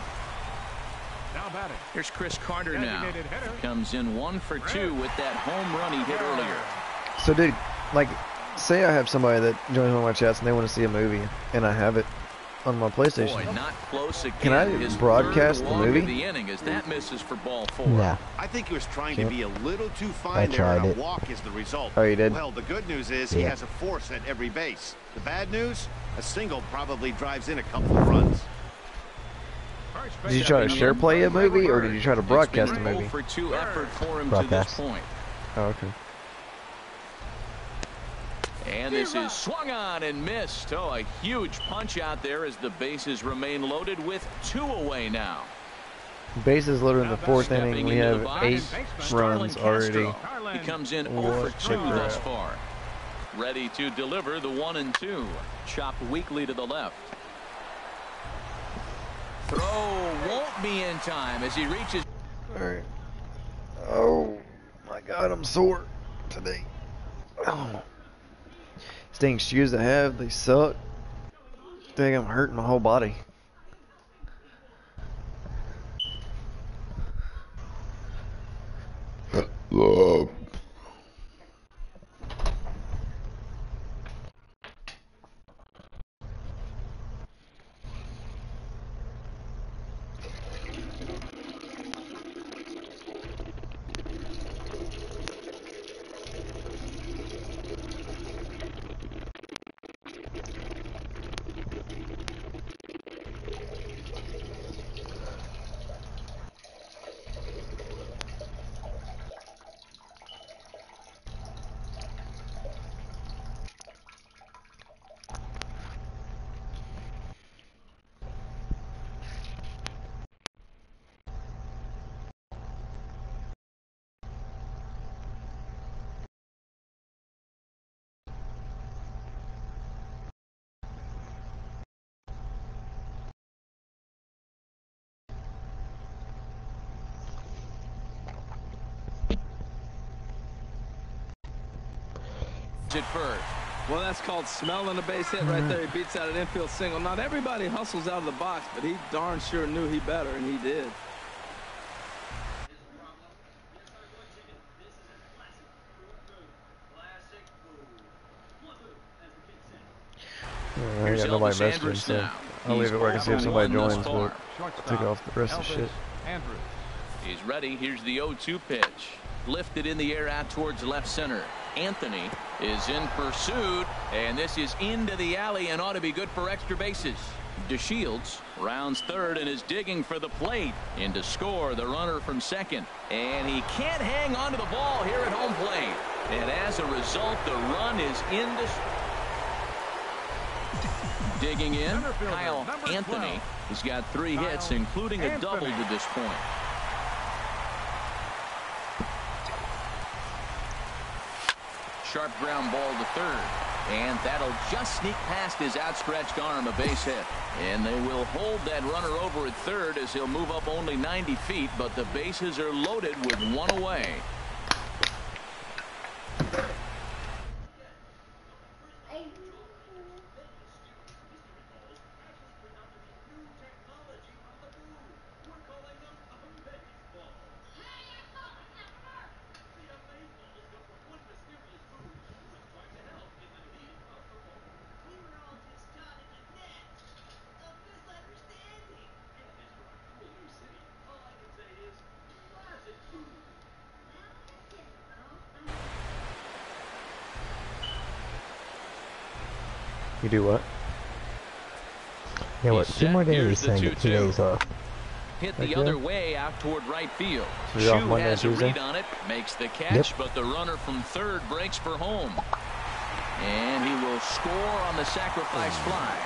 Here's Chris Carter now. He comes in 1 for 2 with that home run he hit earlier. So, dude, like, say I have somebody that joins one of my chats and they want to see a movie, and I have it on my PlayStation. Boy, not close again. Can I His broadcast third the walk movie? of the inning as that misses for ball 4. No. I think he was trying to be a little too I fine there, and tried a it. walk is the result. Oh, you did? Well, the good news is he has a force at every base. The bad news, a single probably drives in a couple of runs. Did you try to share play a movie, or did you try to broadcast a movie? 0 for 2 effort for him to this point. Oh, okay. And this is swung on and missed. Oh, a huge punch out there as the bases remain loaded with 2 away now. Bases loaded in the 4th inning. Stepping We into the have box, 8 Starlin runs already. Castro. He comes in 0 for 2 thus far. Ready to deliver the 1-2. Chopped weakly to the left. Throw won't be in time as he reaches. All right. Oh my God, I'm sore today. Oh. These shoes I have, they suck. Dang, I'm hurting my whole body. At first. Well, that's called smelling a base hit right there. He beats out an infield single. Not everybody hustles out of the box, but he darn sure knew he better, and he did. I got nobody messaging, so I'll leave it where I can see if somebody joins, but take off the rest of the shit. He's ready. Here's the 0-2 pitch. Lifted in the air out towards left center. Anthony is in pursuit, and this is into the alley and ought to be good for extra bases. DeShields rounds third and is digging for the plate. In to score, the runner from second. And he can't hang on to the ball here at home plate. And as a result, the run is into. Digging in, Kyle Anthony. He's got 3 hits, including a double to this point. Sharp ground ball to third. And that'll just sneak past his outstretched arm, a base hit. And they will hold that runner over at third as he'll move up only 90 feet, but the bases are loaded with 1 away. You do what? Yeah, what? 2 more days and get 2 days off. Hit the other way out toward right field. So you're off Chu Monday has and a Tuesday? read on it, makes the catch, but the runner from third breaks for home. And he will score on the sacrifice fly.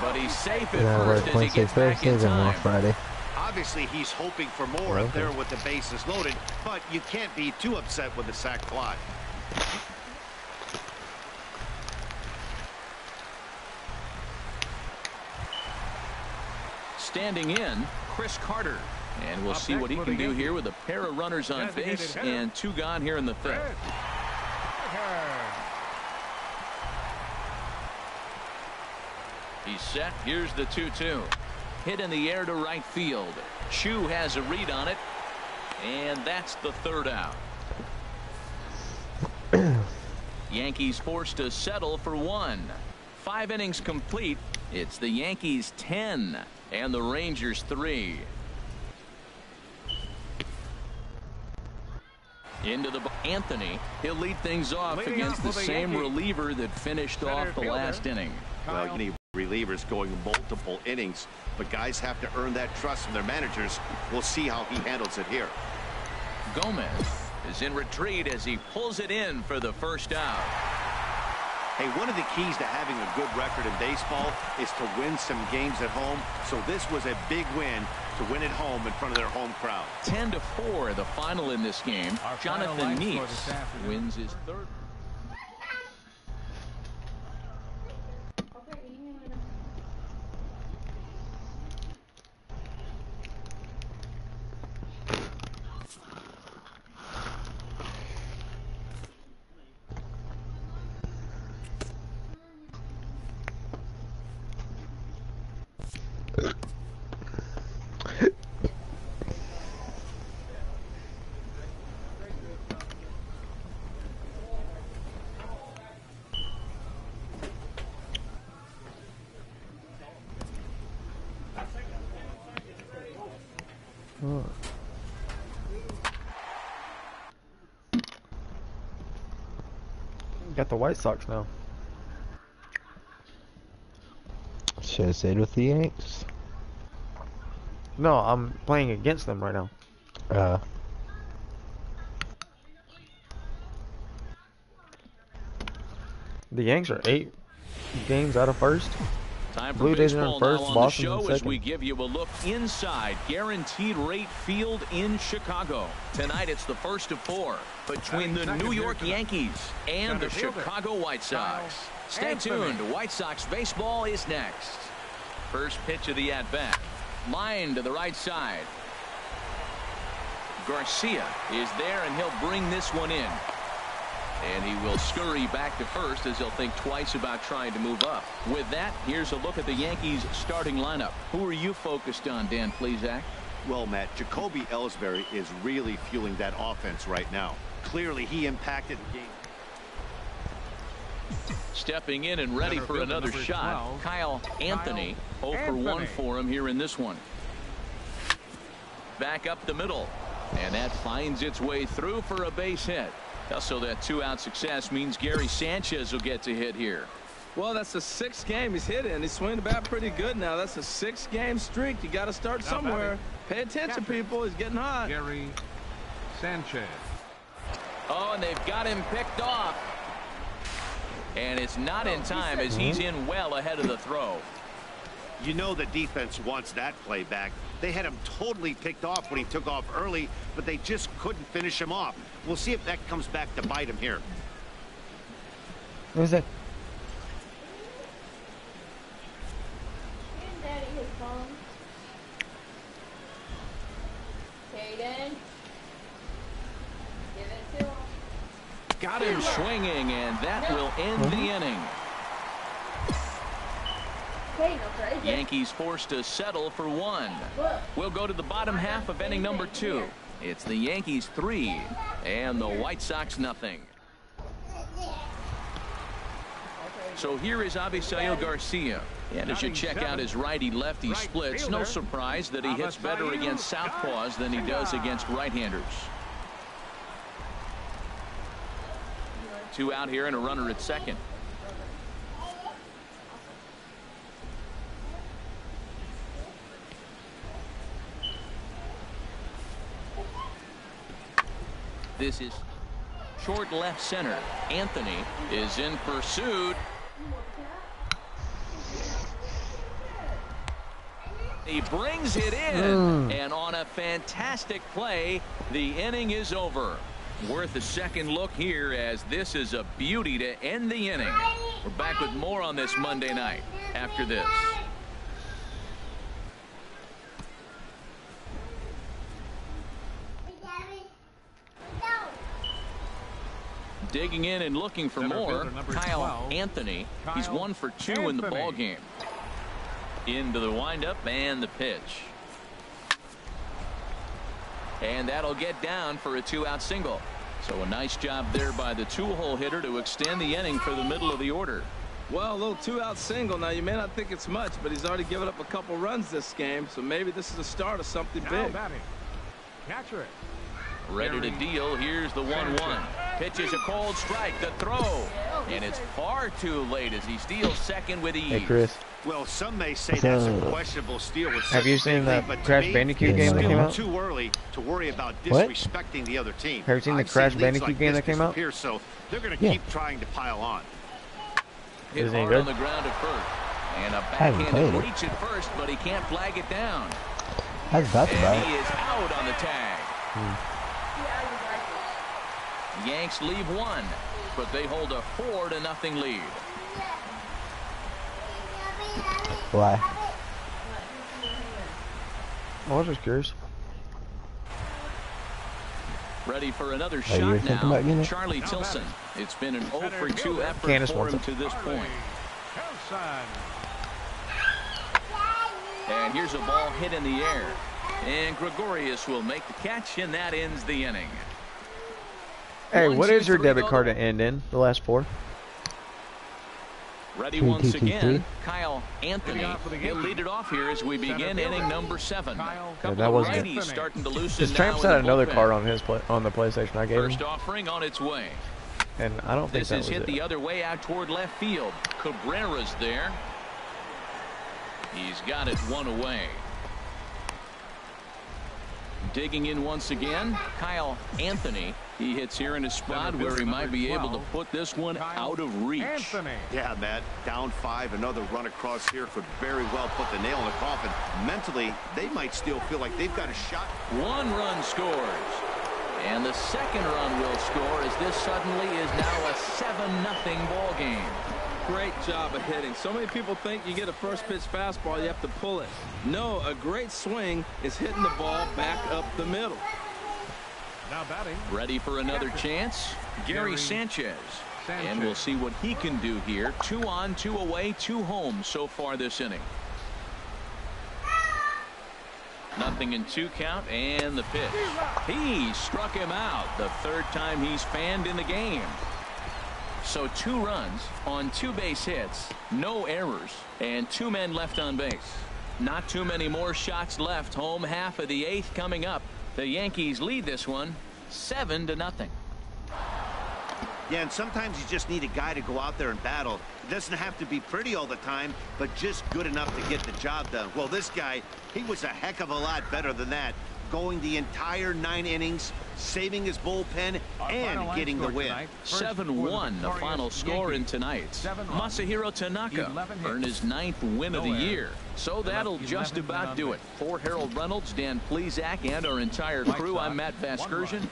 But he's safe at first as he gets back in time. Friday. Obviously, he's hoping for more up there with the bases loaded, but you can't be too upset with the sac fly. Standing in, Chris Carter. And we'll see what he can do here with a pair of runners on base and 2 gone here in the 5th. He's set. Here's the 2-2. Hit in the air to right field. Chu has a read on it. And that's the 3rd out. Yankees forced to settle for 1. 5 innings complete. It's the Yankees 10 and the Rangers 3. Into the Anthony. He'll lead things off against the same reliever that finished off the last inning. Well, you need relievers going multiple innings, but guys have to earn that trust from their managers. We'll see how he handles it here. Gomez is in retreat as he pulls it in for the 1st out. Hey, one of the keys to having a good record in baseball is to win some games at home. So this was a big win to win at home in front of their home crowd. 10-4 the final in this game. Jonathan Neese wins his 3rd. Got the White Sox now. Should have stayed with the Yanks. No, I'm playing against them right now. The Yanks are 8 games out of first. Time for Blue Jays are in baseball first, now on Boston the in show as second. we give you a look inside Guaranteed Rate Field in Chicago. Tonight it's the first of 4 between the New York Yankees and the Chicago White Sox. Stay tuned. White Sox baseball is next. First pitch of the at-bat. Line to the right side. Garcia is there, and he'll bring this one in. And he will scurry back to first as he'll think twice about trying to move up. With that, here's a look at the Yankees starting lineup. Who are you focused on, Dan Plesac? Well, Matt, Jacoby Ellsbury is really fueling that offense right now. Clearly, he impacted the game. Stepping in and ready for another shot, Kyle Anthony. 0 for 1 for him here in this one. Back up the middle. And that finds its way through for a base hit. Also, that 2-out success means Gary Sanchez will get to hit here. Well, that's the 6th game he's hit in. He's swinging the bat pretty good now. That's a 6-game streak. You got to start somewhere. Pay attention, people. He's getting hot. Gary Sanchez. Oh, and they've got him picked off. And it's not in time as he's in well ahead of the throw. You know the defense wants that play back. They had him totally picked off when he took off early, but they just couldn't finish him off. We'll see if that comes back to bite him here. What is that? Daddy his phone. Caden. Give it to him. Got him swinging, and that will end the inning. Yankees forced to settle for 1. We'll go to the bottom half of inning number 2. It's the Yankees 3 and the White Sox nothing. So here is Avisail Garcia. And as you check out his righty-lefty splits, no surprise that he hits better against southpaws than he does against right-handers. 2 out here and a runner at second. this is short left center. Anthony is in pursuit. He brings it in, and on a fantastic play, the inning is over. Worth a second look here, as this is a beauty to end the inning. We're back with more on this Monday night after this. Digging in and looking for more, Kyle Anthony. He's 1 for 2 in the ball game. Into the windup and the pitch. And that'll get down for a 2-out single. So a nice job there by the 2-hole hitter to extend the inning for the middle of the order. Well, a little 2-out single. Now, you may not think it's much, but he's already given up a couple runs this game, so maybe this is the start of something big. Catcher it. Ready to deal. Here's the 1-1. Pitches a cold strike. The throw. And it's far too late as he steals second with ease. Hey, Chris. Well, some may say that's a questionable steal. Have you seen that Crash Bandicoot game that came out? Too early to worry about disrespecting the other team. Have you seen the Crash Bandicoot game that came out? So they're going to keep trying to pile on. Hit hard on the ground at first. And a backhanded reach at first, but he can't flag it down. I was about to buy it. He is out on the tag. Yanks leave 1, but they hold a 4-0 lead. Why? I was just curious. Ready for another shot now. Charlie Tilson. It's been an 0 for 2 effort for him to this point. And here's a ball hit in the air. And Gregorius will make the catch, and that ends the inning. Hey, what is your debit card to end in? The last 4? Ready once again, Kyle Anthony. He'll lead it off here as we begin inning number 7. Yeah, that wasn't it. Starting to loosen. Because Tramps had another card on his on the PlayStation I gave him. First offering on its way. And I don't think that was it. This is hit the other way out toward left field. Cabrera's there. He's got it 1 away. Digging in once again, Kyle Anthony. He hits here in a spot where he might be able to put this one out of reach. Yeah, Matt, down 5, another run across here could very well put the nail in the coffin. Mentally, they might still feel like they've got a shot. 1 run scores. And the second run will score as this suddenly is now a 7-0 ball game. Great job of hitting. So many people think you get a first pitch fastball, you have to pull it. No, a great swing is hitting the ball back up the middle. Now batting. Ready for another chance, Gary Sanchez. And we'll see what he can do here. 2 on, 2 away, 2 home so far this inning. 0-2 count, and the pitch. He struck him out. The 3rd time he's fanned in the game. So 2 runs on 2 base hits, no errors, and 2 men left on base. Not too many more shots left. Home half of the 8th coming up. The Yankees lead this one 7-0. Yeah, and sometimes you just need a guy to go out there and battle. It doesn't have to be pretty all the time, but just good enough to get the job done. Well, this guy, he was a heck of a lot better than that. Going the entire 9 innings, saving his bullpen, and getting the win. 7-1, the final score in tonight. Masahiro Tanaka earned his 9th win of the year. So that'll just about do it. For Harold Reynolds, Dan Plesac, and our entire crew, I'm Matt Vasgersian.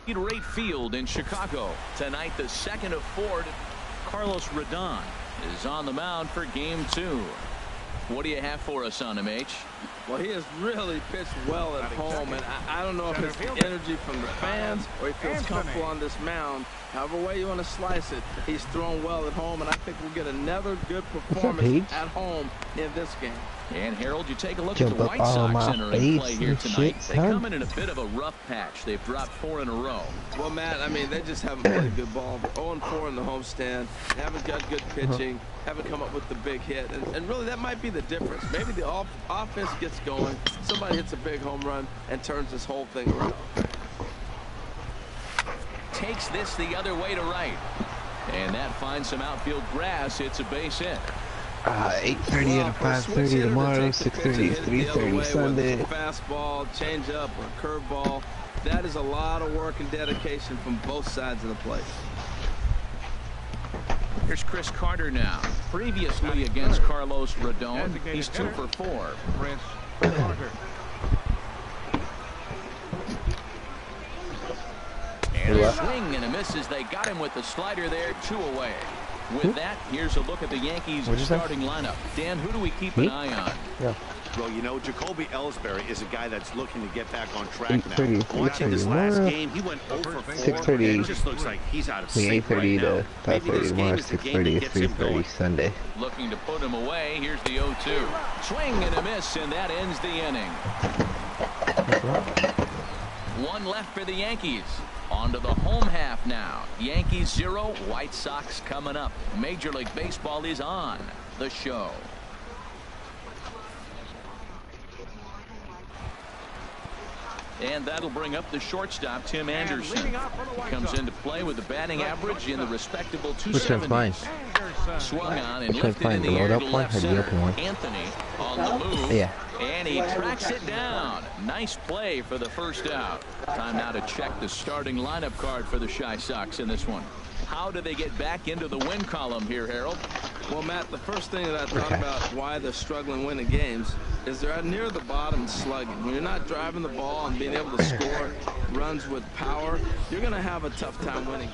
Right field in Chicago. Tonight, the 2nd of 4. Carlos Rodon is on the mound for game 2. What do you have for us on him, H? Well, he has really pitched well at home, and I don't know if it's the energy from the fans or he feels comfortable on this mound. However way you want to slice it, he's thrown well at home, and I think we'll get another good performance at home in this game. And Harold, you take a look at the White Sox entering play here tonight. They come in a bit of a rough patch. They've dropped 4 in a row. Well, Matt, I mean, they just haven't played good ball. They're 0-4 in the homestand. They haven't got good pitching. Haven't come up with the big hit. And really, that might be the difference. Maybe the offense gets going. Somebody hits a big home run and turns this whole thing around. Takes this the other way to right. And that finds some outfield grass. It's a base hit. 8:30 and 5:30 tomorrow, 6:30, 3:30 Sunday. Fastball, changeup, or curveball. That is a lot of work and dedication from both sides of the plate. Here's Chris Carter now. Previously against Carlos Rodon, he's 2 for 4. Chris Carter. And a swing and a miss as they got him with the slider there, 2 away. With that, here's a look at the Yankees starting lineup. Dan, who do we keep an eye on? Yeah. Well, you know, Jacoby Ellsbury is a guy that's looking to get back on track now. Watching this last game, he went 0 for 4. 6:30. It just looks like he's out of sync 8:30 right now. to 5:30 tomorrow, 6:30 to 3:30 Sunday. Looking to put him away. Here's the 0-2. Swing and a miss, and that ends the inning. 1 left for the Yankees. On to the home half now. Yankees 0, White Sox coming up. Major League Baseball is on the show. And that'll bring up the shortstop, Tim Anderson. He comes into play with a batting average in the respectable 270s. Swung on and lifted in the air to left center. Anthony on the move. Yeah. And he tracks it down. Nice play for the first out. Time now to check the starting lineup card for the Chi Sox in this one. How do they get back into the win column here, Harold? Well, Matt, the first thing that I thought about why they're struggling winning games is they're near the bottom slugging. When you're not driving the ball and being able to score runs with power, you're going to have a tough time winning.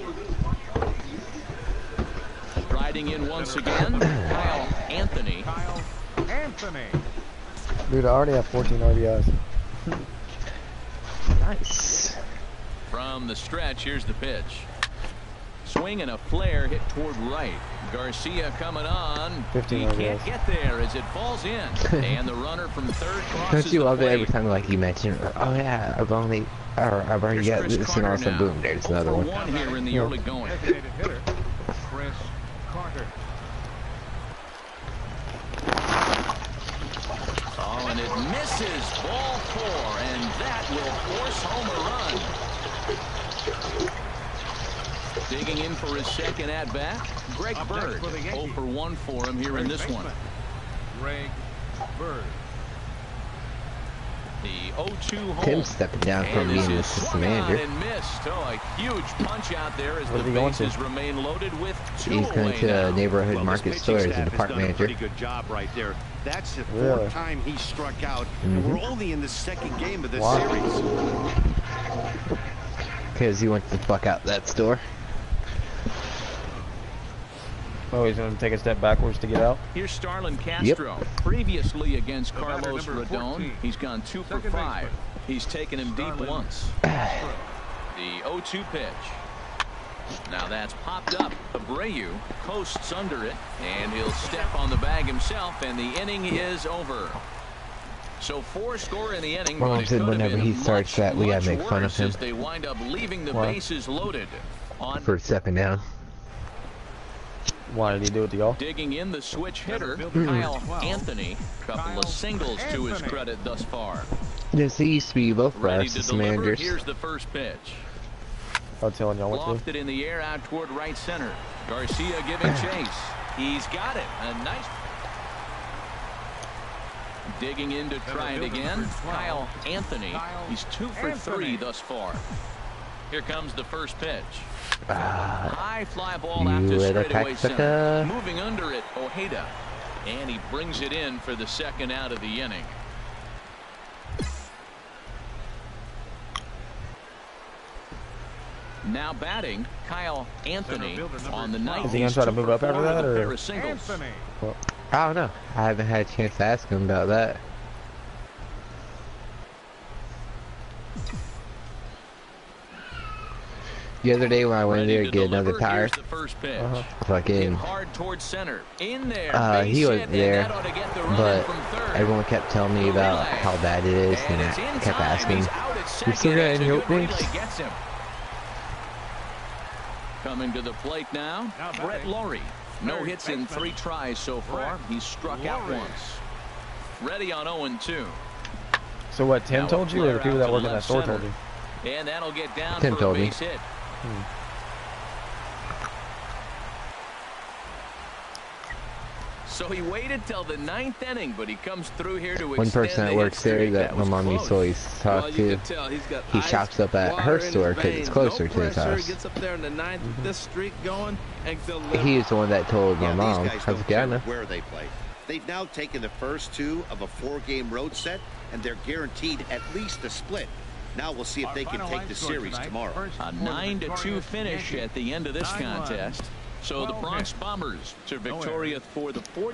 Riding in once again, Kyle Anthony. Kyle Anthony. Dude, I already have 14 RBIs. Nice. From the stretch, here's the pitch. Swing and a flare hit toward right. Garcia coming on. 15 he can't RBIs. get there as it falls in. And the runner from third crosses Don't you the love it every plate. time like you mention, oh yeah, I've already got Chris this, and Carter also now. boom, there's another 0 one. for 1 here in the early going. Designated hitter, Chris Carter. Oh, and it misses. Ball 4, and that will force home a run. Digging in for his second at-bat, Greg Bird. 0 for 1 for him here in this one. Greg Bird. The 0-2 home. Tim stepping down from And being this the is assistant swung on manager. and missed. Oh, a huge punch out there as Where's the he going bases to? remain loaded with 2 He's going away to now. neighborhood Well, this market pitching store as a staff has department done a manager. pretty good job right there. That's the 4th Really? time he struck out. And Mhm. we're only in the 2nd game of this Wow. series. Because he went the fuck out that store. Oh, he's going to take a step backwards to get out? Here's Starlin Castro. Previously against Carlos number Rodon, 14. he's gone 2 for Second 5. baseman. He's taken him deep Starlin. once. The 0-2 pitch. Now that's popped up. Abreu coasts under it, and he'll step on the bag himself, and the inning is over. So 4 score in the inning, Well, but I it said could have whenever been he starts much, that, we gotta much make fun of worse him. as they wind up leaving the Why? bases loaded. On For stepping down. Why did he do it to y'all? digging in the switch hitter, Fielder, Kyle 12. Anthony. Couple Kyle of singles to his Anthony. credit thus far. Yes, he used to be both for our Ready to assistant deliver. managers. Here's the first pitch. I was telling y'all what to do. Lofted in the air out toward right center. Garcia giving chase. He's got it. A nice. Digging in to try it again. Kyle Anthony. He's 2 for 3 thus far. Here comes the first pitch. High fly ball out to you little straightaway center. cocksucker. Moving under it, Ojeda. And he brings it in for the second out of the inning. Now batting, Kyle Anthony on the night. Is he gonna try to move up after that, or? Anthony. I don't know. I haven't had a chance to ask him about that. The other day when I went in there to get another tire, The first pitch. Hit fucking, hard towards center. In there. he Base was hit, and there, that ought to get the run but in from third. everyone kept telling me about how bad it is, and it's I in kept time. asking, He's out at "You second. still got It's a any good openings?" relay gets him. Coming to the plate now, Brett Laurie. No hits in 3 tries so far. He's struck out once. Ready on 0-2. So what, Tim Now told you, or the flare people out that to work in that left store center. told you? And that'll get down Tim for a told me. base hit. So he waited till the 9th inning, but he comes through here to One person that works there that my mom used to always talk to, he shops up at her store because it's closer to his house. Gets up there in the 9th, this streak going, and he's the one that told my mom. I was like, yeah, I know. Where they play. They've now taken the first 2 of a 4-game road set, and they're guaranteed at least a split. Now we'll see if they can take the series tomorrow. A 9-2 finish at the end of this contest. So the Bronx Bombers to victorious for the 40th.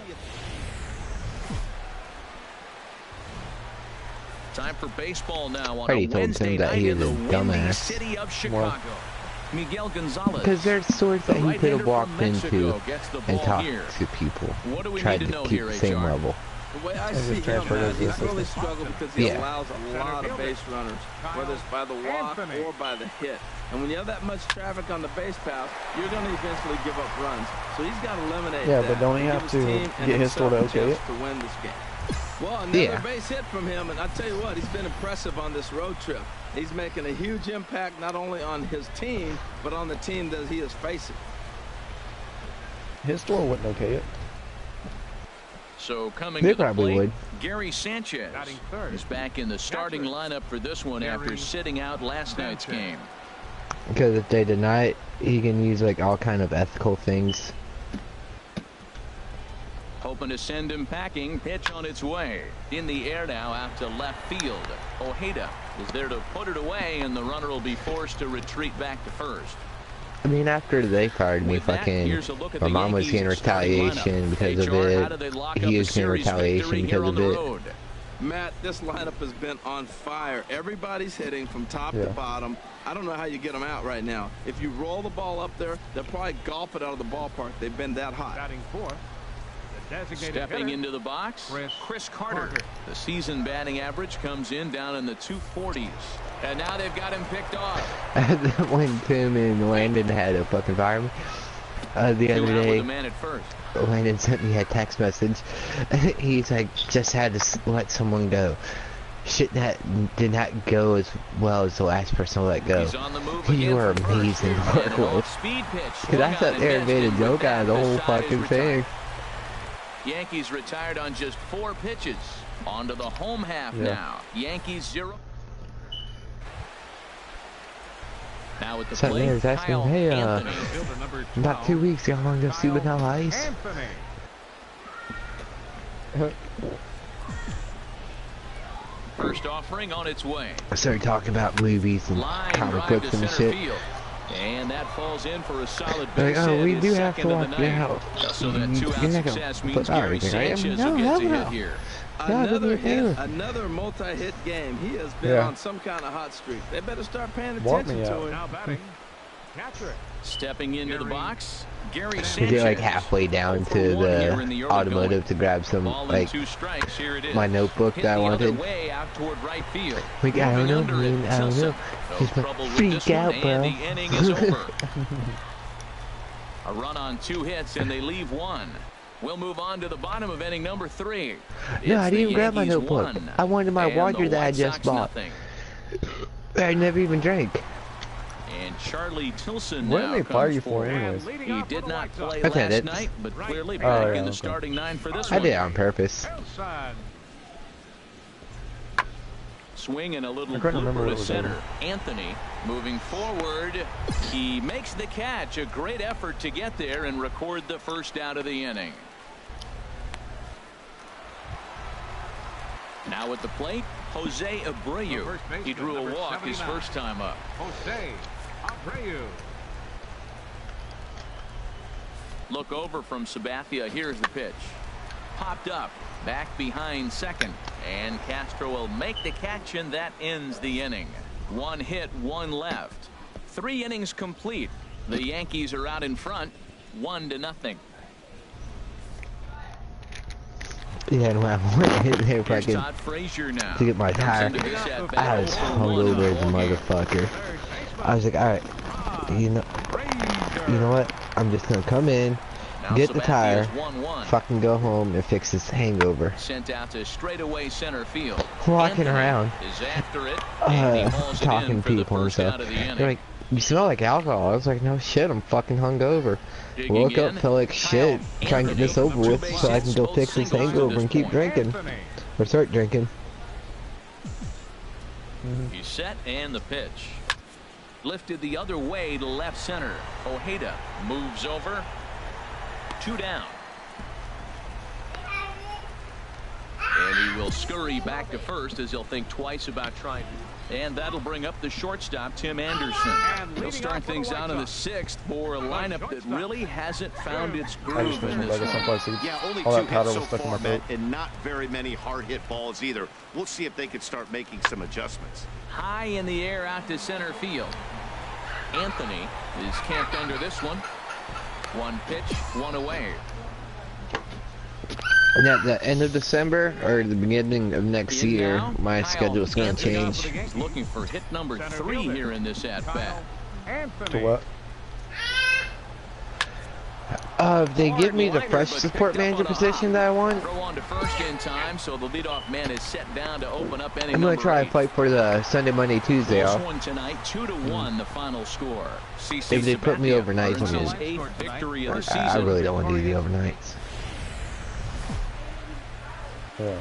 Time for baseball now on a Wednesday night in the windy city of Chicago. Miguel Gonzalez. Because there's stores that he could have walked into and talked to people. Tried to keep the same level. The way I see him, he's really struggled because he allows a lot of base runners, whether it's by the walk or by the hit. And when you have that much traffic on the base path, you're going to eventually give up runs. So he's got to eliminate that. Yeah, but don't he have to get his store to okay it? To win this game. Well, another base hit from him, and I tell you what, he's been impressive on this road trip. He's making a huge impact not only on his team, but on the team that he is facing. His store wouldn't okay it. So coming to the plate, Gary Sanchez is back in the starting lineup for this one after sitting out last night's game. Because if they deny it, he can use like all kind of ethical things. Hoping to send him packing. Pitch on its way. In the air now out to left field. Ojeda is there to put it away, and the runner will be forced to retreat back to first. I mean, after they fired me, my mom was getting retaliation because of it. He was getting retaliation because of it. Matt, this lineup has been on fire. Everybody's hitting from top to bottom. I don't know how you get them out right now. If you roll the ball up there, they'll probably golf it out of the ballpark. They've been that hot. Stepping into the box, Chris Carter. The season batting average comes in down in the 240s. And now they've got him picked off. When Tim and Landon had a fucking fire me the other day, Landon sent me a text message. He's like, just had to let someone go. Shit that did not go as well as the last person to let go. You were amazing to work with. Because I thought they made a joke out of the whole fucking thing. Yankees retired on just 4 pitches. On to the home half now. Yankees 0. Now with the plate, was asking, Kyle hey, Anthony. about 2 weeks, y'all want to go see Vanilla Ice? First offering on its way. I started talking about movies and comic books and shit. And that falls in for a solid base hit. Oh, we do have to walk it out. So that 2-out success means Gary Sanchez will get to hit here. Another multi-hit game. He has been on some kind of hot streak. They better start paying attention to him. Now batting, catcher. Stepping into the box, Gary Sanchez. We get like halfway down to the automotive to grab some, like, my notebook that I wanted. Like, I don't know, man, I don't know. He's like, freak out, bro. A run on 2 hits, and they leave 1. We'll move on to the bottom of inning number 3. No, I didn't grab my notebook. I wanted my water that I just bought. I never even drank. And Charlie Tilson what did they fire you for anyways? He did not play last night, but clearly back in the starting 9 for this one. I did it on purpose. Swing and a little blooper to center. Anthony moving forward. He makes the catch. A great effort to get there and record the first out of the inning. Now at the plate, Jose Abreu. He drew a walk his first time up. Jose Abreu. Look over from Sabathia. Here's the pitch. Popped up. Back behind second. And Castro will make the catch, and that ends the inning. 1 hit, 1 left. 3 innings complete. The Yankees are out in front, 1-0. Yeah, and when I went in there fucking to get my tire, I was hungover as a motherfucker. I was like, alright, you know what? I'm just gonna come in, get the tire, fucking go home and fix this hangover. Sent out to straightaway center field. Walking around, is after it, talking to people and stuff. They're like, You smell like alcohol. I was like, no shit, I'm fucking hungover. Digging Woke up, in, felt like shit. Kyle Try and get this Anthony, over with two so I can bases, go both fix this singles to hangover this and keep point. drinking. Or start drinking. He's set and the pitch. Lifted the other way to left center. Ojeda moves over. 2 down. And he will scurry back to first as he'll think twice about trying. And that'll bring up the shortstop, Tim Anderson. He'll start things out in the 6th for a lineup that really hasn't found its groove in this one. Yeah, only All 2 that powder hits so was stuck in far, my throat. Matt, and not very many hard hit balls either. We'll see if they can start making some adjustments. High in the air out to center field. Anthony is camped under this one. 1 pitch, 1 away. And at the end of December or the beginning of next year, my schedule is going to change. He's looking for hit number 3 here in this at bat. To what? They give me the fresh support manager position that I want. Throw on to first in time, so the leadoff man is set down to open up any. I'm going to try and fight for the Sunday, Monday, Tuesday off. One tonight, 2-1 the final score. If they put me overnight, his 8th victory of the season. I really don't want to do the overnights. Yeah.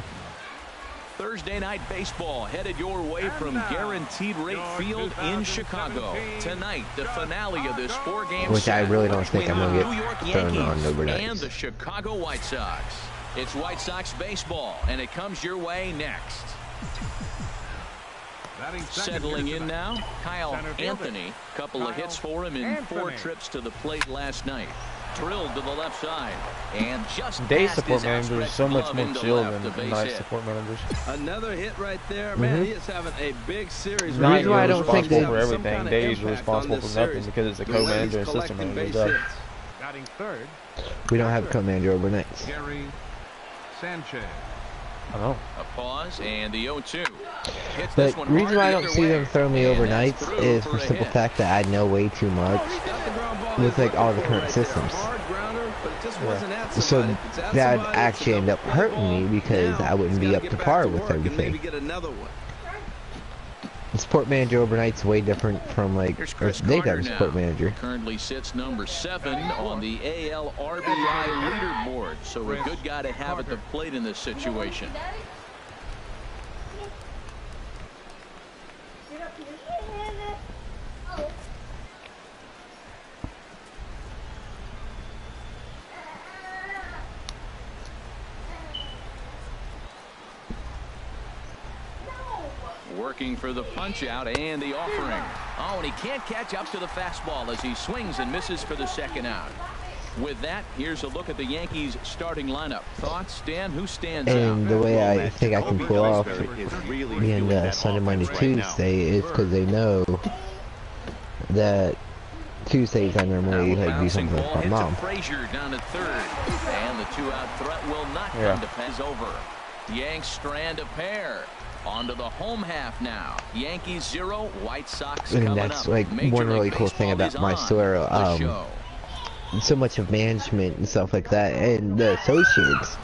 Thursday night baseball headed your way from Guaranteed Rate Field in Chicago. Tonight, the finale of this 4-game Which I really don't think I'm going to New York get thrown on Yankees overnights. and the Chicago White Sox. It's White Sox baseball, and it comes your way next. Settling in now, Kyle Anthony. Couple of hits for him in 4 trips to the plate last night. Drilled to the left side, and just Day past support his managers are outstretched so much glove more into chill left, the than base night hit. support managers. Another hit right there, man. He is having a big series. The reason why I don't think responsible they- for everything. Days are responsible for nothing because it's a co-manager and system manager's job. Batting third, We don't have a co-manager overnights. Gary Sanchez. I know. A pause and the 0-2. Hits But this the one reason hard why I the don't other see way. them throw me And overnights that's through is for for a the simple hit. fact that I know way too much with like all the current systems. So that would actually end up hurting me because I wouldn't be up to par with everything. The support manager overnight's way different from like Here's or Chris they Carter have a support now. manager. Currently sits number 7 on the AL RBI leaderboard. So a good guy to have at the plate in this situation. Working for the punch out and the offering. Oh, and he can't catch up to the fastball as he swings and misses for the second out. With that, here's a look at the Yankees starting lineup. Thoughts, Dan? Who stands And out? the way I think I can pull off being Sunday, Monday, Tuesday is because they know that Tuesdays I normally like do something with my mom. Frazier down to third, and the 2-out threat will not come to pass. Over. Yanks strand a pair. Onto the home half now. Yankees 0, White Sox coming And that's up. like Major one really League cool thing Baseball about is my on store. the show. So much of management and stuff like that, and the associates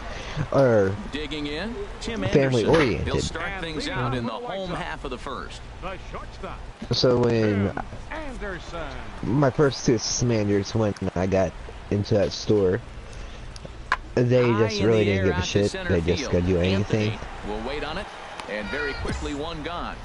are Digging in, Tim family Anderson. oriented. He'll start things out in the home half of the first. The shortstop, So when Anderson. my first 2 assistant managers went and I got into that store, they High just in really the didn't air give a out to shit. center They just field. could do anything. Anthony will wait on it, and very quickly one gone.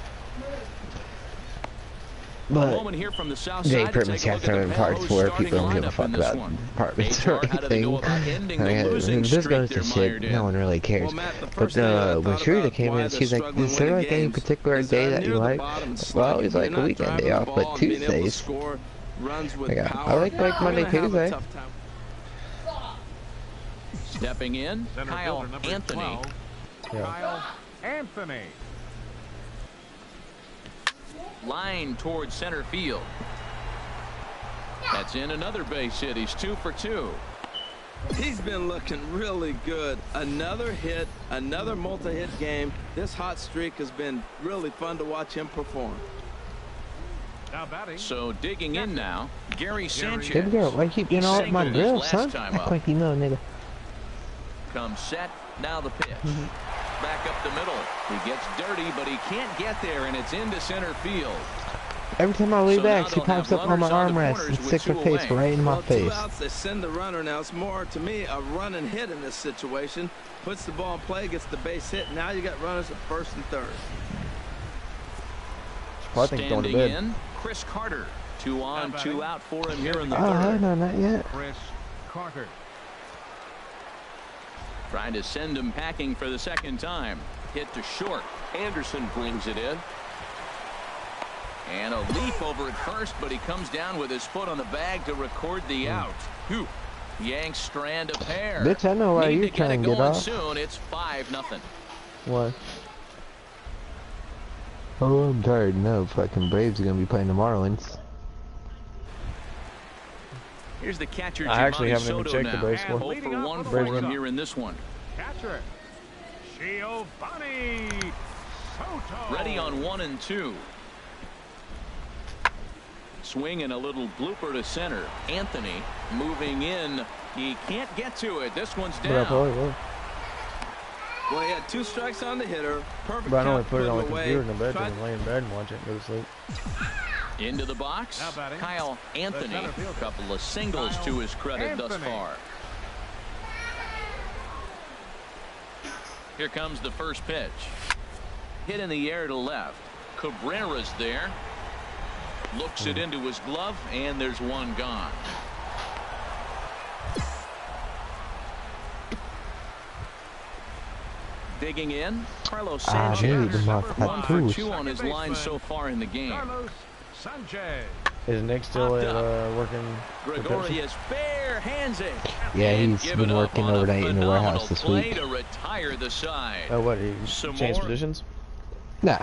A But moment here from the south they side. pretty much have thrown parts where people don't give a fuck about apartments or anything. This goes to shit. No one really cares. But when Sharita came in, she's like, "Is there like any particular day that you like?" Well, it's like a weekend day off, but Tuesdays. I like Monday, Tuesday. Stepping in, Center Kyle fielder number Anthony. 12, Kyle Anthony. Line towards center field. That's in another base hit. He's 2 for 2. He's been looking really good. Another hit, another multi-hit game. This hot streak has been really fun to watch him perform. Now batting. So digging in now, Gary Sanchez. Good girl, why you keep getting all up my Singled his grill, last son? time Act up. like you know, nigga. Comes set, now the pitch. Back up the middle. He gets dirty, but he can't get there, and it's into center field. Every time I lay So back, now she they'll pops have up on my runners on the armrest corners and with sticks her 2 face away. right in my Well, face. 2 outs, they send the runner. Now it's more, to me, a run and hit in this situation. Puts the ball in play, gets the base hit. Now you got runners at first and third. I think going to Standing bed. in, Chris Carter. 2 on, 2 out for him here in the Oh, third. no, not yet. Chris Carter. Trying to send him packing for the second time. Hit to short. Anderson brings it in. And a leap over at first, but he comes down with his foot on the bag to record the out. Whew. Yanks strand a pair. Bitch, I know why Need you're to get trying it to get going off. soon. It's 5-0. What? Oh, I'm tired. No, fucking Braves are gonna be playing the Marlins. Here's the catcher, I actually Giovanni haven't even Soto checked the now. Braves score. 0 for 1 for Braves him win. here in this one. Catcher. Giovanni Soto. Ready on 1 and 2. Swing and a little blooper to center. Anthony moving in. He can't get to it. This one's But I probably down. will. Well, he had 2 strikes on the hitter. Perfect But I normally count, put it on the him away. computer in the bedroom Tried- and lay in bed and watch it and go to sleep. Into the box. Now batting. Kyle Anthony. center fielder. Couple of singles Kyle to his credit thus Anthony. far. Here comes the first pitch. Hit in the air to left. Cabrera's there. Looks it into his glove, and there's one gone. Digging in, Carlos I Sanchez. need them off that 1 for tooth. 2 on his line so far in the game. Carlos Sanchez. Is Nick still Popped at up. working? Gregorius bare hands it. Yeah, And he's give been it up working on a overnight in the warehouse phenomenal this play week. to retire the side. Oh, what? He Some changed more? positions? Nah,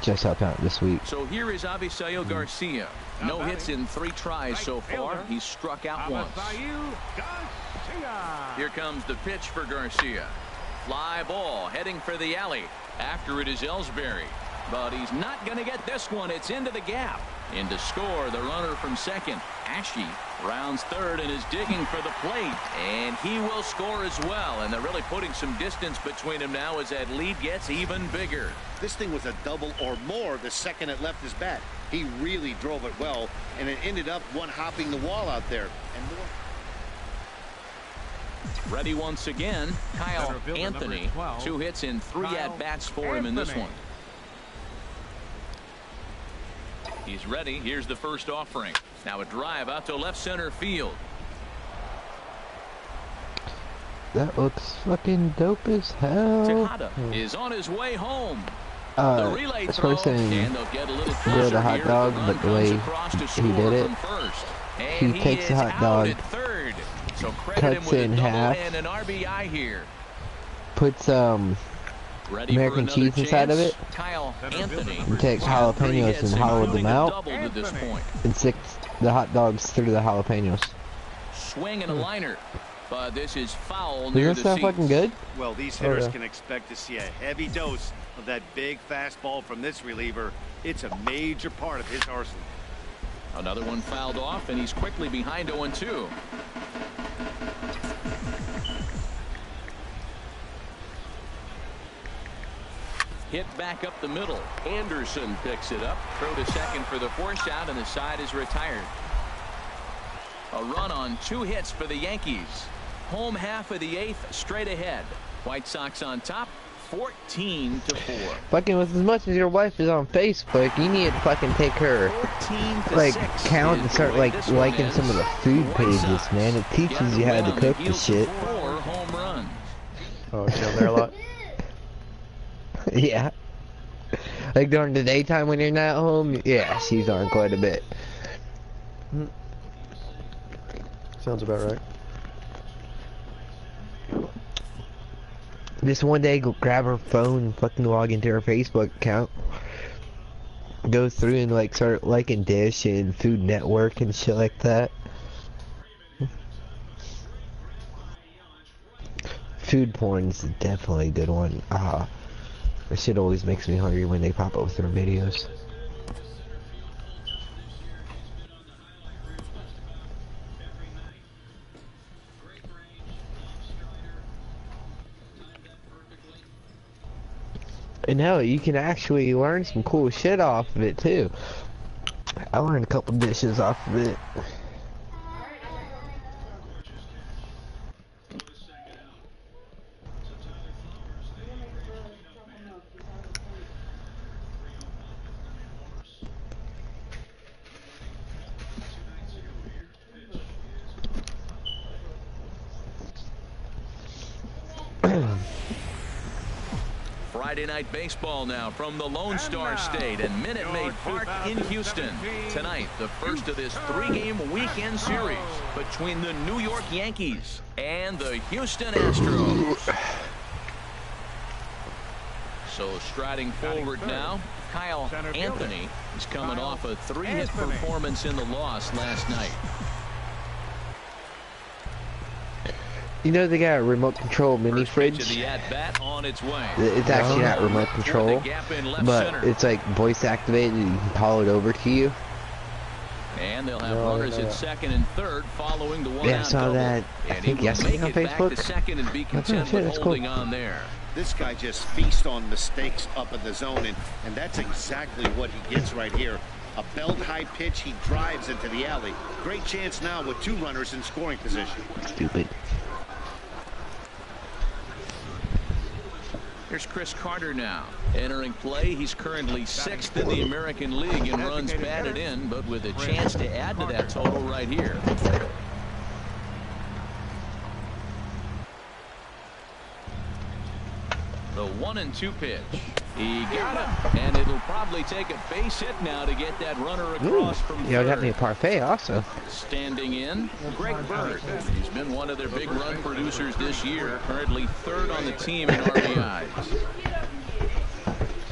just help out this week. So here is Avisayo Garcia. No hits in 3 tries so far. He's struck out once. Avisayo Garcia. Here comes the pitch for Garcia. Fly ball heading for the alley. After it is Ellsbury. But he's not going to get this one. It's into the gap. In to score, the runner from second. Ashe rounds third and is digging for the plate. And he will score as well. And they're really putting some distance between them now as that lead gets even bigger. This thing was a double or more the second it left his bat. He really drove it well, and it ended up one-hopping the wall out there. And more. Ready once again, Kyle Center fielder, Anthony. number 12, 2 hits in 3 Kyle at-bats for him in this Anthony. one. He's ready. Here's the first offering. Now a drive out to left center field. That looks fucking dope as hell. Tejada is on his way home. The relay this throw, person and they'll get a little grilled closer a hot here. dog, The run but the way comes across to he score did it, from first. he And takes the is hot out dog, at third. So credit him cuts with it a in double half, and an RBI here. puts Ready for American another cheese inside of chance. it, Kyle Anthony. and takes Three jalapenos hits, and hollowed them including a out, double to this point. and sticks the hot dogs through the jalapenos. Swing and a liner. But this is foul Does near that the sound seats. fucking good? Well, these Oh, hitters yeah. can expect to see a heavy dose of that big fastball from this reliever. It's a major part of his arsenal. Another one fouled off, and he's quickly behind 0-2. Hit back up the middle. Anderson picks it up. Throw to second for the force out, and the side is retired. A run on 2 hits for the Yankees. Home half of the 8th, straight ahead. White Sox on top, 14-4. Fucking with as much as your wife is on Facebook, you need to fucking take her, 14-6 count and is the start way this one liking is. some of the food White pages, Sox man. It teaches got a you how win to on the cook the heels of shit. 4 home runs. Oh, it's down there a lot. Yeah. Like during the daytime when you're not home, yeah, she's on quite a bit. Sounds about right. This one day, go grab her phone and fucking log into her Facebook account. Go through and like start liking Dish and Food Network and shit like that. Food porn is definitely a good one. That shit always makes me hungry when they pop up with their videos. And hell, you can actually learn some cool shit off of it too. I learned a couple dishes off of it. Friday Night Baseball now from the Lone Star State and Minute Maid Park in Houston. Tonight, the first of this 3-game weekend series between the New York Yankees and the Houston Astros. So striding forward now, Kyle Anthony is coming off a 3-hit performance in the loss last night. You know they got a remote control mini fridge? It's actually not remote control, but it's like voice activated and you can call it over to you. And they'll have runners at second and third following the one-out I saw that, I think yesterday on Facebook. Second and be content with holding on there. This guy just feasts on mistakes up in the zone, and that's exactly what he gets right here. A belt-high pitch, he drives into the alley. Great chance now with 2 runners in scoring position. Stupid. Here's Chris Carter now entering play. He's currently 6th in the American League in runs batted in, but with a chance to add to that total right here. The 1-2 pitch. He got it, and it'll probably take a base hit now to get that runner across from third. Yeah, got me a parfait also. Standing in, Greg Bird. He's been one of their big run producers this year, currently 3rd on the team in RBIs.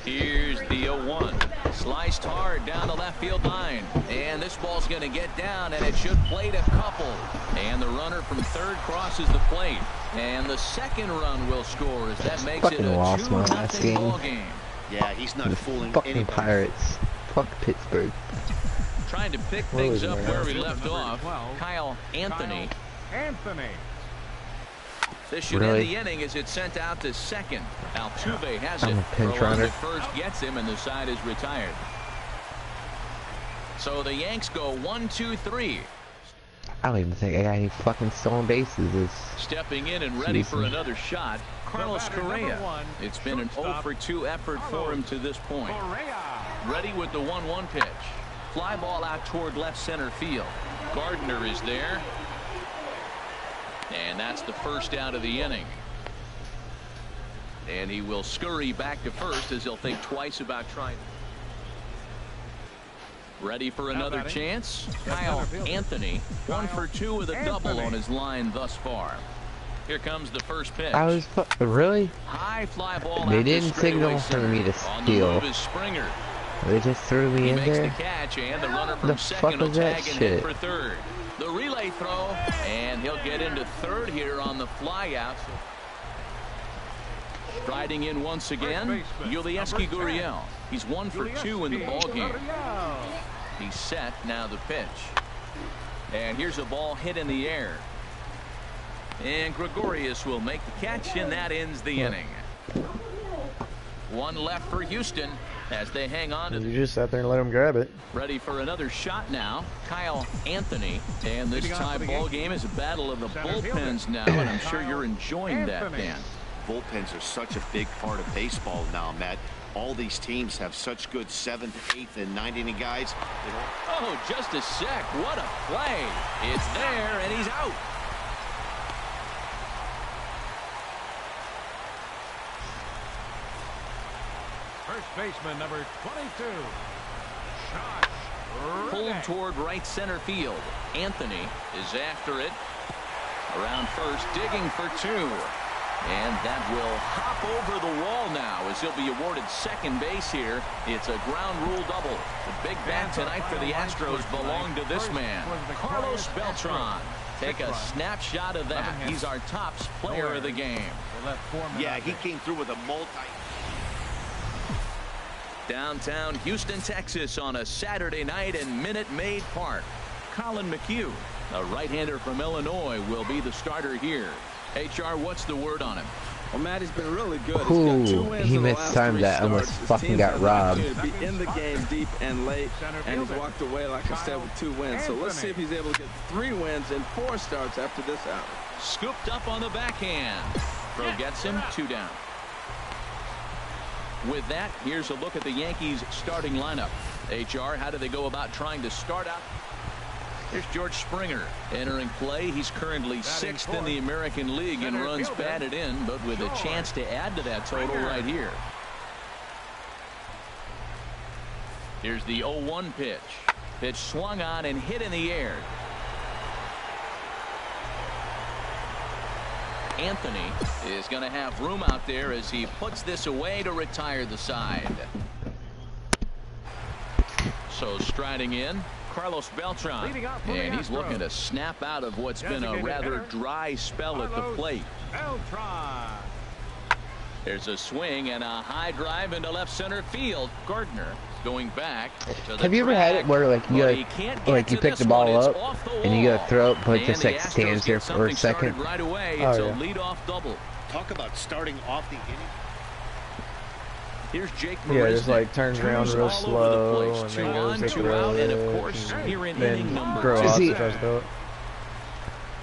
Here's the 0-1. Sliced hard down the left field line, and this ball's going to get down, and it should plate a couple. And the runner from third crosses the plate, and the second run will score as that makes it a 2-0 ball game. Yeah, he's not fooling fucking Pirates. Fuck Pittsburgh. Trying to pick things up where we left off. Kyle Anthony. This should end the inning as it's sent out to second. Altuve has it. Pinch runner. First gets him, and the side is retired. So the Yanks go 1-2-3. I don't even think I got any fucking stolen bases. Stepping in and ready for another shot, Carlos Correa. It's been an 0-for-2 effort for him to this point. Ready with the 1-1 pitch. Fly ball out toward left center field. Gardner is there. And that's the first out of the inning. And he will scurry back to first as he'll think twice about trying. Ready for another chance? Kyle Anthony, 1-for-2 with a double on his line thus far. Here comes the first pitch. I was really? High fly ball. They didn't signal for me to steal. They just threw me in there. The catch, and the runner from second will tag and hit for third. The relay throw, and he'll get into third here on the fly out. Striding in once again, Yulieski Gurriel. He's 1-for-2 in the ball game. He's set, now the pitch. And here's a ball hit in the air. And Gregorius will make the catch, and that ends the inning. One left for Houston as they hang on to. You just sat there and let him grab it. Ready for another shot now, Kyle Anthony. And this tie ball game is a battle of the bullpens now, and I'm sure you're enjoying that, Dan. Bullpens are such a big part of baseball now, Matt. All these teams have such good 7th, 8th, and 9th inning guys. Oh, just a sec. What a play. It's there, and he's out. First baseman number 22. Pulled toward right center field. Anthony is after it. Around first, digging for 2. And that will hop over the wall now as he'll be awarded second base here. It's a ground rule double. The big bat tonight for the Astros belonged to this man, Carlos Beltran. Take a snapshot of that. He's our tops player of the game. Yeah, he came through with a multi. Downtown Houston, Texas on a Saturday night in Minute Maid Park. Colin McHugh, a right-hander from Illinois, will be the starter here. HR, what's the word on him? Well, Matty's been really good. Ooh, He's got 2 wins he in the missed last time 3 that starts. almost His fucking team's got had an robbed. opportunity to be in the game deep and late, and he's walked away, like I said, with 2 wins. So let's see if he's able to get 3 wins in 4 starts after this outing. Scooped up on the backhand. Throw gets him 2 down. With that, here's a look at the Yankees starting lineup. HR, how do they go about trying to start out? Here's George Springer entering play. He's currently 6th in the American League in runs batted in, but with a chance to add to that total right here. Here's the 0-1 pitch. Pitch swung on and hit in the air. Anthony is going to have room out there as he puts this away to retire the side. So striding in, Carlos Beltran, and he's looking to snap out of what's been a rather dry spell at the plate. There's a swing and a high drive into left center field. Gardner going back to the Have you ever had it where like you pick the ball up and you go throw it, but it just like stands there for a second? Right away. Oh, it's a yeah. leadoff double. Talk about starting off the inning. Here's Jake Yeah, just like turns around real all slow over the and place. then 2 goes on, to 2 throw out, it, and of course here in then inning number grow 2. up See, and tries to throw it.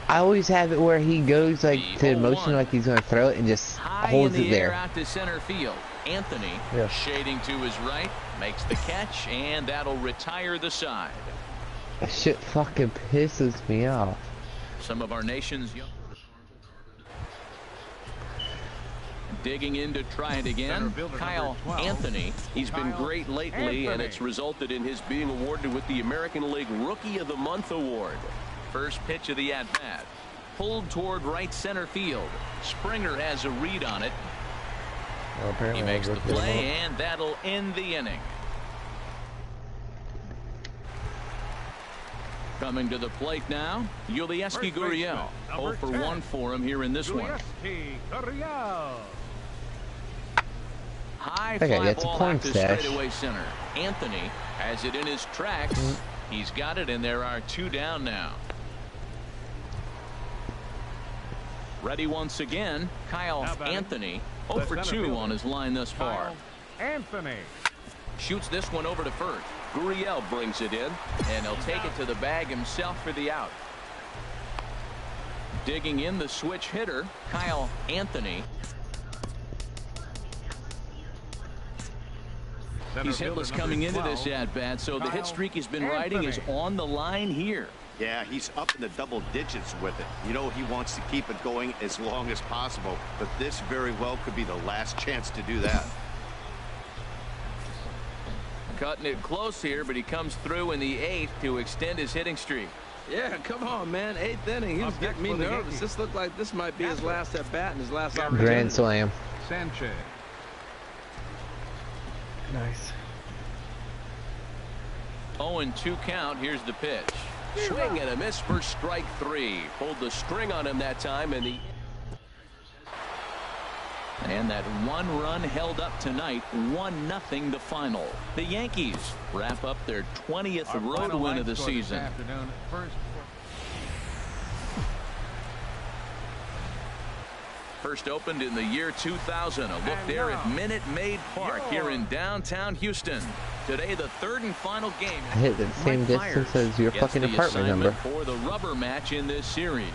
I always have it where he goes like to motion like he's gonna throw it and just holds it there. Out to center field. Anthony shading to his right, makes the catch, and that'll retire the side. That shit fucking pisses me off. Some of our nation's young. Digging in to try it again, Kyle Anthony. He's been great lately, and it's resulted in his being awarded with the American League Rookie of the Month award. First pitch of the at-bat. Pulled toward right center field. Springer has a read on it. Well, He makes the play, and that'll end the inning. Coming to the plate now, Yulieski Gurriel. 0 for 1 for him here in this one. High fly ball out to straightaway center. Anthony has it in his tracks. He's got it, and there are 2 down now. Ready once again, Kyle Anthony. 0 for 2 on his line thus far. Anthony shoots this one over to first. Gurriel brings it in, and he'll take it to the bag himself for the out. Digging in the switch hitter, Kyle Anthony. He's hitless coming into this at-bat, so the hit streak he's been riding is on the line here. Yeah, he's up in the double digits with it. You know, he wants to keep it going as long as possible, but this very well could be the last chance to do that. Cutting it close here, but he comes through in the 8th to extend his hitting streak. Yeah, come on, man. 8th inning. He was getting me nervous. This looked like this might be his last at-bat and his last opportunity. Grand slam. Sanchez. Nice. 0-2 count. Here's the pitch. Swing and a miss for strike 3. Pulled the string on him that time, and that 1 run held up tonight. 1-0 the final. The Yankees wrap up their 20th road win of the season. First opened in the year 2000. A look there at Minute Maid Park here in downtown Houston. Today, the 3rd and final game. I hit the same distance as your fucking apartment number. For the rubber match in this series.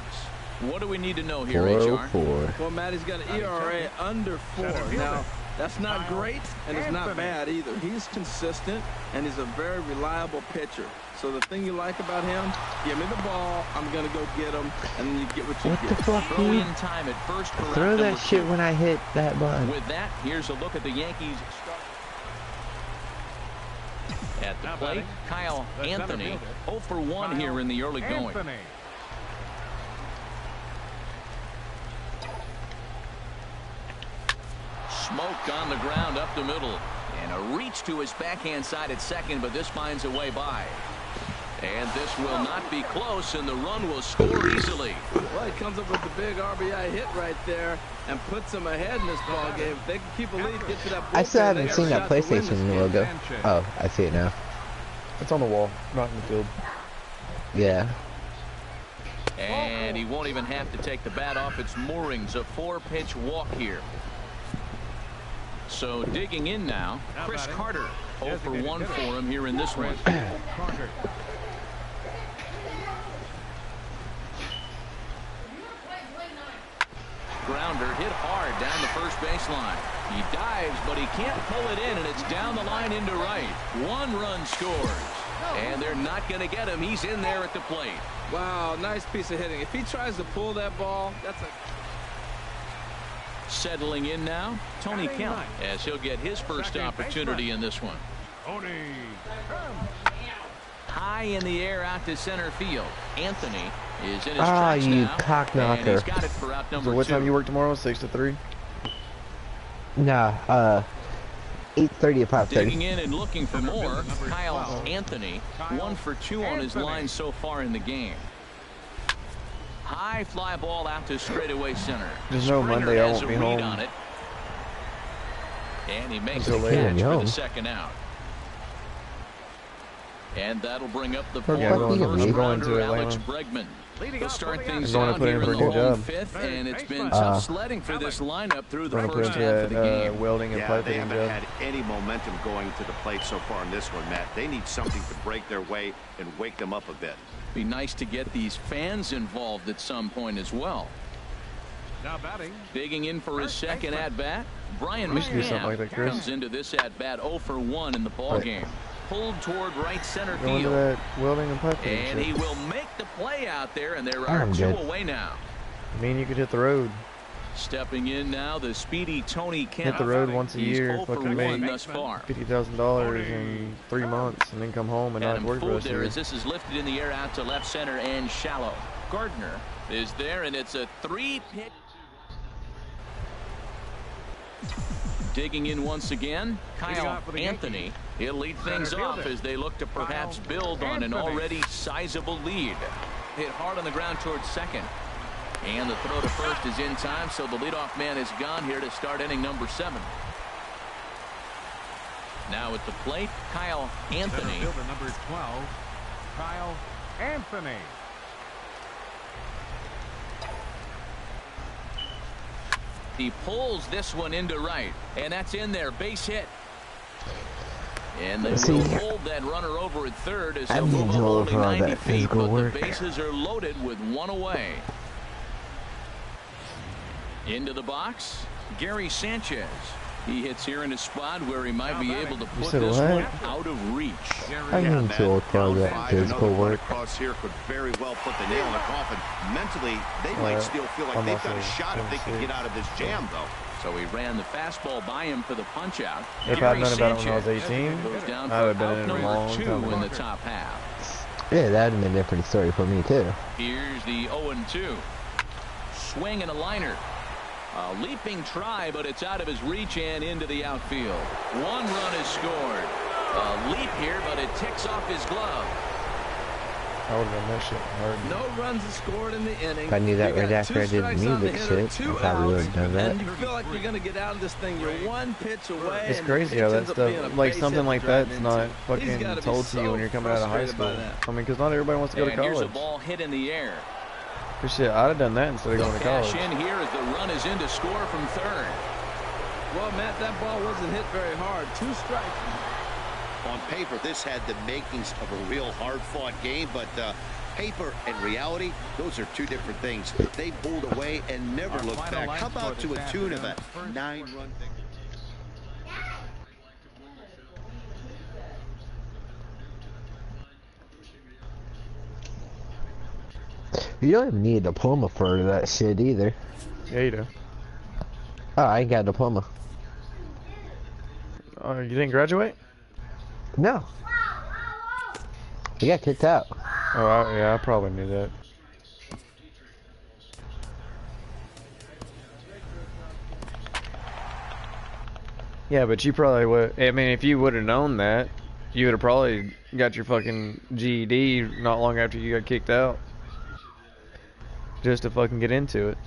What do we need to know here, HR? 404. Well, Matty's got an ERA under 4. Now, that's not great, and it's not bad either. He's consistent, and he's a very reliable pitcher. So the thing you like about him, give me the ball, I'm going to go get him, and then you get what you get. What the fuck, Throw dude? in time at first for Throw round that number shit 2. when I hit that button. With that, here's a look at the Yankees. At the plate, Kyle Anthony. 0 for 1 here in the early going. Smoked on the ground up the middle. And a reach to his backhand side at second, but this finds a way by. And this will not be close, and the run will score easily. Well, he comes up with the big RBI hit right there and puts them ahead in this ball game. If they can keep a lead, get to that bullpen, I still haven't seen that PlayStation logo. Oh, I see it now. It's on the wall, not in the field. Yeah. And he won't even have to take the bat off its moorings. A 4-pitch walk here. So digging in now, Chris Carter. 0 for 1 for him here in this one. Grounder hit hard down the first baseline. He dives, but he can't pull it in, and it's down the line into right. 1 run scores. And they're not going to get him. He's in there at the plate. Wow, nice piece of hitting. If he tries to pull that ball, that's a... Settling in now, Tony Kemp, as he'll get his first opportunity in this one. High in the air out to center field. Anthony is in his tracks you now, cock knocker. and he's got it for out number So what 2. time you work tomorrow? 6 to 3? Nah, 8:30 to 5:30. Digging in and looking for more, Kyle Anthony. 1 for 2 on his line so far in the game. High fly ball out to straightaway center. There's no Springer Monday, I has won't a be read home. on it. And he makes Until the later. catch for Home. the second out. And that'll bring up the Yeah, former I'm going first to rounder Atlanta. Alex Bregman. They'll start things I'm going to out put in here for in a the good home job. 5th, and it's been tough sledding for this lineup through the I'm going to first put half of into the that game. welding and Yeah, pipe they fitting haven't job. had any momentum going to the plate so far in this one, Matt. They need something to break their way and wake them up a bit. Be nice to get these fans involved at some point as well. Now batting. Digging in for his second at-bat, Brian We should do something like that, McCann Chris. comes into this at-bat 0 for 1 in the ball game. Pulled toward right center Go into field. that welding and pipe fitting And shit. he will make the play out there, and there are I'm 2 good. away now. I mean, you could hit the road. Stepping in now, the speedy Tony Kemp. Hit the road once a He's year, 0 for fucking 1 make thus far. $50,000 in 3 months, and then come home and not Adam work for Food us there here. as this is lifted in the air out to left center and shallow. Gardner is there, and it's a 3-pitch. Digging in once again, Kyle Anthony. He'll lead things off as they look to perhaps build on an already sizable lead. Hit hard on the ground towards second. And the throw to first is in time, so the leadoff man is gone here to start inning number 7. Now at the plate, Kyle Anthony. Center fielder number 12, Kyle Anthony. He pulls this one into right, and that's in there. Base hit. And they See, will hold that runner over at third as I they'll need move to up look only for all 90 that feet, physical but work. the bases are loaded with 1 away. Into the box, Gary Sanchez. He hits here in a spot where he might be able to put said this what? one out of reach. I need to look for all that Five, physical another one work. across here could very well put the nail in the coffin. Mentally, they might still feel like I'm they've got a also shot if they can get out of this jam, though. So he ran the fastball by him for the punch out. If Gary I'd known about it when I was Sanchez 18, goes down I would have for been out in it a number long 2 time in ago. the top half. Yeah, that would have been a different story for me too. Here's the 0-2. Swing and a liner. A leaping try, but it's out of his reach and into the outfield. 1 run is scored. A leap here, but it ticks off his glove. I would have done that shit hard. No runs are scored in the inning. If I knew that You right got after 2 I did strikes on the music hitter, shit, 2 I probably would outs, have done that. and you feel like you're going to get out of this thing. You're 1 pitch away. It's and crazy the how pitch that ends up being a stuff, like base something hit like to drive that's into. not He's fucking gotta be told to you when so you're coming out of high frustrated by school. that. I mean, because not everybody wants to go to And here's a college. ball hit in the air. But shit, I'd have done that instead of They'll going to cash college. in here as the run is in to score from third. Well, Matt, that ball wasn't hit very hard. 2 strikes. On paper, this had the makings of a real hard-fought game, but paper and reality, those are 2 different things. They pulled away and never looked back. How about to a tune of a 9-run victory? You don't even need a diploma for that shit either. Yeah, you do. Oh, I ain't got a diploma. Oh, you didn't graduate? No. You got kicked out. Oh, yeah, I probably knew that. Yeah, but you probably would. I mean, if you would have known that, you would have probably got your fucking GED not long after you got kicked out. Just to fucking get into it.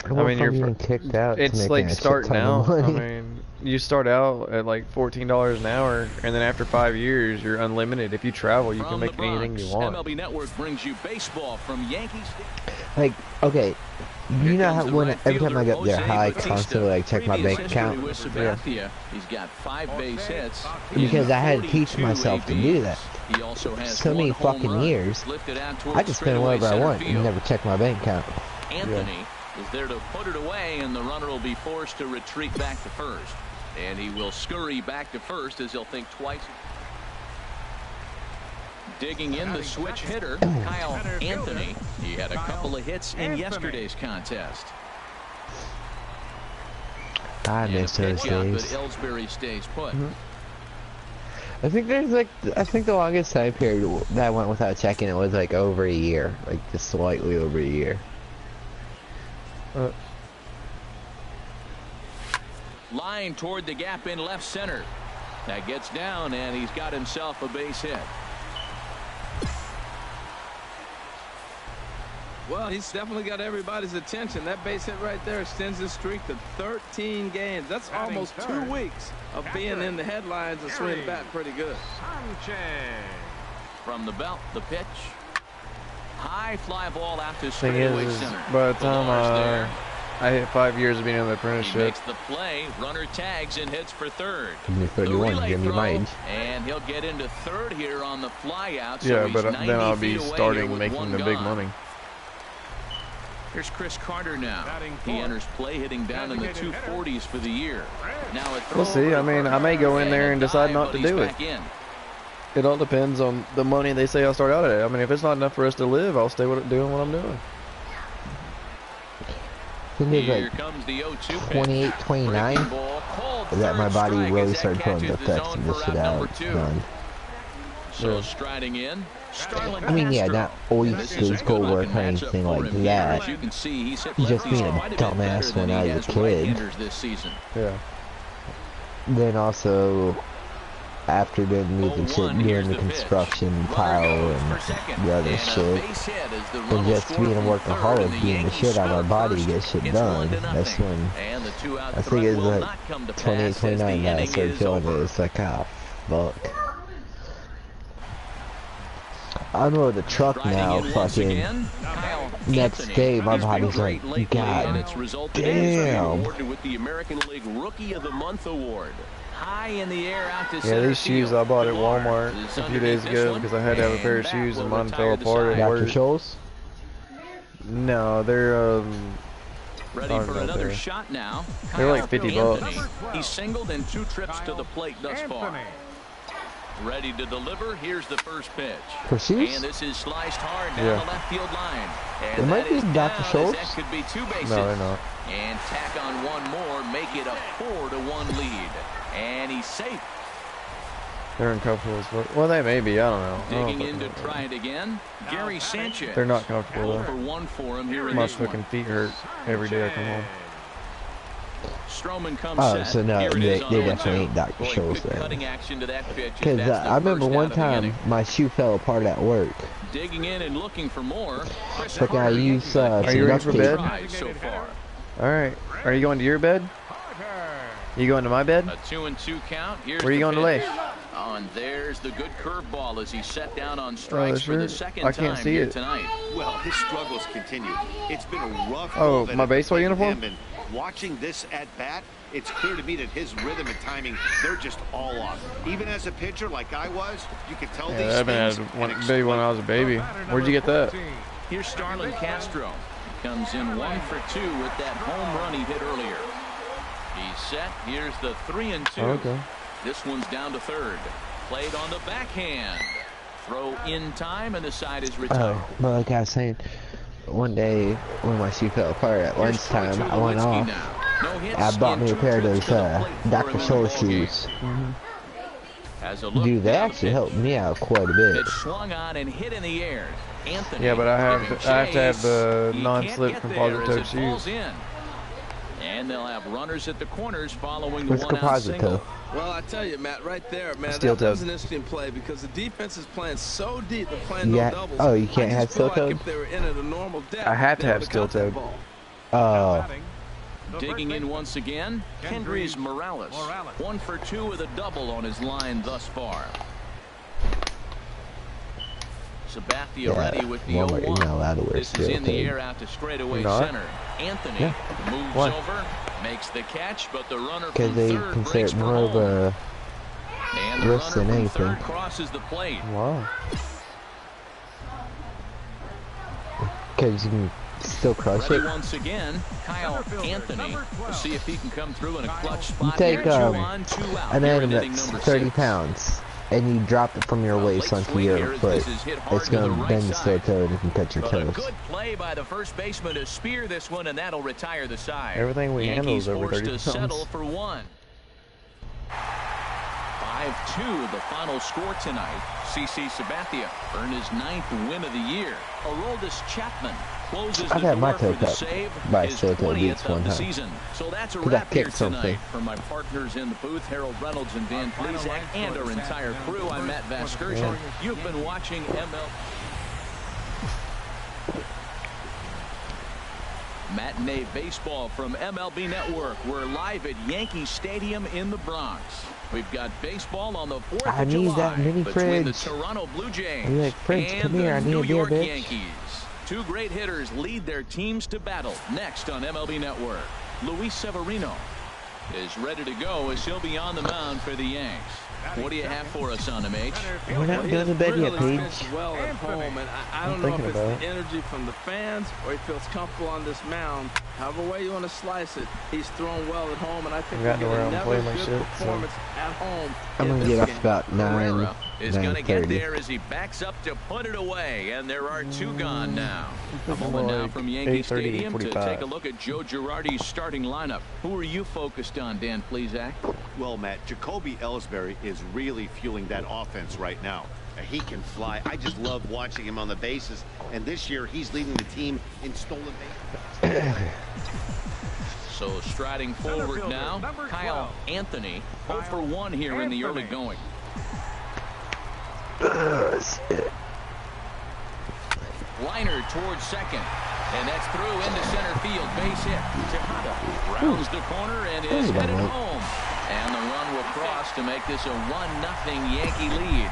I mean, you're getting kicked out. it's like starting out. I mean, you start out at like $14 an hour, and then after 5 years, you're unlimited. If you travel, you can make anything you want. MLB Network brings you baseball from Yankees. Like, okay, you know how every time I get up there, how I constantly like check my bank account? Yeah. He's got 5 base hits. Because I had to teach myself to do that. He also has so many fucking years. I just spend whatever I want and never check my bank account. Anthony is there to put it away, and the runner will be forced to retreat back to first. And he will scurry back to first as he'll think twice. Digging in the switch hitter, Kyle Anthony. He had a couple of hits in yesterday's contest. I miss those days. But Ellsbury stays put. I think there's like, I think the longest time period that I went without checking it was like over a year, like just slightly over a year. Line toward the gap in left center. That gets down, and he's got himself a base hit. Well, he's definitely got everybody's attention. That base hit right there extends his streak to 13 games. That's almost 2 weeks of being in the headlines and swinging the bat pretty good. From the belt, the pitch. High fly ball out to Thing straightaway is, center. by the time I hit 5 years of being in the He apprenticeship. makes the play. Runner tags and hits for third. Give me 31, give me my age. And he'll get into third here on the fly out. So Yeah, he's but 90 then I'll be feet away starting here with making one the gone. big money. Here's Chris Carter now. He enters play hitting down in the 240s for the year. Now We'll see. I mean, I may go in there and decide not to do it. It all depends on the money they say I'll start out at. I mean, if it's not enough for us to live, I'll stay doing what I'm doing. I think it's like 28, 29 that my body really started feeling the effects of this shit out. Done. So striding in. I mean, yeah, not always physical work or anything like that. Just being a dumbass when I was a kid. Yeah. Then also, after then moving shit during the construction, tile, and the other shit, and just being a workaholic, being the shit out of my body to get shit done, that's when, I think it's like 28, 29 that I started feeling it. It's like, ah, fuck. I unload the truck now, fucking, next day my body's like, god damn. With the American League Rookie of the Month award. High in the air out to Yeah, these shoes I bought at Walmart a few days ago because I had to have a pair of shoes and mine fell apart at work. Dr. Scholl's? No, they're ready for another shot now. They're like $50. He's singled in 2 trips to the plate thus far. Ready to deliver. Here's the first pitch. Pursues? And this is sliced hard down the left field line. And it might be Dr. Scholl's. That could be 2 bases. No, they're not. And tack on one more, make it a 4-1 lead. And he's safe. They're uncomfortable as fuck. Well, they may be. I don't know. Digging in to try it again. Gary Sanchez. They're not comfortable though. For 1 for him here in My this fucking feet hurt every day I come home. Strowman comes Oh, so no, they definitely ain't Dr. Scholl's then. Because I remember one time my shoe fell apart at work. Digging in and looking for more. But I used some Are you ready for bed? So far. Alright. Are you going to your bed? You going to my bed? A 2-2 count. Here's Where are you going to lay? Oh, and there's the good curveball as he set down on strikes for the second I can't time see here it. tonight. Well, his struggles continue. It's been a rough. Oh, my baseball uniform? And watching this at bat, it's clear to me that his rhythm and timing, they're just all off. Even as a pitcher like I was, you could tell these I've been baby when I was a baby. Where'd you get that? Here's Starlin Castro. He comes in 1 for 2 with that home run he hit earlier. He's set. Here's the 3-2. Oh, okay. This one's down to third. Played on the backhand. Throw in time, and the side is retired. Oh, but like I was saying, one day when my shoe fell apart at lunchtime, I went off. I bought me a pair of those Dr. Scholl's shoes. Dude, they actually helped me out quite a bit. It swung on and hit in the air. Anthony, yeah, but I have to have the non-slip composite toe shoes. And they'll have runners at the corners following What's the one-out single. Well, I tell you, Matt, right there, man, Steel that was toe. an interesting play because the defense is playing so deep, they're playing Yeah. no doubles. Oh, you can't have steel like toed? if they were in at a normal depth, I have to they have would've steel got that toed. ball. Oh. Digging in once again, Kendrys Morales. 1 for 2 with a double on his line thus far. Sabathia ready with the 0-1. This is in the air out to straightaway center. Anthony moves over, makes the catch, but the runner from third breaks for more home. of a And the risk runner than from anything. third crosses the plate. Wow. Because you can still crush Ready it. once again, Kyle Anthony. We'll see if he can come through in a clutch You spot. take Here, 2 on, 2 out. an Here item in inning that's number 30 6. pounds, and you drop it from your waist onto your foot. It's going to bend its little toe and you can touch your But a toes. good play by the first baseman to spear this one, and that'll retire the side. Everything we handle Yankees is over forced 30 to pounds. settle for 1. 5-2 the final score tonight. CC Sabathia earned his 9th win of the year. Aroldis Chapman closes I've the had my door toe for the cut save, by his Soto 20th Beats of one the time. season. So that's a 'Cause I wrap here kicked tonight. something. For my partners in the booth, Harold Reynolds and Dan Plezak, and our entire crew, I'm Matt Vasgersian. You've been watching ML. Matinee Baseball from MLB Network. We're live at Yankee Stadium in the Bronx. We've got baseball on the 4th I of need July that mini between the fridge. Toronto Blue Jays You're like, Prince, and come here, I the need New a beer, York bitch. Yankees. 2 great hitters lead their teams to battle. Next on MLB Network, Luis Severino is ready to go as he'll be on the mound for the Yanks. What do you have for us on him, H? We're not going to bed yet, really Paige. pitched well at home, and I don't know if it's the energy from the fans or he feels comfortable on this mound. However way you want to slice it, he's thrown well at home, and I think I've we'll gotten get around another to play my good shit, so. performance at home. I'm going to get off about 9, Herrera is going to get 9:30. there as he backs up to put it away, and there are 2 gone now. A More moment now like from Yankee 8:30, Stadium to 8:45. take a look at Joe Girardi's starting lineup. Who are you focused on, Dan Plezak? Well, Matt, Jacoby Ellsbury is really fueling that offense right now. He can fly. I just love watching him on the bases. And this year, he's leading the team in stolen bases. So striding forward now, Kyle Anthony, 0 for 1 here in the early going. Liner towards second, and that's through into center field. Base hit. Tejada rounds the corner and is headed home. And the run will cross to make this a 1-0 Yankee lead.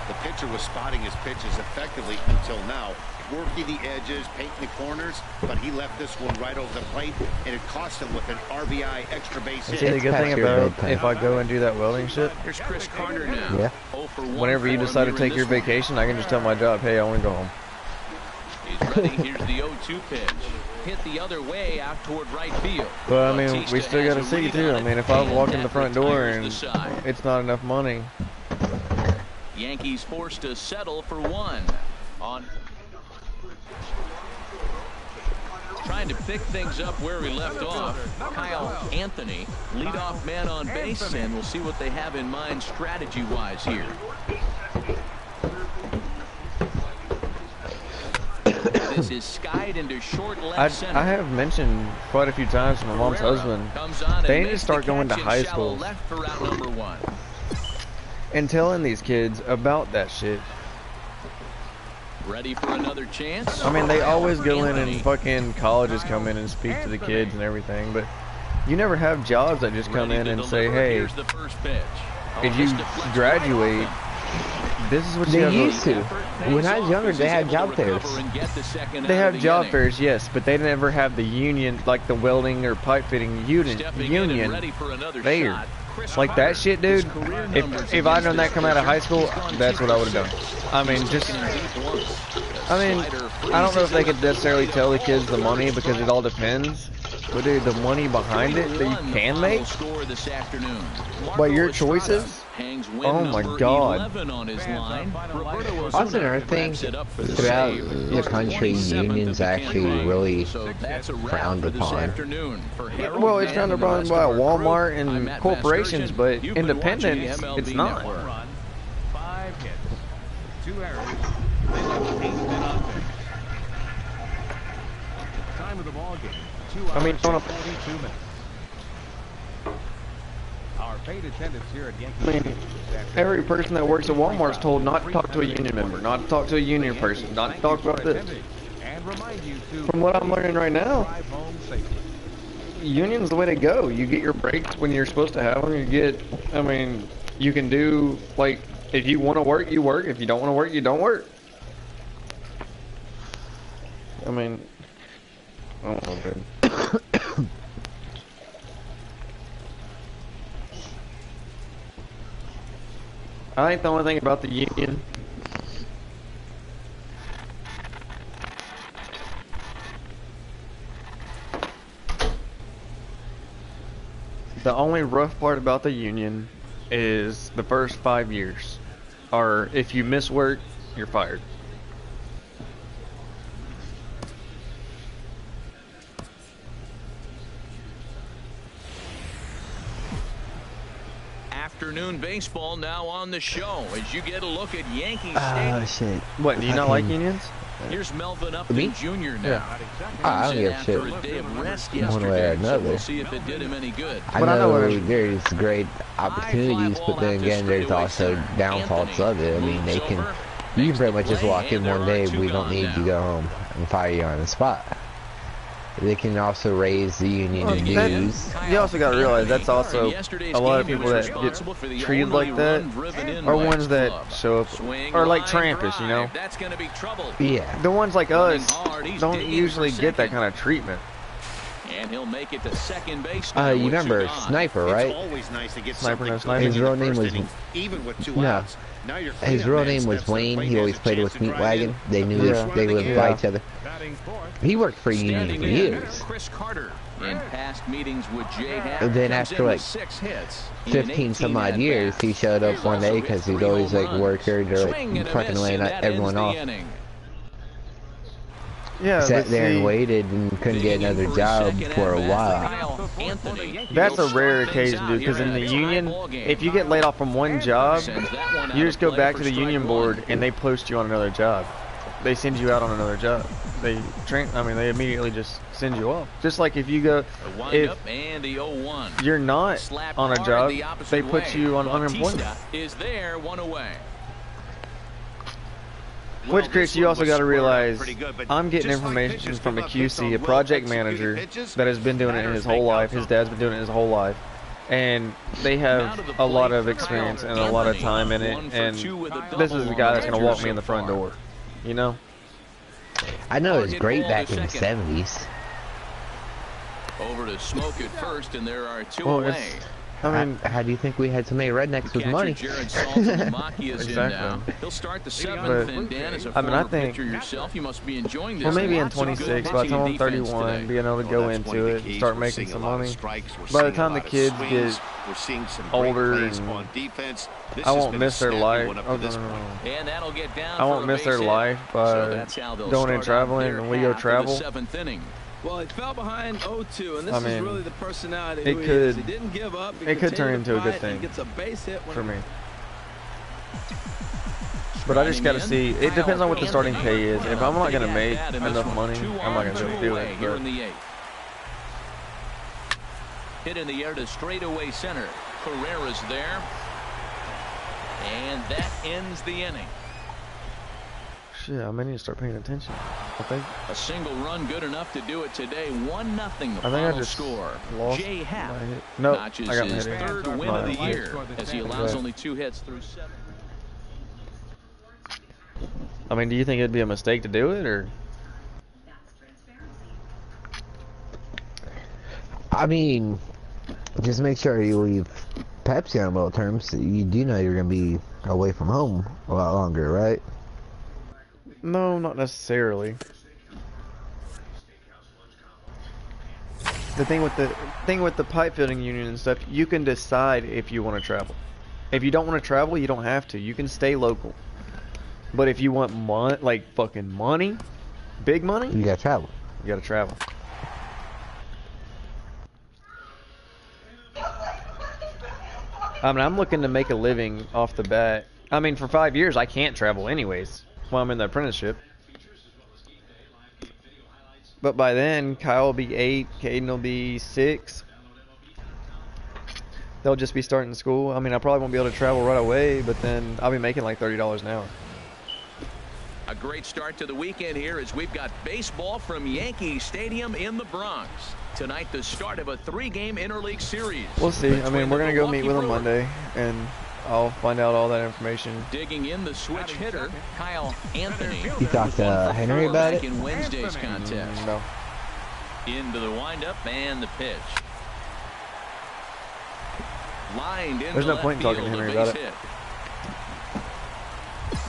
The pitcher was spotting his pitches effectively until now, working the edges, painting the corners, but he left this one right over the plate, and it cost him with an RBI extra base hit. See, the good thing about if I go and do that welding shit, Here's Chris Carter now. Yeah. 0 for 1 whenever you for decide to him take in your this one. vacation, I can just tell my job, hey, I want to go home. He's ready. Here's the 0-2 pitch. Hit the other way out toward right field. But I mean, Bautista we still has got to a see read too. on I it, mean, if I and walk in that the front door retires and the side. it's not enough money, Yankees forced to settle for 1. On trying to pick things up where we left off, Kyle Anthony, leadoff man on base, and we'll see what they have in mind strategy-wise here. This is skied into short left center. I have mentioned quite a few times to my mom's husband, they need to start going to high schools left for route number 1. and telling these kids about that shit. Ready for another chance? I mean, they always go in and fucking colleges come in and speak to the kids and everything, but you never have jobs that just come in and say, hey, Here's the first pitch. if you graduate, this is what you They have. used to. When I was younger, they had job fairs. They have job fairs, yes, but they never have the union, like the welding or pipe fitting union fair. Like that shit, dude. If I'd known that come out of high school, that's what I would have done. I mean, I don't know if they could necessarily tell the kids the money because it all depends. But dude, the money behind it that you can make by your choices, oh my god. Also, another thing, throughout the country, unions actually really frowned upon. Well, it's frowned upon by Walmart and corporations, but independents, it's not. 5 hits, 2 errors. They left 8 men on base. Time of the ball game, 2 hours I mean, and 42 minutes. Our paid attendance here at Yankee Every person that works at Walmart's told not to talk to a union member, not to talk to a union person, not to talk about this. and remind you to From what I'm learning right now, drive home safely. union's the way to go. You get your breaks when you're supposed to have them. You get, I mean, you can do, like, if you want to work, you work. If you don't want to work, you don't work. I mean, I don't know, dude. I think the only thing about the union the only rough part about the union is the first 5 years. Or if you miss work, you're fired. Afternoon baseball now on the show as you get a look at Yankee Oh Stadium. shit. What, do you not like unions? Here's Melvin Upton Jr. now. Yeah. I don't give a shit. After a day of rest One way or yesterday, so another. we'll see if it did him any good. I know there's great opportunities, but then again, there's also downfalls of it. I mean, you can pretty much just walk in one day, we don't need you to go home, and fire you on the spot. They can also raise the union dues. You also got to realize that's also a lot of people that get treated like that are ones that show up, or like Trampas, you know? Yeah. The ones like us don't usually get that kind of treatment. And he'll make it to second base. You remember Sniper, right? It's always nice to get Sniper, no something Sniper. His real name was even with 2 no. outs. Now your His real name was Wayne. He always played with Meatwagon. They knew they lived by each other. He worked for Union for years. Chris Carter in past meetings with Jay Happ. And then after like 15 some odd years, he showed up one day because he's always like worker, they're fucking laying everyone off. Yeah, sat there and waited and couldn't get another job for a while. That's a rare occasion, dude, because in the union, if you get laid off from one job, you just go back to the union board and they post you on another job. They send you out on another job. They immediately just send you off. Just like if you go, if you're not on a job, they put you on unemployment. Is there one away? Which, Chris, you also got to realize, I'm getting information from a QC, a project manager, that has been doing it his whole life. His dad's been doing it his whole life. And they have a lot of experience and a lot of time in it. And this is the guy that's going to walk me in the front door. You know? I know it was great back in the 70s. Over to Smoke at first, and there are 2 away. I mean, how do you think we had so many rednecks with money? Exactly. He'll start the 7th, and Dan, as a former pitcher yourself, you must be enjoying this. Well, maybe in 26, by the time I'm 31, being able to go into it, start making some money. By the time the kids get older, and I won't miss their life. Oh, no. I won't miss their life by going and traveling, and we go travel. Well, it fell behind 0-2, and this is really the personality it who could, he didn't give up. It could turn into a good thing gets a base hit for me. But I just got to see. It depends on what the starting pay is. If I'm not going to make enough money, I'm not going to do it. Here in the 8th. Hit in the air to straightaway center. Carrera's there. And that ends the inning. Shit, I may need to start paying attention. I think a single run good enough to do it today. 1-0 the final I just score. Lost Jay Happ notches I got his 3rd win of the year as he allows only 2 hits through 7. I mean, do you think it'd be a mistake to do it, or? I mean, just make sure you leave Pepsi on well terms. You do know you're going to be away from home a lot longer, right? No, not necessarily. The thing with the pipe fitting union and stuff, you can decide if you want to travel. If you don't want to travel, you don't have to. You can stay local. But if you want like fucking money, big money, you gotta travel. You gotta travel. I mean, I'm looking to make a living off the bat. I mean, for 5 years, I can't travel anyways while I'm in the apprenticeship. But by then, Kyle will be 8, Caden will be 6. They'll just be starting school. I mean, I probably won't be able to travel right away, but then I'll be making like $30 an hour. A great start to the weekend here as we've got baseball from Yankee Stadium in the Bronx. Tonight, the start of a 3-game interleague series. We'll see. I mean, we're going to go meet with them Monday, and I'll find out all that information. Digging in the switch hitter, Kyle Anthony. You talked to Henry about it? In Wednesday's contest. No. Into the windup and the pitch. Lined in. There's no point in talking to Henry about it.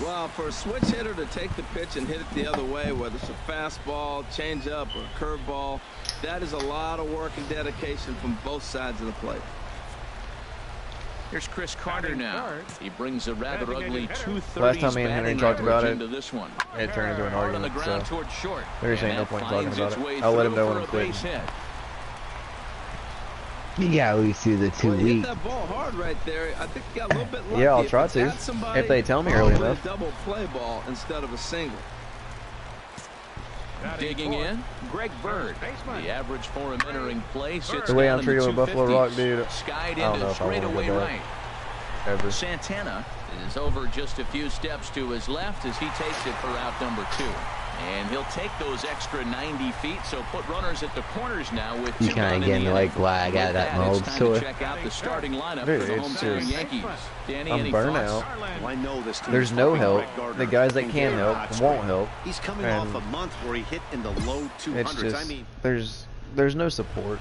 Well, for a switch hitter to take the pitch and hit it the other way, whether it's a fastball, changeup, or curveball, that is a lot of work and dedication from both sides of the plate. Here's Chris Carter now. He brings a rather ugly 230s. Last time me and Henry talked about it, this one. it turned into an argument, so there ain't no point in talking about it. I'll let him know when I'm quitting. Yeah, at least do the 2 weeks. That ball hard right there. I think you got a little bit lucky. Yeah, I'll try to. If they tell me early enough. Double play ball instead of a single. Digging in, Greg Bird. The average for him entering play sits the way I'm down treated in the with Buffalo 250s. Rock, dude. Skied I don't know into if I want to straightaway go right. Ever. Santana is over just a few steps to his left as he takes it for out number 2. And he'll take those extra 90 feet, so put runners at the corners now with You kind of getting like why I got that in my old store. Check out the starting lineup Dude, for the it's hometown just, Yankees. Danny, I'm any burnt thoughts? out. Well, I know this team There's no help. Gardner The guys that and can Gary help Oxford. won't help. He's coming And off a month where he hit in the low 200s. It's just, I mean, there's no support.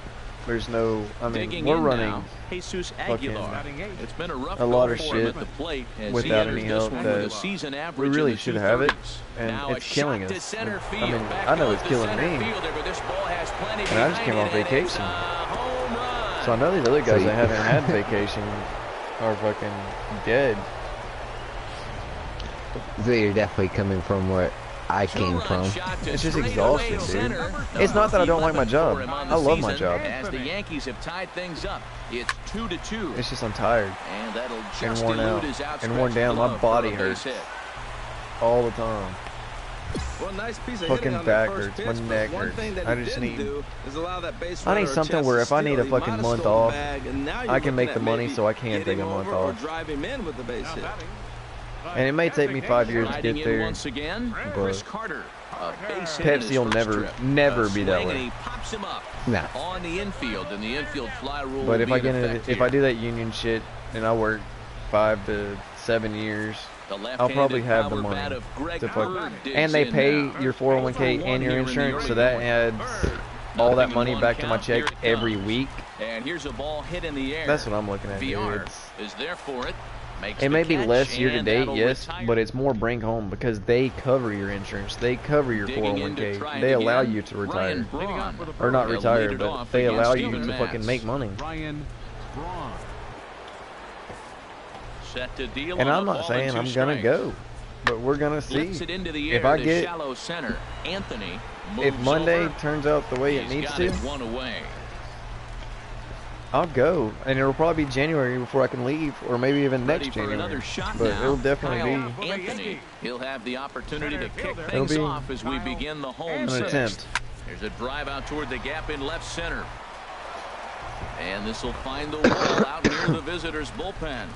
There's no, I mean, Digging we're in running now, Jesus Aguilar. It's been a rough a lot go of for him shit at the plate as without he any enters help this one with a that season we average in really the should have it, 230s. and Now it's killing a shot us. to center I field. mean, Back I know goes it's the killing center me, fielder, but this ball has plenty and I just came off behind it, and it's vacation. a home run. So I know these other guys that haven't had vacation are fucking dead. So you're definitely coming from where I came from. It's just exhausting, dude. It's not that I don't like my job. I love my job. As the Yankees have tied things up, it's 2-2. It's just I'm tired And that'll and just worn elude out his and worn down. My body hurts all the time. Well, nice piece of Fucking hitting on back that first hurts. pitch, My but neck one hurts. thing that I he just didn't need. do is allow that base I need runner a something chance where to if I need a steal. He might fucking have month stole the off, bag, and now I you're can make looking the at money maybe so I can get take a him month over or off. drive him in with the base hit. And it may take me 5 years to Riding get in there, once again, but Chris Carter. A base hit in his Pepsi will first never trip. be that Swing, way. and he pops him up Nah. on the infield, and the infield fly rule But will if be I in get effect if here. I do that union shit and I work 5 to 7 years, I'll probably have the money to fuck. And they pay your 401k and your insurance, so that adds all that money back to my check every week. And here's a ball hit in the air. That's what I'm looking at, dude. VR is there for it. It may be less year to date, yes, but it's more bring home because they cover your insurance, they cover your 401k, they allow you to retire, or not retire, but they allow you to fucking make money. Set to deal And on I'm a not ball saying and I'm 2 gonna strikes. go, but we're gonna see. Flips it into the If air I to get, shallow center. Anthony if moves Monday over. turns out the way it He's needs got to, it one away. I'll go, and it'll probably be January before I can leave, or maybe even Ready next for January. another shot But now. it'll definitely Kyle be Anthony. He'll have the opportunity to kick It'll things be off as we begin the home an stretch. attempt. There's a drive out toward the gap in left center. And this will find the wall out near the visitors' bullpen.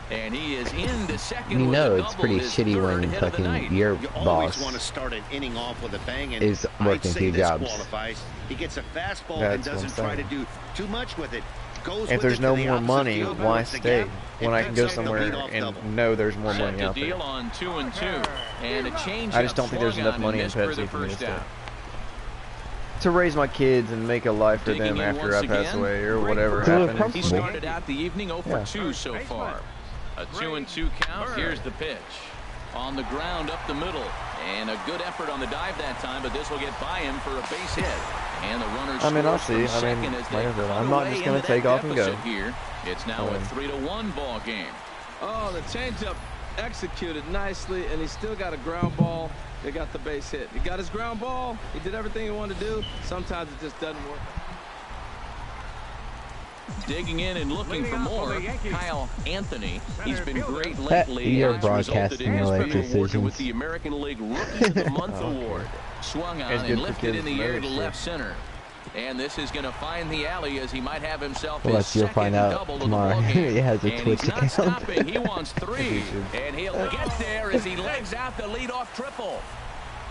And he is into second. You with know a it's double, pretty his shitty third when hit of the night. fucking your you always boss want to start an inning off with a bang, and is I'd working say 2 this jobs. qualifies. He gets a fastball That's and what I'm doesn't try to saying. do too much with it. Goes If with there's it no to the more opposite money, field, why towards the stay? gap, When and I can picks go up the somewhere leadoff and double. know there's more Set money to out there. deal on 2-2. And a change I just don't think there's enough money in Pepsi for me to stay. To raise my kids and make a life for them after I pass away or whatever happens. He started out the evening 0 for 2 so far. A 2-2 count. Here's the pitch. On the ground up the middle. And a good effort on the dive that time, but this will get by him for a base hit. And the runner I mean, I'll scores see. from I mean, second as like they I said, cut I'm not away just going into to take that off and go. deficit here. It's now a 3-1 ball game. Oh, the changeup executed nicely, and he still got a ground ball. They got the base hit. He got his ground ball. He did everything he wanted to do. Sometimes it just doesn't work. Digging in and looking for more, Kyle Anthony. He's been great lately. You're and it's resulted broadcasting in his your being life awarded with decisions. the American League Rookie of the Month award. Swung on It's and good for lifted kids in the to air know to stuff. left center. And this is going to find the alley as he might have himself Well, his you'll second find out double tomorrow. of the ballgame. He has a And Twitch he's not account. stopping. He wants 3. And he'll get there as he legs out the leadoff triple.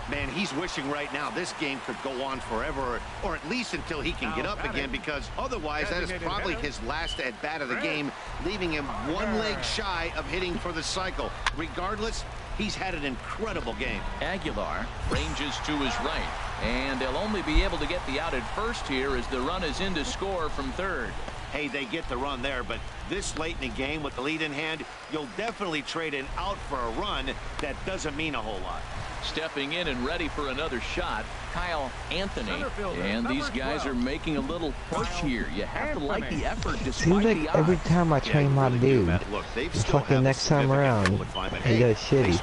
Man, he's wishing right now this game could go on forever, or at least until he can get up again, because otherwise that is probably his last at-bat of the game, leaving him one leg shy of hitting for the cycle. Regardless, he's had an incredible game. Aguilar ranges to his right, and they'll only be able to get the out at first here as the run is in to score from third. Hey, they get the run there, but this late in the game with the lead in hand, you'll definitely trade an out for a run. That doesn't mean a whole lot. Stepping in and ready for another shot, Kyle Anthony. And these guys are making a little push here. You have to like the effort despite Seems like the every odds. time I train my dude, the fucking next time around, he does shitty.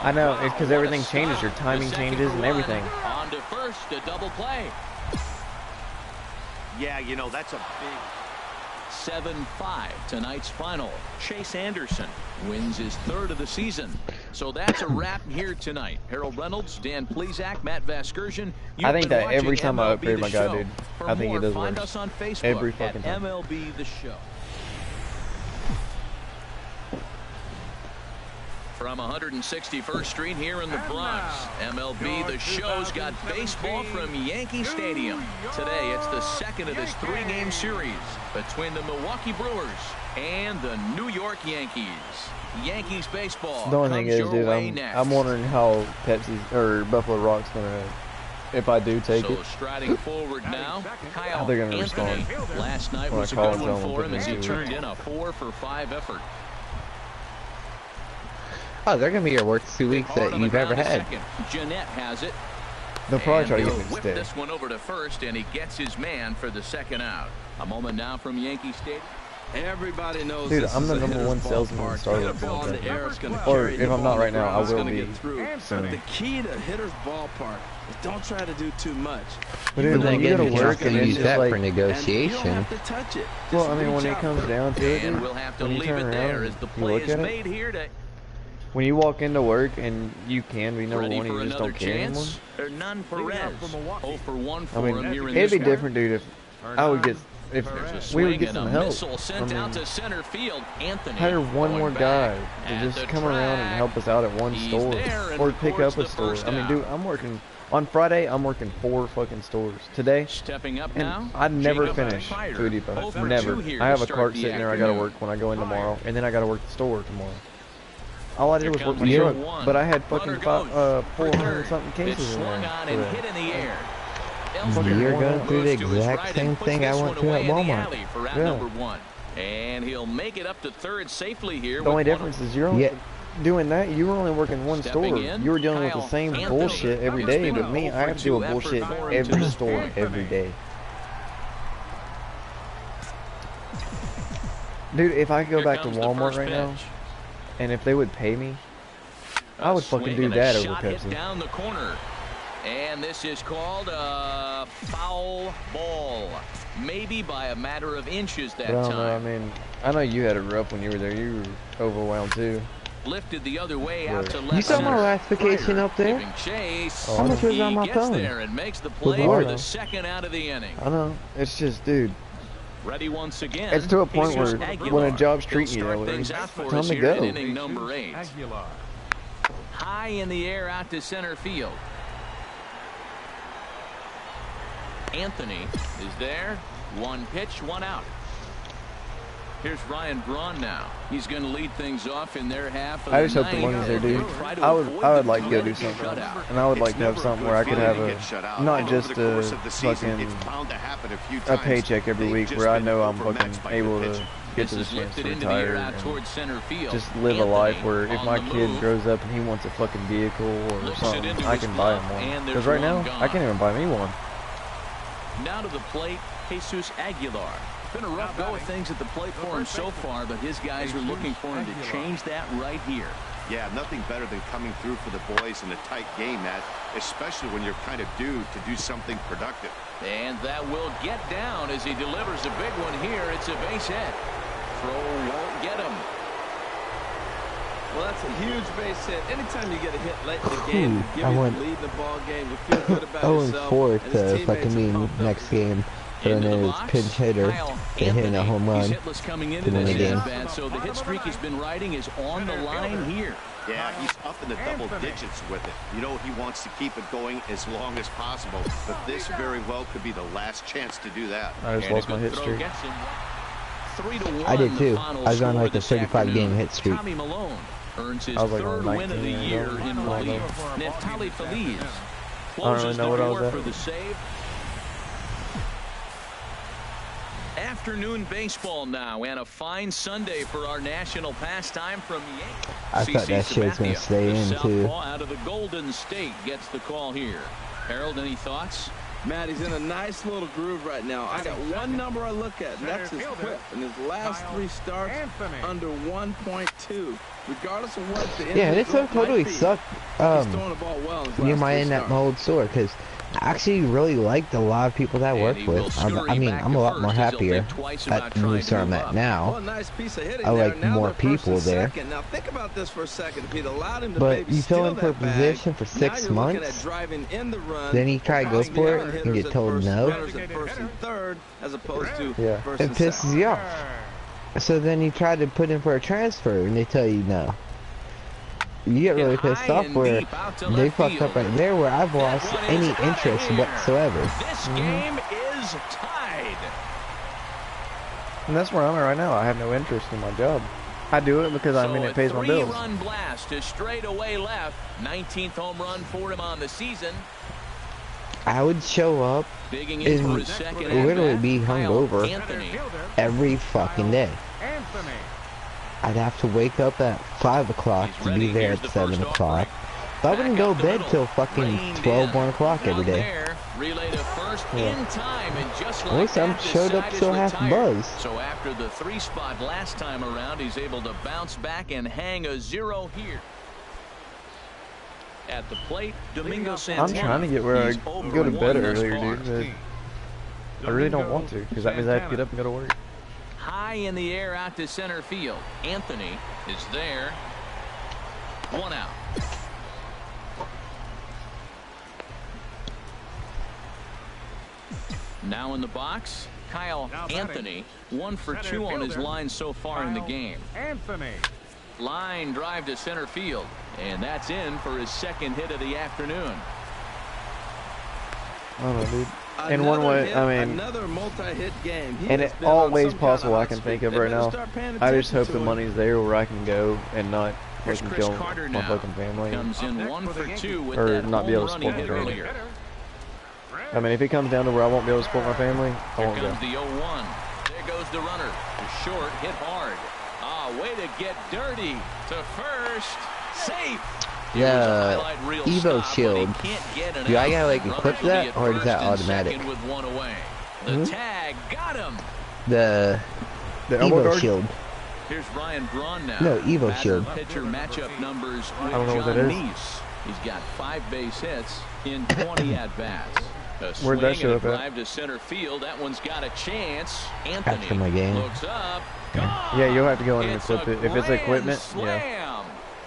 I know, it's because everything changes. Your timing changes and everything. On to first, a double play. Yeah, you know, that's a big... 7-5 tonight's final. Chase Anderson wins his 3rd of the season. So that's a wrap here tonight. Harold Reynolds, Dan Plesac, Matt Vasgersian. I think that every time I upgrade my guy, dude, I think it does work. Find us on Facebook every fucking at time. MLB The Show. From 161st Street here in the Bronx, MLB The Show's got baseball from Yankee Stadium. Today, it's the second of this 3-game series between the Milwaukee Brewers and the New York Yankees. Yankees baseball. The only thing is, dude, I'm wondering how Pepsi's or Buffalo Rock's gonna, if I do take it. So striding forward now, Kyle How they're gonna Anthony. respond. Last night When I was a call good it, one tell them for to him put as he me into turned it. in a 4-for-5 effort. Oh, they're gonna be your worst 2 weeks that you've ever had. Jeanette has it. They'll probably try to And get he'll me to whip stay. this one over to first, and he gets his man for the second out. A moment now from Yankee Stadium. Everybody knows Dude, this I'm is the a number hitter's one salesman in ballpark. Starbucks. Hit a ball in the air, it's gonna Or carry if the I'm ball not on right the now, I ground, it's will gonna be get through. soon. But the key to hitter's ballpark is don't try to do too much. But dude, when you go to work and it's use just that like, for And you don't negotiation. have to touch it. well, Just I mean, when reach it out comes for down to it, And dude, we'll have to when you leave turn it around there and as the you play look is at it, made here to when you walk into work and you can be number ready one, for you just another don't care anymore. chance. Hernan Perez. 0 for 1 for I mean, him here in it'd this be one. different, dude, if I would get, if There's a we would swing get and some a help. missile sent I out mean, to center field. Anthony hire one more going guy back to at just the come around and track. help us out at one He's store there and or pick records up a the store. first I mean, out. dude, I'm working on Friday. I'm working 4 fucking stores today, Stepping up and now. I never Jacob finish Fire. Food Depot. 0 for Never. 2 here I have to a start cart the sitting there. I gotta afternoon. work when I go in tomorrow, and then I gotta work the store tomorrow. All I did Here was work comes my number truck, one. but I had Runner fucking goes 400 something It's cases in swung there on and today. hit in the air. You're going through the Moves to his exact right same and puts thing I this went one through at away in the Walmart. alley for out Yeah. number 1. And he'll make it up to third safely here. The only with one difference is you're only doing that. You were only working one Stepping store. in, You were dealing with Kyle the same Anthony. bullshit every It's day, been but a me, 0 I for have to deal 2 with effort bullshit for him every tonight. store every day. Dude, if I could go Here back to comes the Walmart first right now, pitch. and if they would pay me, I A would fucking swing do and a that over shot hit Pepsi. down the corner. And this is called a foul ball. Maybe by a matter of inches that But I don't know, I time. mean, I know you had it rough when you were there. You were overwhelmed too. Lifted the other way out to You left saw my center. last vacation up there? Giving chase. Oh, How much was He on my gets phone? there and makes the Was play it for hard? the second out of the inning. I know. It's just, dude, Ready once again. it's to a point Jesus where Aguilar. when a job's He'll treating you start that way, things it's out for time us to here go. in inning number 8. Aguilar. High in the air out to center field. Anthony is there. One pitch, one out. Here's Ryan Braun now. He's going to lead things off in their half of I the just hope the ninth. money's there, dude. Try to I would avoid like to go do the something, shutout. and I would like It's to have never a something good where I could feeling have to get shut out. not Over just the course a of the season, fucking it's bound to happen a few a times. paycheck every They've week just where I been know I'm fucking overmatched by able good to pitching. get to the This is chance lifted to into the air retire out and towards center field. just live a Anthony life where if on my the kid move. grows up and he wants a fucking vehicle or Looks it something, into I his can buy him glove, one. and there's Because right now, one I gone. can't even buy me one. Now to the plate, Jesus Aguilar. Been a rough go of things at the plate for him so far, but his guys are looking for him to change that right here. Yeah, nothing better than coming through for the boys in a tight game, Matt, especially when you're kind of due to do something productive. And that will get down as he delivers a big one here. It's a base hit. Throw won't get him. Well, that's a huge base hit. Anytime you get a hit late in the game, you give you the lead in the ball game. You feel good about yourself. 0-4 to fucking me next game. And then his pinch hitter to hitting a home run to win the game. So the hit streak he's been riding is on the line here. Yeah, he's up in the double digits with it. You know, he wants to keep it going as long as possible, but this very well could be the last chance to do that. I just lost my hit streak. 3-1, I did too. I was on like a 35-game hit streak. Tommy Malone earns his like third win of the year in relief. Neftali Feliz closes the door for the save. Afternoon baseball now, and a fine Sunday for our national pastime from Yankee. I thought that shit was going to stay in too. Out of the Golden State gets the call here. Harold, any thoughts? Matt, he's in a nice little groove right now. I got one number I look at, and that's his whip. And his last 3 starts under 1.2. Regardless of what the yeah, it totally sucked. He's throwing the ball well in his near last my 3 end at my old store, because I actually really liked a lot of people that I work with. I mean, I'm a lot more happier at the new store I'm at now. I like more people there. Now think about this for a second. If he'd allowed him to but you fill in for a position for 6 months, then you try to go for it and get told no. Yeah, it pisses you off. So then you try to put in for a transfer and they tell you no. You get really pissed off where they fucked up right there where I've lost any interest whatsoever. This game is tied. And that's where I'm at right now. I have no interest in my job. I do it because I mean it pays my bills. So a 3-run blast to straightaway left. 19th home run for him on the season. I would show up and literally be hungover every fucking day. I'd have to wake up at 5 o'clock to be there at 7 o'clock. But I wouldn't go to bed till fucking 12, 1 o'clock every day. At least I showed up still half buzzed. So after the 3 spot last time around, he's able to bounce back and hang a 0 here. At the plate, Domingo Santana. I'm trying to get where I go to bed earlier, dude. But I really don't want to, because that means I have to get up and go to work. High in the air out to center field. Anthony is there. 1 out. Now in the box, Kyle Anthony. 1 for 2 on his line so far in the game. Anthony. Line drive to center field. And that's in for his 2nd hit of the afternoon. I don't know, dude. In one way, I mean, another multi-hit game. And in all ways possible I can think of right now, I just hope the money's there where I can go and not fucking kill my fucking family. Comes in 1 for 2 with or not be able to support my family. I mean, if it comes down to where I won't be able to support my family, I won't go. Here comes the 0-1. There goes the runner. Short, hit hard. Ah, way to get dirty to first. Safe. Yeah, Evo Shield. Do I gotta like equip that, or is that automatic? The tag got him. The Evo Shield. Here's Ryan Braun now. No, Evo Shield. Pitcher matchup numbers with I don't know what that is. He's got 5 base hits in 20 at bats. Where'd that show up at? Drive to center field. That one's got a chance. Anthony after my game. Looks up. Yeah, you'll have to go in and equip it. If it's equipment, yeah.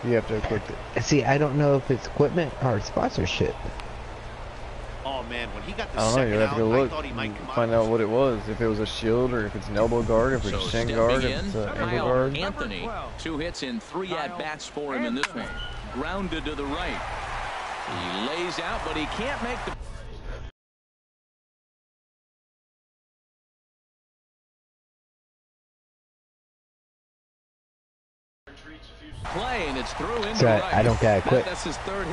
You have to equip it. See, I don't know if it's equipment or sponsorship. Oh man, when he got the I don't know. You have to go look and find out what it was. If it was a shield, or if it's an elbow guard, if it's a shin guard, if it's an ankle guard. Anthony, 2 hits in 3 at bats for him in this one. Grounded to the right. He lays out, but he can't make the play, and it's through into So right. I don't gotta quit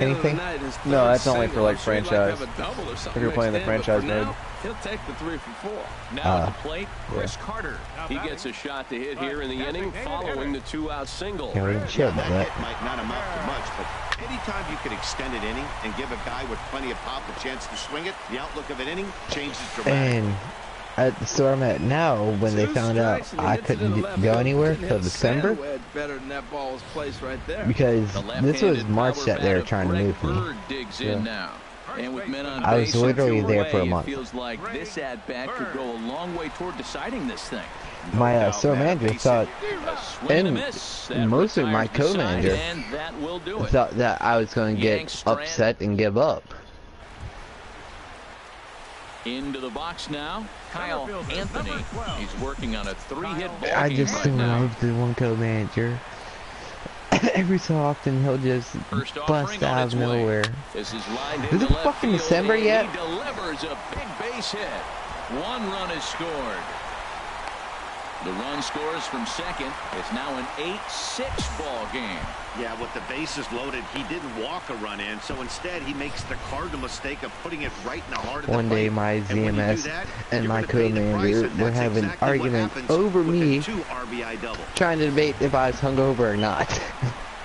anything? No, that's only for like franchise. If you're playing the franchise mode. He'll take the 3 for 4. Now at the plate, Chris Carter. He gets a shot to hit here in the inning following the 2-out single. Can't even chill about that. Might not amount to much, but anytime you can extend an inning and give a guy with plenty of pop a chance to swing it, the outlook of an inning changes dramatically. And at the store I'm at now, when they found out I couldn't go anywhere till December, because this was March that they were trying to move me. Yeah. And with men on I was base literally and 2 there for a away, month. It feels like this at bat could go a long way toward deciding this thing. my store manager thought, and mostly my co-manager thought that I was going to get upset and give up. Into the box now, Kyle Anthony. He's working on a 3-hit ball I game just right don't now. love the one co-manager. Every so often he'll just bust out of nowhere. This is lined Is it fucking December yet? He delivers a big base hit. 1 run is scored. The run scores from second. It's now an 8-6 ball game. Yeah, with the bases loaded, he didn't walk a run in, so instead he makes the cardinal mistake of putting it right in the heart of the plate. One day my ZMS and my co-manager were having an argument over me trying to debate if I was hungover or not.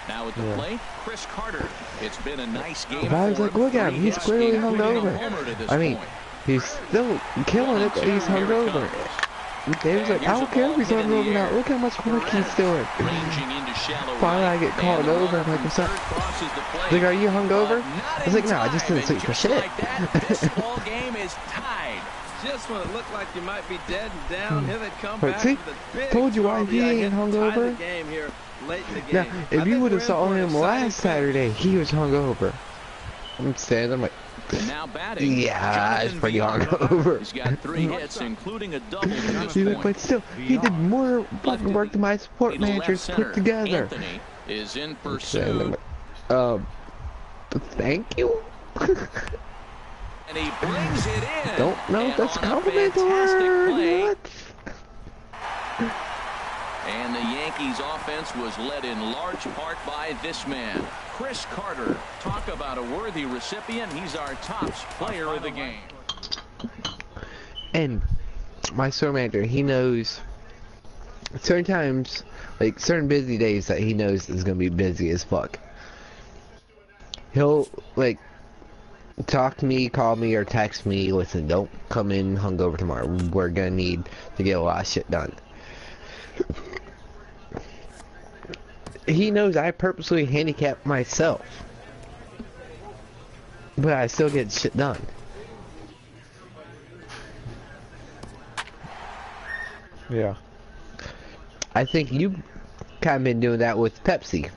Now at the plate, Chris Carter. It's been a nice game. I was like, look at him, he's clearly hungover. I mean, he's still killing it, but he's hungover. They was like, I don't care if he's hungover now. Look how much work he's doing. Finally, I get called over. I'm like, what's up? Like, are you hungover? I was like, no, I just didn't sleep for shit. This ball game is tied. Just when it looked like you might be dead and down, here they come back See, with a big told you why he RBI ain't hungover. Now, if you would have saw him last Saturday, he was hungover. I'm standing, I'm like, now batting, yeah, it's pretty hungover. He's got 3 hits, including a double to this point. But still, he did more fucking work than my support managers put together. Anthony is in pursuit. Thank you. And he brings it in. Don't know if that's a compliment or not. And the Yankees offense was led in large part by this man, Chris Carter. Talk about a worthy recipient. He's our top player of the game. And my store manager, he knows certain times, like certain busy days that he knows is going to be busy as fuck. He'll like talk to me, call me, or text me, listen, don't come in hungover tomorrow. We're going to need to get a lot of shit done. He knows I purposely handicap myself, but I still get shit done. Yeah. I think you kind of been doing that with Pepsi.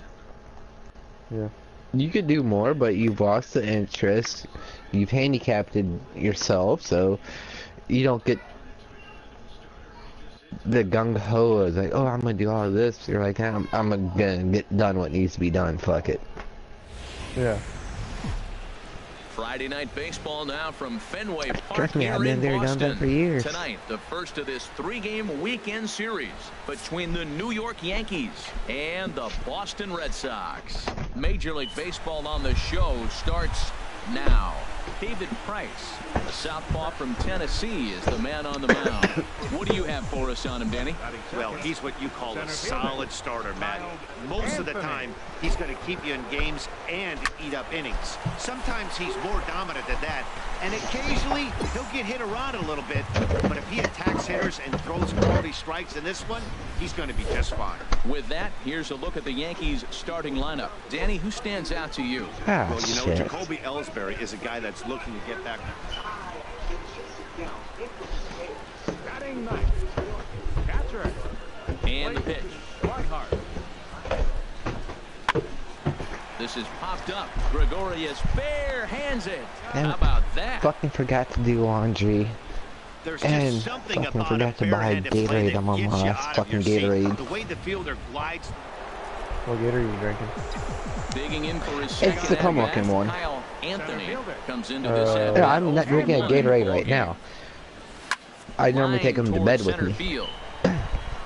Yeah. You could do more, but you've lost the interest. You've handicapped yourself, so you don't get the gung-ho is like, oh, I'm gonna do all of this. You're like, I'm gonna get done what needs to be done. Fuck it. Yeah. Friday night baseball now from Fenway Park. Trust me, I've been there, done that for years. Tonight, the first of this 3-game weekend series between the New York Yankees and the Boston Red Sox. Major League Baseball on the show starts now. David Price, a southpaw from Tennessee, is the man on the mound. What do you have for us on him, Danny? Well, he's what you call a solid starter, Matt. Most of the time, he's going to keep you in games and eat up innings. Sometimes he's more dominant than that, and occasionally he'll get hit around a little bit. But if he attacks hitters and throws quality strikes in this one, he's going to be just fine. With that, here's a look at the Yankees' starting lineup. Danny, who stands out to you? Well, you know, Jacoby Ellsbury is a guy that's looking to get back. Batting ninth. Catcher. And the pitch. This is popped up. Gregorius bare hands it. How about that? Fucking forgot to do laundry. And fucking forgot to buy Gatorade on my last fucking Gatorade. The way the fielder glides. What Gatorade are you drinking? Digging in for his second It's the come-looking one. Kyle Anthony comes into this yeah, I'm not drinking a Gatorade right now. I normally take them to bed with me.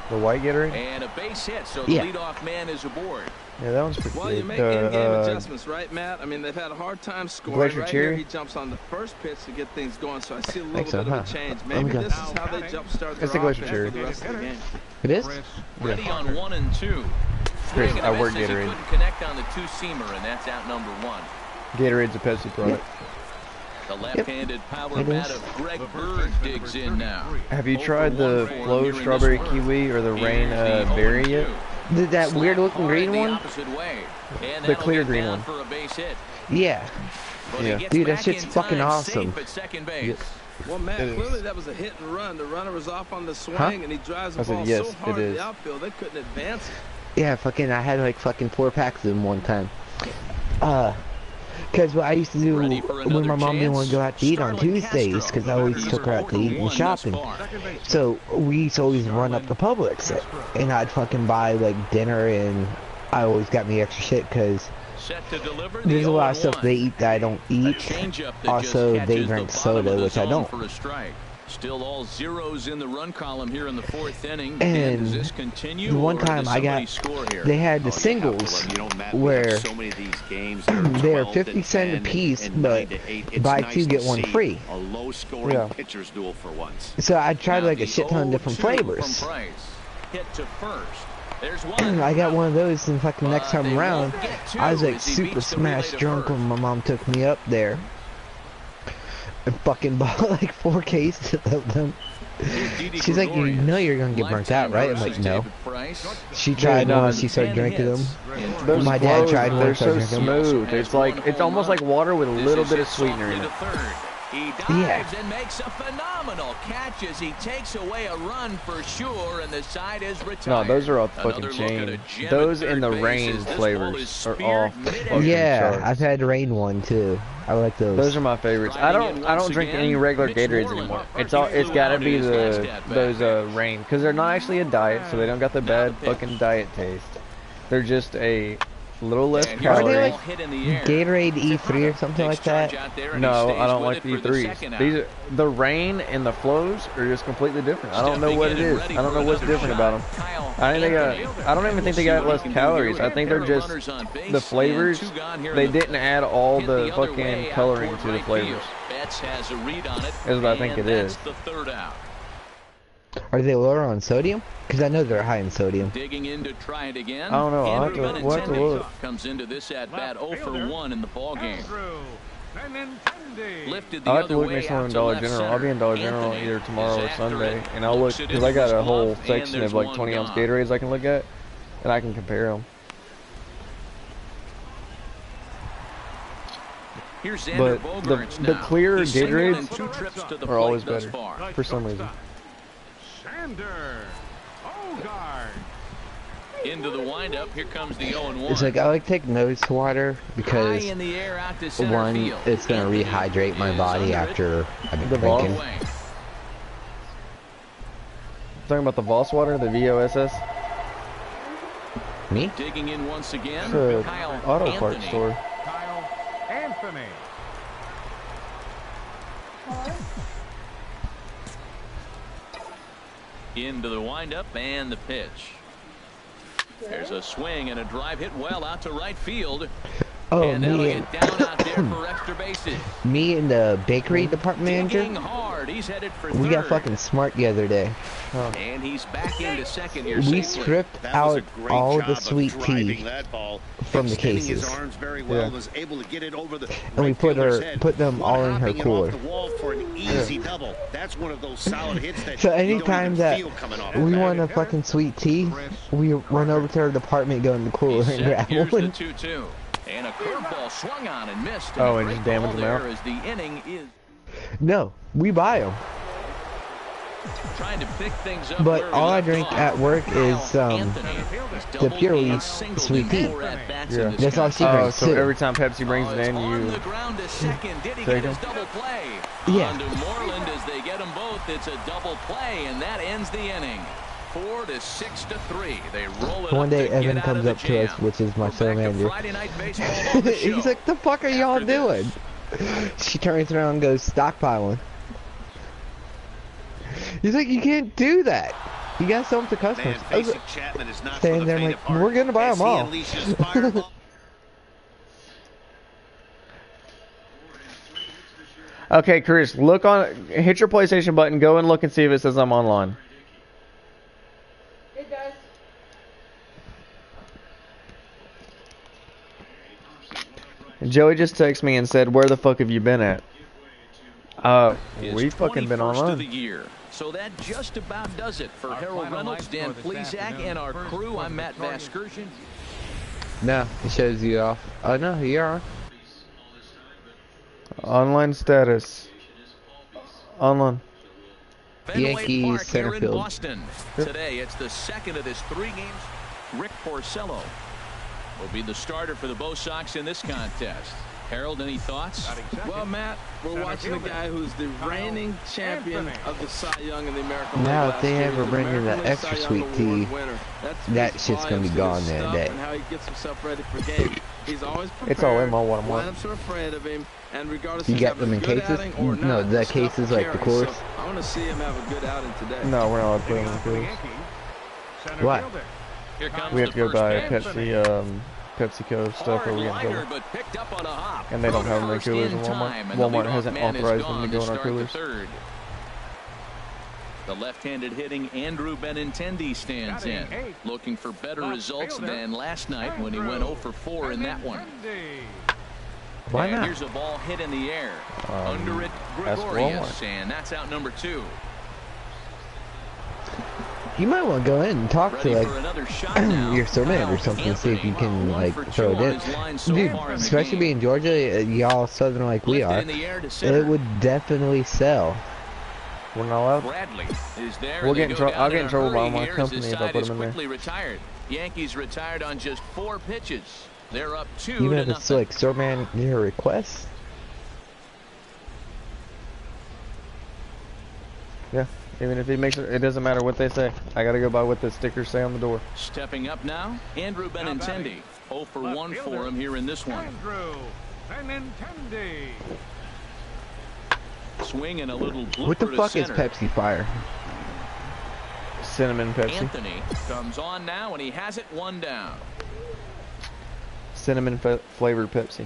The white Gatorade? And a base hit, so the leadoff man is aboard. Yeah, that one's pretty well, good. You make in-game adjustments, right, Matt? I mean, they've had a hard time scoring. Right here, he jumps on the first pitch to get things going, so I see a little bit of a change. Maybe this is how they jumpstart their offense for the rest of the game. It is? Ready on 1 and 2. Chris, I work Gatorade. Couldn't connect on the 2-seamer, and that's out number 1. Gatorade's a Pepsi product. The left-handed power bat of Greg Bird digs in now. Have you tried the Flow Strawberry Kiwi or the Rain Berry yet? That weird looking green one? The clear green one. Yeah. Yeah. Dude, that shit's fucking awesome. Yeah. Well, Matt, clearly that was a hit and run. The runner was off on the swing, and he drives the ball yes, so hard in the outfield they couldn't advance it. Yeah, I had like 4 packs of them one time. Because what I used to do when my mom didn't want to go out to eat on Tuesdays, because I always took her out to eat and shopping. So we used to always run up to Publix, and I'd fucking buy like dinner, and I always got me extra shit because there's a lot of stuff they eat that I don't eat. Also, they drink soda, which I don't. Still all zeros in the run column here in the 4th inning. And does this continue, the one time I got, they had the singles where they are 50 cents a piece, but buy 2 get 1 free. A low-scoring pitcher's duel for once. So I tried like a shit ton of different flavors. Hit to first. I got one of those, and fucking next time around, I was like super smashed drunk when my mom took me up there. And fucking bought like 4 cases of them. She's like, you know you're gonna get burnt out, right? I'm like, no. She tried one, she started drinking them. My dad tried one, they're so smooth. It's almost like water with a little bit of sweetener in it. He dives and makes a phenomenal catch as he takes away a run for sure, and the side is retired. No, those are all fucking chain. Those in the rain flavors are all fucking sharks. I've had rain one too. I like those. Those are my favorites. I don't drink any regular Gatorades anymore. It's gotta be those rain, because they're not actually a diet, so they don't got the bad fucking diet taste. They're just a little less calories. Are they like Gatorade E3 or something like that? No, I don't like the E3s. The rain and the flows are just completely different. I don't know what it is. I don't know what's different about them. I don't even think they got less calories. I think they're just the flavors. They didn't add all the fucking coloring to the flavors. Is what I think it is. Are they lower on sodium? Because I know they're high in sodium. Digging in to try it again. I don't know. We'll have to look. Comes into this at bat 0 for 1 in the ball game. Lifted the I'll have to other look way next time out in to Dollar left General. center. I'll be in Dollar General either tomorrow or Sunday, and I'll look, because I got a whole section of like 20-ounce Gatorades I can look at, and I can compare them. But the clear Gatorades are always better for some reason. Into the windup, here comes the 0-1. It's like I like to take nose water because one, it's gonna rehydrate my body after I've been drinking. Talking about the Voss water, the VOSS. Me? Digging in once again. It's a auto parts store. Kyle Anthony. Into the windup and the pitch. There's a swing and a drive hit well out to right field. Oh, and that'll get down out there for extra bases. Me and the bakery department manager, hard. He's headed for we third. got fucking smart the other day. And he's back into second here. We stripped out all the sweet tea from the cases. Was able to get it over the and we put them all in her cooler. That's one of those solid hits that so anytime that we want a fucking sweet tea, we run over to her department, go in the cooler and grab one. And a curveball swung on and missed. Oh, and just damaged them out? As the inning is. No, we buy them. Trying to pick things up. But all I drink at work is the purely sweet tea. Yeah. That's all she drinks so too. every time Pepsi brings it in, you take them? Yeah. On to Moreland as they get them both. It's a double play, and that ends the inning. 4 to 6 to 3. They roll it. One day Evan comes up to us, which is my son manager. He's like, "The fuck are y'all doing?" She turns around and goes, "Stockpiling." He's like, "You can't do that. You gotta sell them to customers." I was standing there, I'm like, "We're gonna buy them all." Okay, Chris, hit your PlayStation button, go and look and see if it says I'm online. It does. Joey just texted me and said, "Where the fuck have you been at?" We've fucking been online. So that just about does it for Harold Reynolds, Dan Plesac, and our crew. I'm Matt Vasgersian. No, it shows you off. Oh no, you are. Online status. On. Yankees Park center here in field. Boston. Today, it's the second of his 3 games. Rick Porcello will be the starter for the Bo Sox in this contest. Harold, any thoughts? Well, Matt, we're watching a guy who's the reigning champion of the Cy Young in the American League. Now, if last they year. ever He's bring in American the League extra Cy Young sweet Award tea, winner. That that shit's gonna be gone that day. And how he gets himself ready for games. He's always prepared. It's all in my watermark. Lineups are afraid of him, and regardless You if got he's them in having a good cases? outing or No, not, the stuff cases will like the carry. course. So I want to see him have a good outing today. No, we're not allowed to put them in the coolers. What? Here comes We have to go the buy first Pepsi, PepsiCo stuff, or we get in trouble. but picked up on a hop. And they don't have them in First coolers in time, Walmart. and the Walmart leadoff hasn't man is authorized them gone to go in our start the coolers. third. The left-handed hitting Andrew Benintendi stands in, looking for better results than last night when he went 0 for 4 in that one. Why And not? here's a ball hit in the air. Under it, that's Gregorius, Walmart. and that's out number 2. You might want to go in and talk to Ready like for another shot now. your surveyor or something, see if you can like throw it in. Dude, especially being Georgia, y'all southern like we are, it would definitely sell. We're not allowed. Bradley is there. We'll get in trouble. I'll get in trouble by my Here as company his if I side put is them in there. quickly retired. Yankees retired on just 4 pitches. They're up 2 Even to if it's nothing. like Storman your request. Yeah, even if he makes it, it doesn't matter what they say. I gotta go by what the stickers say on the door. Stepping up now, Andrew Benintendi. 0 for 1 for him here in this one. Andrew Benintendi. Swing and a little blooper What the to fuck is center. Pepsi Fire? Cinnamon Pepsi. Anthony comes on now, and he has it 1 down. Cinnamon flavored Pepsi.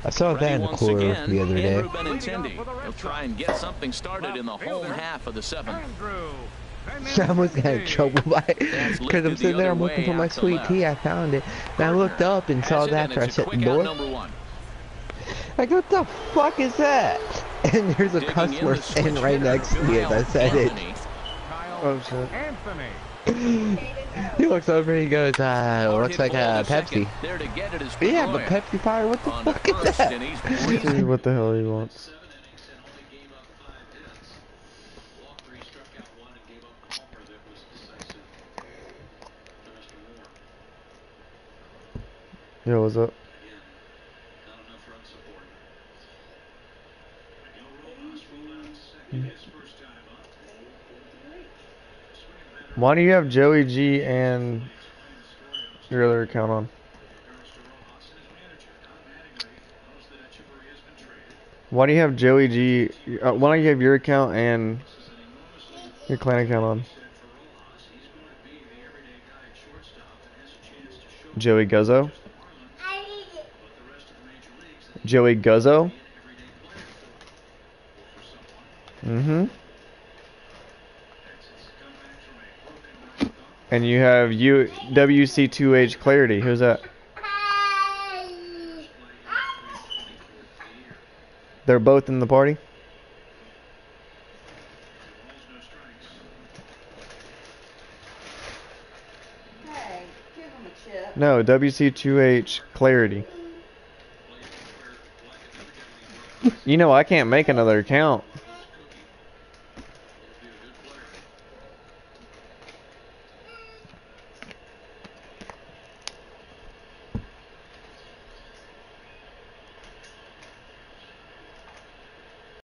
I saw that in the Once cooler again, the other day. Andrew Benintendi. He'll try and get something started in the home half of the 7th. Andrew I almost got in trouble by it because I'm sitting there, I'm looking for my sweet tea. I found it, and I looked up and saw that after I shut the door. Like, what the fuck is that? And there's a customer standing right next to me as I said it. Oh shit. Anthony. He looks over and he goes, looks like a Pepsi. Yeah, but Pepsi Fire, what the fuck is that? See what the hell he wants. Yo, what's up? Why do you have Joey G and your other account on? Why do you have Joey G? Why don't you have your account and your clan account on? Joey Guzzo? Joey Guzzo? Mm-hmm. And you have WC2H Clarity. Who's that? They're both in the party? Hey, give him a chip. No, WC2H Clarity. You know I can't make another account.